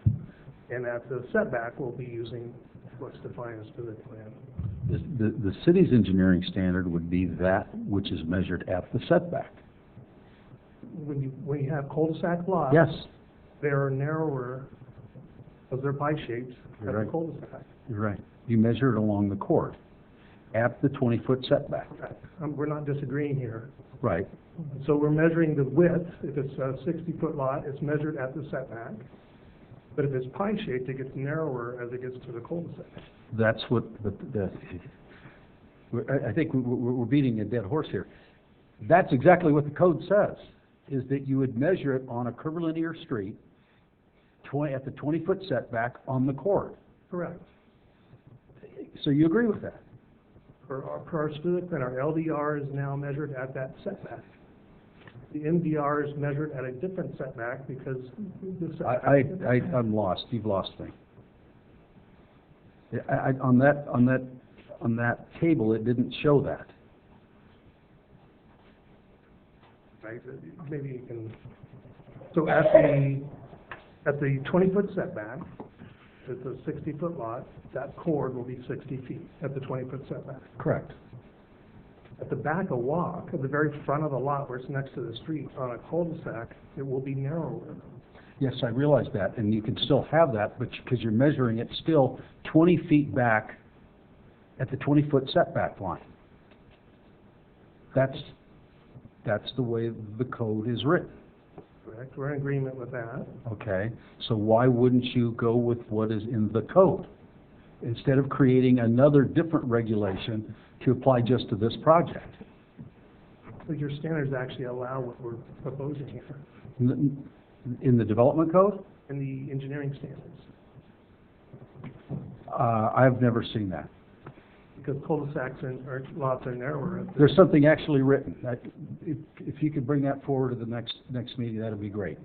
S1: and at the setback, we'll be using what's defined as specific plan.
S12: The city's engineering standard would be that which is measured at the setback.
S1: When you have cul-de-sac lots,
S12: Yes.
S1: they are narrower, because they're pie-shaped
S12: You're
S1: at
S12: right.
S1: the cul-de-sac.
S12: You're right. You measure it along the court at the 20-foot setback.
S1: Correct. We're not disagreeing here.
S12: Right.
S1: So we're measuring the width. If it's a 60-foot lot, it's measured at the setback. But if it's pie-shaped, it gets narrower as it gets to the cul-de-sac.
S12: That's what I think we're beating a dead horse here. That's exactly what the code says, is that you would measure it on a curvilinear street at the 20-foot setback on the court.
S1: Correct.
S12: So you agree with that?
S1: Per our specific plan, our LDR is now measured at that setback. The MDR is measured at a different setback because the setback.
S12: I'm lost. You've lost me. On that table, it didn't show that.
S1: Right, maybe you can, so at the 20-foot setback, it's a 60-foot lot, that chord will be 60 feet at the 20-foot setback.
S12: Correct.
S1: At the back of walk, at the very front of the lot where it's next to the street, on a cul-de-sac, it will be narrower.
S12: Yes, I realize that, and you can still have that, but because you're measuring it still 20 feet back at the 20-foot setback line. That's the way the code is written.
S1: Correct, we're in agreement with that.
S12: Okay, so why wouldn't you go with what is in the code instead of creating another different regulation to apply just to this project?
S1: But your standards actually allow what we're proposing here
S12: In the development code?
S1: in the engineering standards,
S12: I've never seen that.
S1: because cul-de-sacs or lots are narrower.
S12: There's something actually written. If you could bring that forward to the next meeting, that'd be great.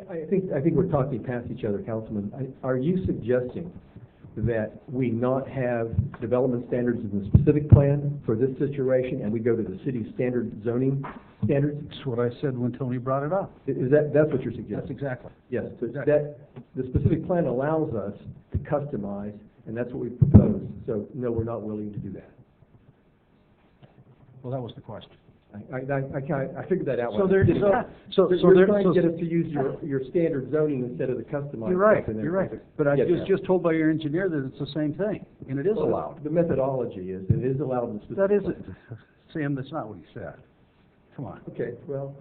S18: I think we're talking past each other, Councilman. Are you suggesting that we not have development standards in the specific plan for this situation, and we go to the city's standard zoning standards?
S12: That's what I said when Tony brought it up.
S18: That's what you're suggesting?
S12: That's exactly.
S18: Yes, so
S12: Exactly.
S18: the specific plan allows us to customize, and that's what we proposed. So, no, we're not willing to do that.
S12: Well, that was the question.
S18: I figured that out.
S12: So
S18: You're
S12: there-
S18: trying to get us to use your standard zoning instead of the customized.
S12: You're right,
S18: stuff, and
S12: you're right. But I
S18: Get
S12: was
S18: that.
S12: just told by your engineer that it's the same thing, and it is
S18: Well,
S12: allowed.
S18: The methodology is, it is allowed in the specific.
S12: That
S18: plan.
S12: isn't, Sam, that's not what he said. Come on.
S18: Okay, well,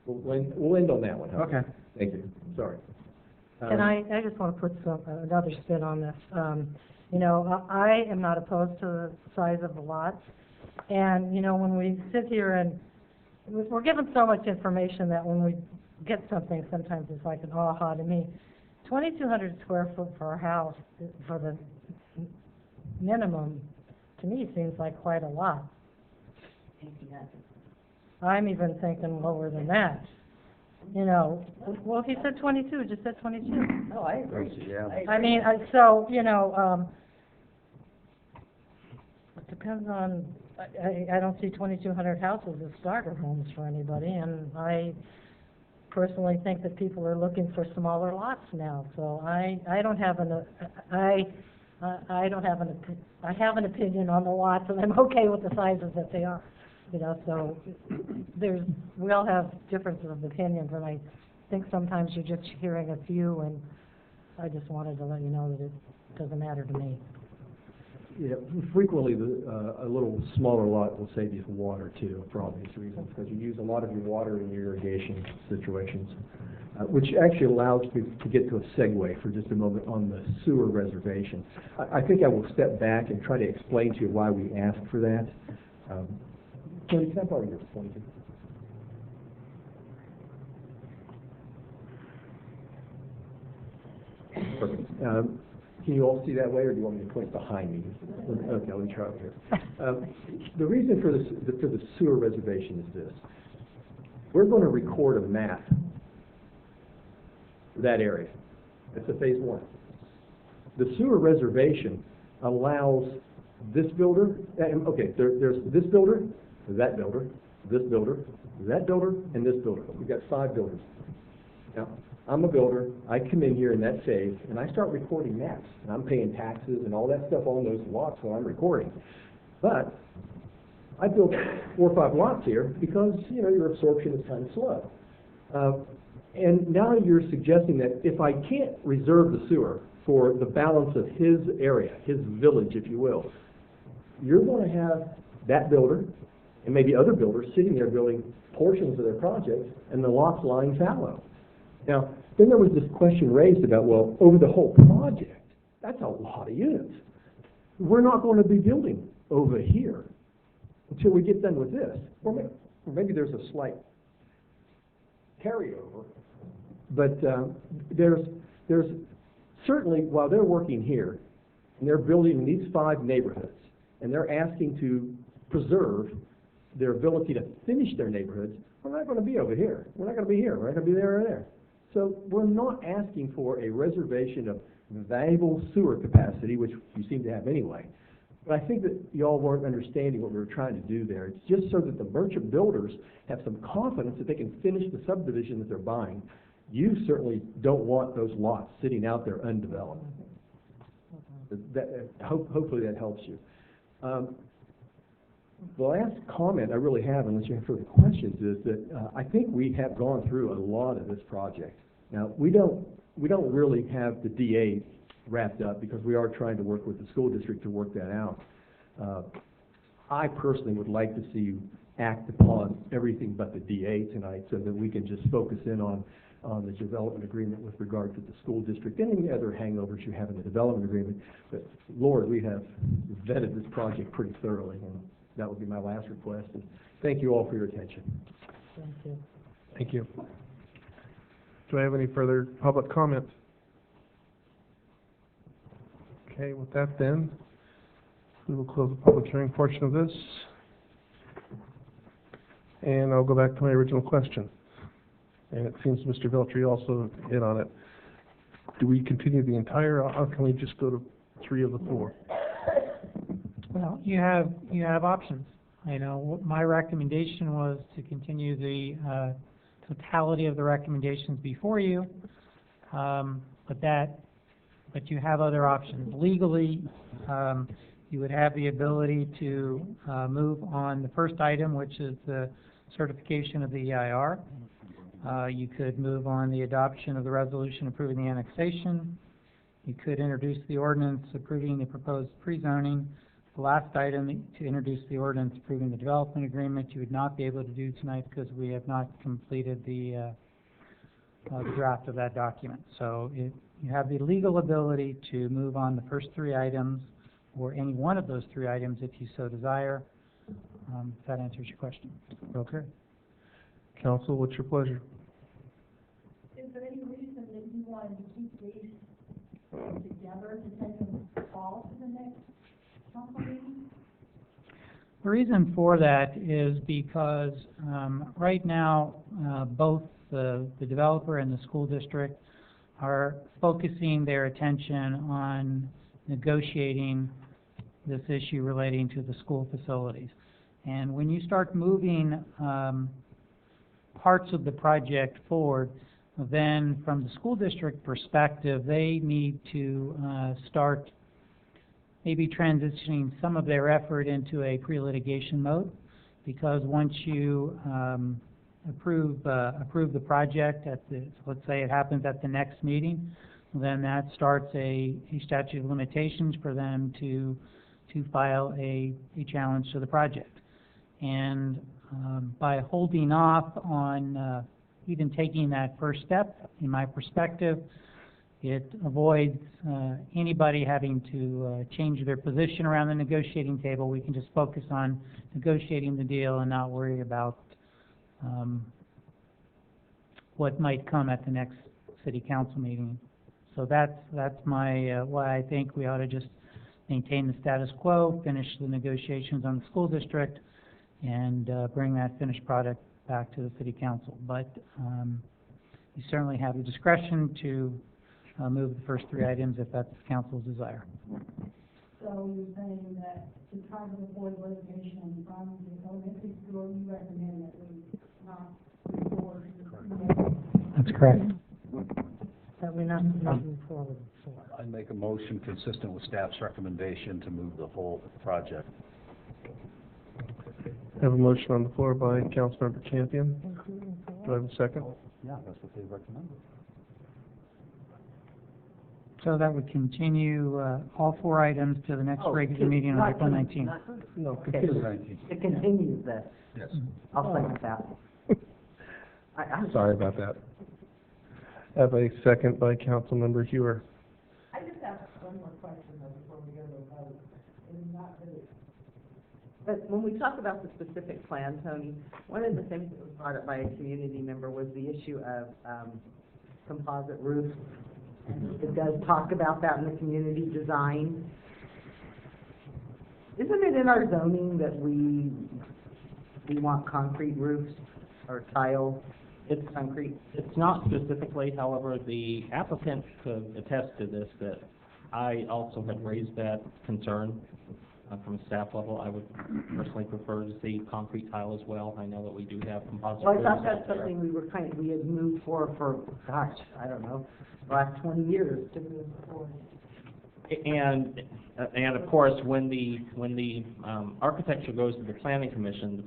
S18: we'll end on that one, huh?
S12: Okay.
S18: Thank you, sorry.
S6: And I just want to put another spin on this. You know, I am not opposed to the size of the lots. And, you know, when we sit here and we're given so much information that when we get something, sometimes it's like an aha to me. 2,200 square foot for a house for the minimum, to me, seems like quite a lot. I'm even thinking lower than that. You know, well, he said 22, just said 22.
S13: No, I agree.
S12: Yeah.
S6: I mean, so, you know, it depends on, I don't see 2,200 houses as starter homes for anybody, and I personally think that people are looking for smaller lots now, so I don't have I don't have I have an opinion on the lots, and I'm okay with the sizes that they are, you know, so we all have differences of opinions, and I think sometimes you're just hearing a few, and I just wanted to let you know that it doesn't matter to me.
S18: Yeah, frequently, a little smaller lot will save you some water too, for obvious reasons, because you use a lot of your water in your irrigation situations, which actually allows me to get to a segue for just a moment on the sewer reservation. I think I will step back and try to explain to you why we asked for that. Tony, can I borrow your pointer? Perfect. Can you all see that way, or do you want me to point behind me? Okay, let me try over here. The reason for the sewer reservation is this. We're going to record a map for that area. That's a phase one. The sewer reservation allows this builder, okay, there's this builder, that builder, this builder, that builder, and this builder. We've got 5 builders. Now, I'm a builder, I come in here in that phase, and I start recording maps, and I'm paying taxes and all that stuff on those lots while I'm recording. But I built 4 or 5 lots here because, you know, your absorption is kind of slow. And now you're suggesting that if I can't reserve the sewer for the balance of his area, his village, if you will, you're going to have that builder and maybe other builders sitting there building portions of their projects and the lots lying fallow. Now, then there was this question raised about, well, over the whole project, that's a lot of units. We're not going to be building over here until we get done with this. Or maybe there's a slight carryover, but there's certainly, while they're working here, and they're building in these 5 neighborhoods, and they're asking to preserve their ability to finish their neighborhoods, we're not going to be over here. We're not going to be here. We're not going to be there or there. So we're not asking for a reservation of valuable sewer capacity, which you seem to have anyway. But I think that you all weren't understanding what we were trying to do there. It's just so that the merchant builders have some confidence that they can finish the subdivision that they're buying. You certainly don't want those lots sitting out there undeveloped. Hopefully that helps you. The last comment I really have, unless you have further questions, is that I think we have gone through a lot of this project. Now, we don't really have the DA wrapped up because we are trying to work with the school district to work that out. I personally would like to see you act upon everything but the DA tonight so that we can just focus in on the development agreement with regard to the school district and any other hangovers you have in the development agreement. But Lord, we have vetted this project pretty thoroughly, and that would be my last request. And thank you all for your attention.
S6: Thank you.
S1: Thank you. Do I have any further public comment? Okay, with that then, we will close the public hearing portion of this. And I'll go back to my original question. And it seems Mr. Veltri also hit on it. Do we continue the entire, or can we just go to 3 of the 4?
S2: Well, you have options. You know, my recommendation was to continue the totality of the recommendations before you, but you have other options. Legally, you would have the ability to move on the first item, which is the certification of the EIR. You could move on the adoption of the resolution approving the annexation. You could introduce the ordinance approving the proposed pre-zoning. The last item, to introduce the ordinance approving the development agreement, you would not be able to do tonight because we have not completed the draft of that document. So you have the legal ability to move on the first 3 items or any one of those 3 items if you so desire. If that answers your question.
S1: Okay. Council, what's your pleasure?
S4: Is there any reason that you wanted to keep these together to take them all to the next council meeting?
S2: The reason for that is because right now both the developer and the school district are focusing their attention on negotiating this issue relating to the school facilities. And when you start moving parts of the project forward, then from the school district perspective, they need to start maybe transitioning some of their effort into a pre-litigation mode, because once you approve the project let's say it happens at the next meeting, then that starts a statute of limitations for them to file a challenge to the project. And by holding off on even taking that first step, in my perspective, it avoids anybody having to change their position around the negotiating table. We can just focus on negotiating the deal and not worry about what might come at the next city council meeting. So that's my why I think we ought to just maintain the status quo, finish the negotiations on the school district, and bring that finished product back to the city council. But you certainly have the discretion to move the first 3 items if that's the council's desire.
S4: So you're saying that to try to avoid litigation from the elementary school, you recommend that we not move forward?
S2: That's correct.
S6: That we're not moving forward for.
S12: I make a motion consistent with staff's recommendation to move the whole project.
S1: I have a motion on the floor by Councilmember Champion. Do I have a second?
S12: Yeah, that's what they recommended.
S2: So that would continue all 4 items to the next regular meeting on April 19th.
S1: No,
S13: Okay.
S1: continue the 19th.
S13: It continues this.
S12: Yes.
S13: I'll second that. I'm
S1: Sorry about that. I have a second by Councilmember Hewer.
S4: I just have one more question before we go to the vote. It's not really.
S13: But when we talk about the specific plan, Tony, one of the things that was brought up by a community member was the issue of composite roofs. And it does talk about that in the community design. Isn't it in our zoning that we want concrete roofs or tile?
S11: It's concrete. It's not specifically, however, the applicant could attest to this, that I also had raised that concern from a staff level. I would personally prefer to see concrete tile as well. I know that we do have composite
S13: Well, I
S11: roofs
S13: thought
S11: out
S13: that's
S11: there.
S13: something we had moved for, gosh, I don't know, the last 20 years to move forward.
S11: And of course, when the architecture goes to the planning commission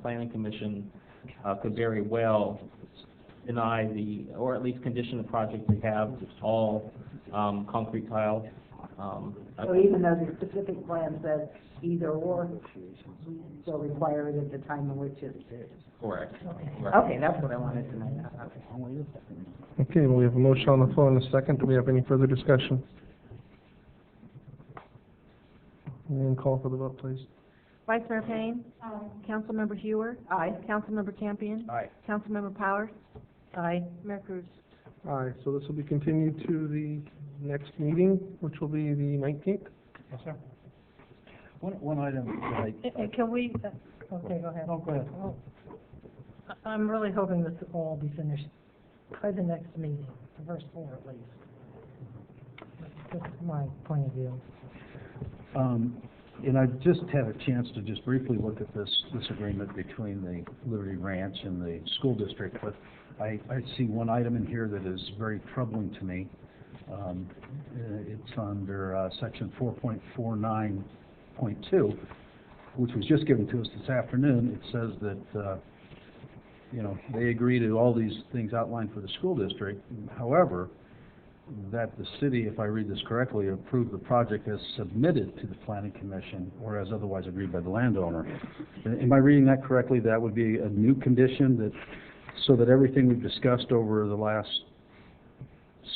S11: could very well deny or at least condition the project to have all concrete tile.
S13: So even though the specific plan says either or, we still require it at the time in which it's.
S11: Correct.
S13: Okay, that's what I wanted to know.
S1: Okay, well, we have a motion on the floor and a second. Do we have any further discussion? And call for the vote, please.
S3: Vice Mayor Payne?
S4: Aye.
S3: Councilmember Hewer?
S13: Aye.
S3: Councilmember Campion?
S12: Aye.
S3: Councilmember Powers?
S6: Aye.
S3: Mayor Cruz?
S1: Aye, so this will be continued to the next meeting, which will be the 19th.
S2: Yes, sir.
S12: One item that I,
S6: Can we, okay, go ahead.
S2: Oh, go ahead.
S6: I'm really hoping this will all be finished by the next meeting, the first 4 at least. That's my point of view.
S12: and I've just had a chance to just briefly look at this agreement between the Liberty Ranch and the school district, but I see one item in here that is very troubling to me. It's under section 4.49.2, which was just given to us this afternoon. It says that, they agree to all these things outlined for the school district. However, that the city, if I read this correctly, approved the project as submitted to the planning commission or as otherwise agreed by the landowner. Am I reading that correctly? That would be a new condition so that everything we've discussed over the last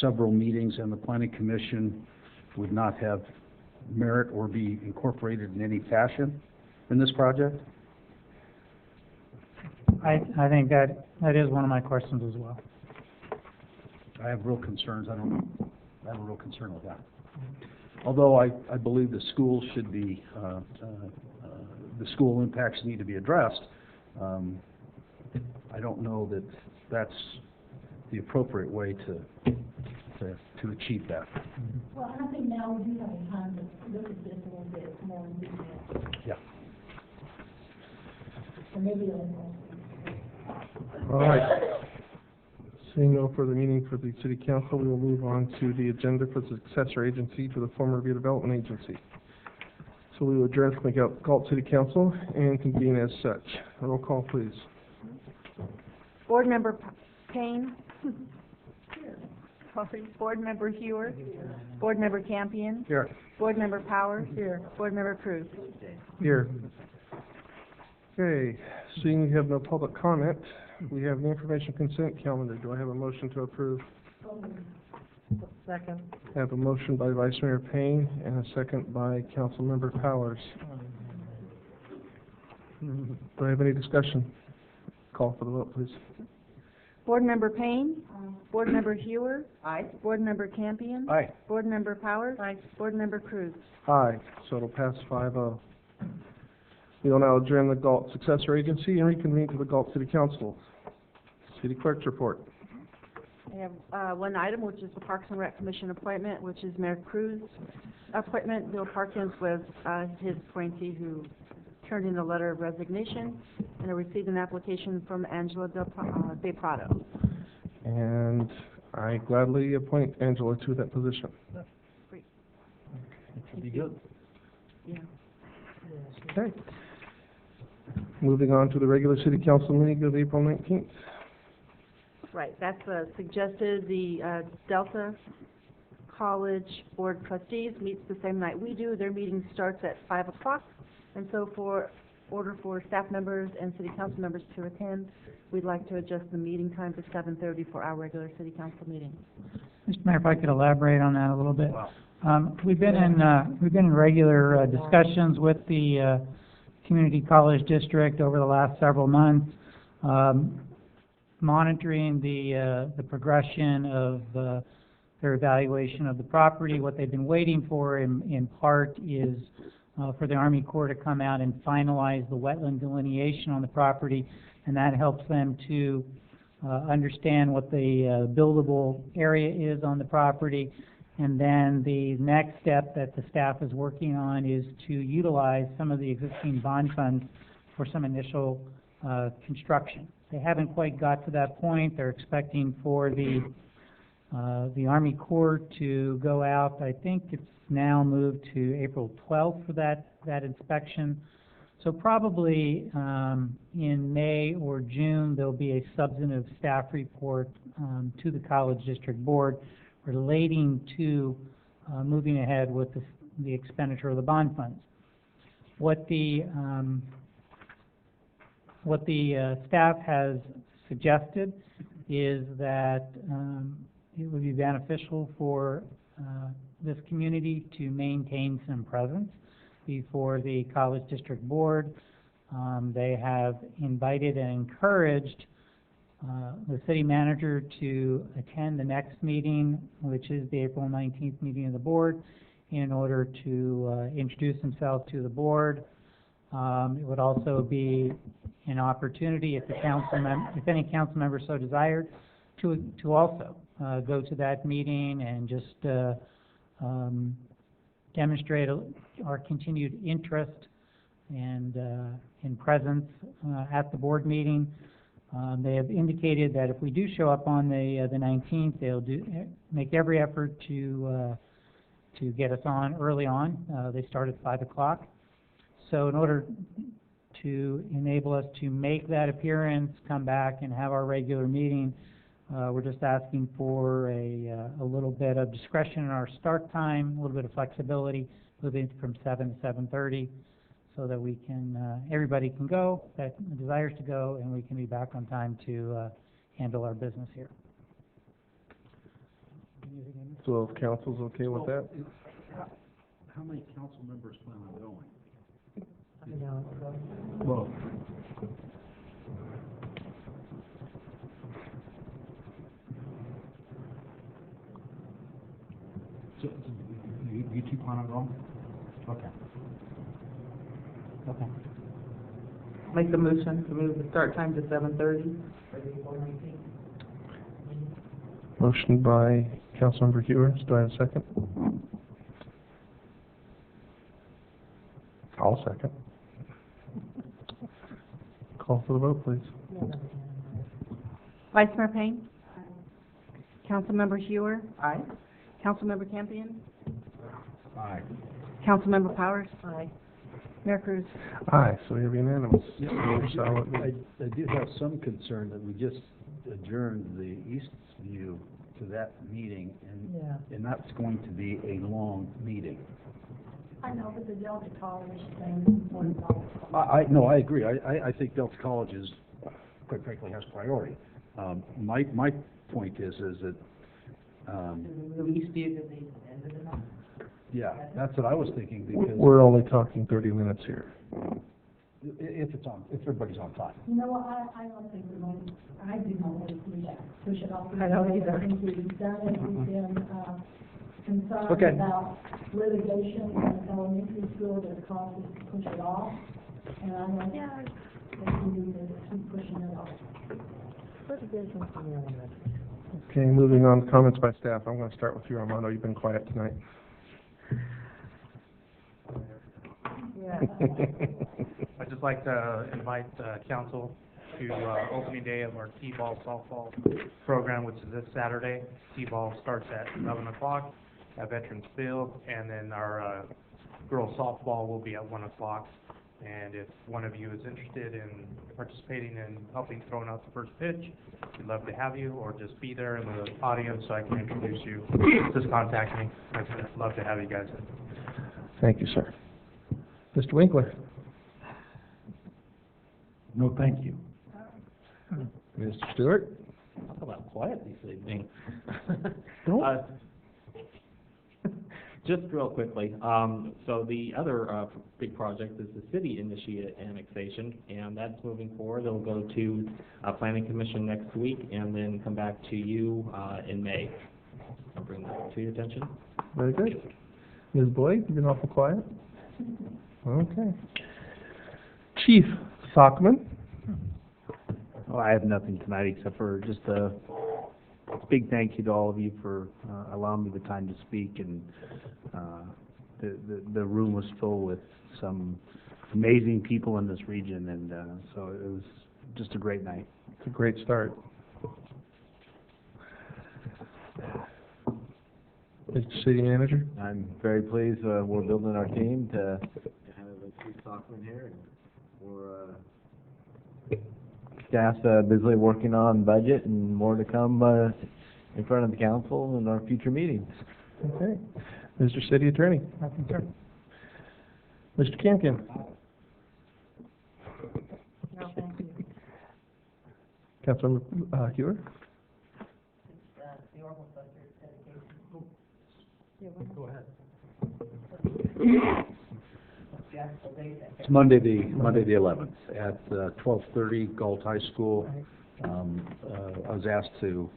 S12: several meetings and the planning commission would not have merit or be incorporated in any fashion in this project?
S2: I think that is one of my questions as well.
S12: I have real concerns. I have a real concern with that. Although I believe the school should be, the school impacts need to be addressed, I don't know that that's the appropriate way to achieve that.
S4: Well, I think now we do have time to look at this a little bit more in detail.
S12: Yeah.
S4: Or maybe
S1: All right. Seeing no further meeting for the city council, we will move on to the agenda for the successor agency to the former redevelopment agency. So we will adjourn from the Galt City Council and convene as such. Roll call, please.
S3: Board Member Payne? Sorry. Board Member Hewer? Board Member Campion?
S1: Here.
S3: Board Member Powers? Here. Board Member Cruz?
S1: Here. Okay, seeing we have no public comment, we have the information consent calendar. Do I have a motion to approve?
S6: Second.
S1: I have a motion by Vice Mayor Payne and a second by Councilmember Powers. Do I have any discussion? Call for the vote, please.
S3: Board Member Payne? Board Member Hewer? Aye. Board Member Campion?
S1: Aye.
S3: Board Member Powers? Aye. Board Member Cruz?
S1: Aye, so it'll pass 5-0. We will now adjourn the Galt Successor Agency and reconvene to the Galt City Council. City Clerk's report.
S3: I have one item, which is the Parks and Rec Commission appointment, which is Mayor Cruz' appointment. Bill Parkins was his appointee who turned in a letter of resignation, and I received an application from Angela De Prado.
S1: And I gladly appoint Angela to that position.
S3: Great.
S1: Should be good.
S3: Yeah.
S1: Okay. Moving on to the regular City Council meeting of April 19th.
S3: Right, that's suggested. The Delta College Board of Trustees meets the same night we do. Their meeting starts at 5 o'clock. And so for order for staff members and city council members to attend, we'd like to adjust the meeting time to 7:30 for our regular city council meeting.
S2: Mr. Mayor, if I could elaborate on that a little bit. We've been in regular discussions with the Community College District over the last several months, monitoring the progression of their evaluation of the property. What they've been waiting for in part is for the Army Corps to come out and finalize the wetland delineation on the property, and that helps them to understand what the buildable area is on the property. And then the next step that the staff is working on is to utilize some of the existing bond funds for some initial construction. They haven't quite got to that point. They're expecting for the Army Corps to go out. I think it's now moved to April 12th for that inspection. So probably in May or June, there'll be a substantive staff report to the College District Board relating to moving ahead with the expenditure of the bond funds. What the staff has suggested is that it would be beneficial for this community to maintain some presence before the College District Board. They have invited and encouraged the city manager to attend the next meeting, which is the April 19th meeting of the board, in order to introduce himself to the board. It would also be an opportunity, if any council member so desired, to also go to that meeting and just demonstrate our continued interest and presence at the board meeting. They have indicated that if we do show up on the 19th, they'll make every effort to get us on early on. They start at 5 o'clock. So in order to enable us to make that appearance, come back and have our regular meeting, we're just asking for a little bit of discretion in our start time, a little bit of flexibility, moving from 7 to 7:30, so that we can, everybody can go that desires to go, and we can be back on time to handle our business here.
S1: So if council's okay with that?
S12: How many council members plan on going?
S1: Well,
S12: So, you two plan on going? Okay.
S8: Okay. Make the motion to move the start time to 7:30.
S1: motion by Councilmember Hewer. Do I have a second? I'll second. Call for the vote, please.
S3: Vice Mayor Payne? Councilmember Hewer?
S8: Aye.
S3: Councilmember Campion?
S12: Aye.
S3: Councilmember Powers?
S6: Aye.
S3: Mayor Cruz.
S1: Aye, so we have unanimous.
S12: Yeah, I do have some concern that we just adjourned the Eastview to that meeting, and that's going to be a long meeting.
S4: I know, but the Delta College thing,
S12: No, I agree. I think Delta College is, quite frankly, has priority. My point is that,
S13: Move Eastview to the end of the month.
S12: yeah, that's what I was thinking, because
S1: We're only talking 30 minutes here.
S12: if everybody's on time.
S4: You know what, I don't think we're going, I do not want to push it off.
S6: I don't either.
S4: I think we've done it, we've been, concerned
S12: Okay.
S4: about litigation in elementary school that causes us to push it off. And I don't think we need to keep pushing it off.
S1: Okay, moving on to comments by staff. I'm going to start with you, Armando. You've been quiet tonight.
S19: I'd just like to invite council to opening day of our T-ball softball program, which is this Saturday. T-ball starts at 11 o'clock at Veterans Field, and then our girls softball will be at 1 o'clock. And if one of you is interested in participating in helping throwing out the first pitch, we'd love to have you, or just be there in the audience so I can introduce you. Just contact me. I'd love to have you guys.
S1: Thank you, sir. Mr. Winkler.
S12: No, thank you.
S1: Mr. Stewart.
S11: Talk about quiet this evening.
S1: Don't.
S11: Just real quickly, so the other big project is the city-initiated annexation, and that's moving forward. It'll go to Planning Commission next week, and then come back to you in May. I'll bring that to your attention.
S1: Very good. Ms. Boyd, you've been awful quiet. Okay. Chief Sockman.
S20: Well, I have nothing tonight except for just a big thank you to all of you for allowing me the time to speak, and the room was full with some amazing people in this region, and so it was just a great night.
S1: It's a great start. Mr. City Manager.
S7: I'm very pleased we're building our team to have Chief Stockman here, and we're staff's busily working on budget, and more to come in front of the council in our future meetings.
S1: Okay. Mr. City Attorney.
S2: Nothing, sir.
S1: Mr. Kinkin.
S6: No, thank you.
S1: Councilmember Hewer.
S10: Go ahead.
S12: It's Monday the 11th at 12:30, Galt High School. I was asked to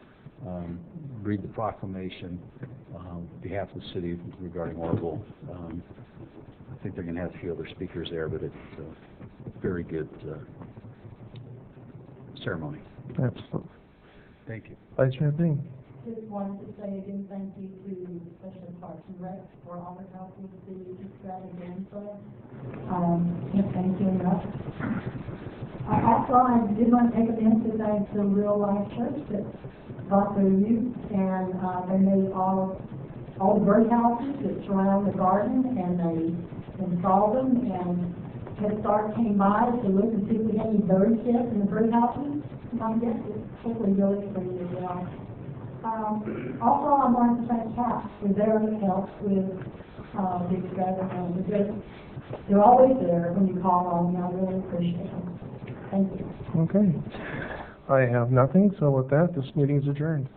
S12: read the proclamation on behalf of the city regarding Orville. I think they're going to have a few other speakers there, but it's a very good ceremony.
S1: Absolutely.
S12: Thank you.
S1: Vice Mayor Bing.
S4: Just wanted to say again, thank you to especially Parks and Rec for all the help with the extravaganza. Can't thank you enough. I did want to take a minute to thank the Real Life Church that got their youth, and they made all the birdhouses that surround the garden, and they installed them, and Head Start came by to look and see if we had any birds yet in the birdhouses. I guess it's hopefully really pretty as well. Also, I wanted to thank CAP for their help with the extravaganza. They're always there when you call on them. I really appreciate them. Thank you.
S1: Okay. I have nothing, so with that, this meeting is adjourned.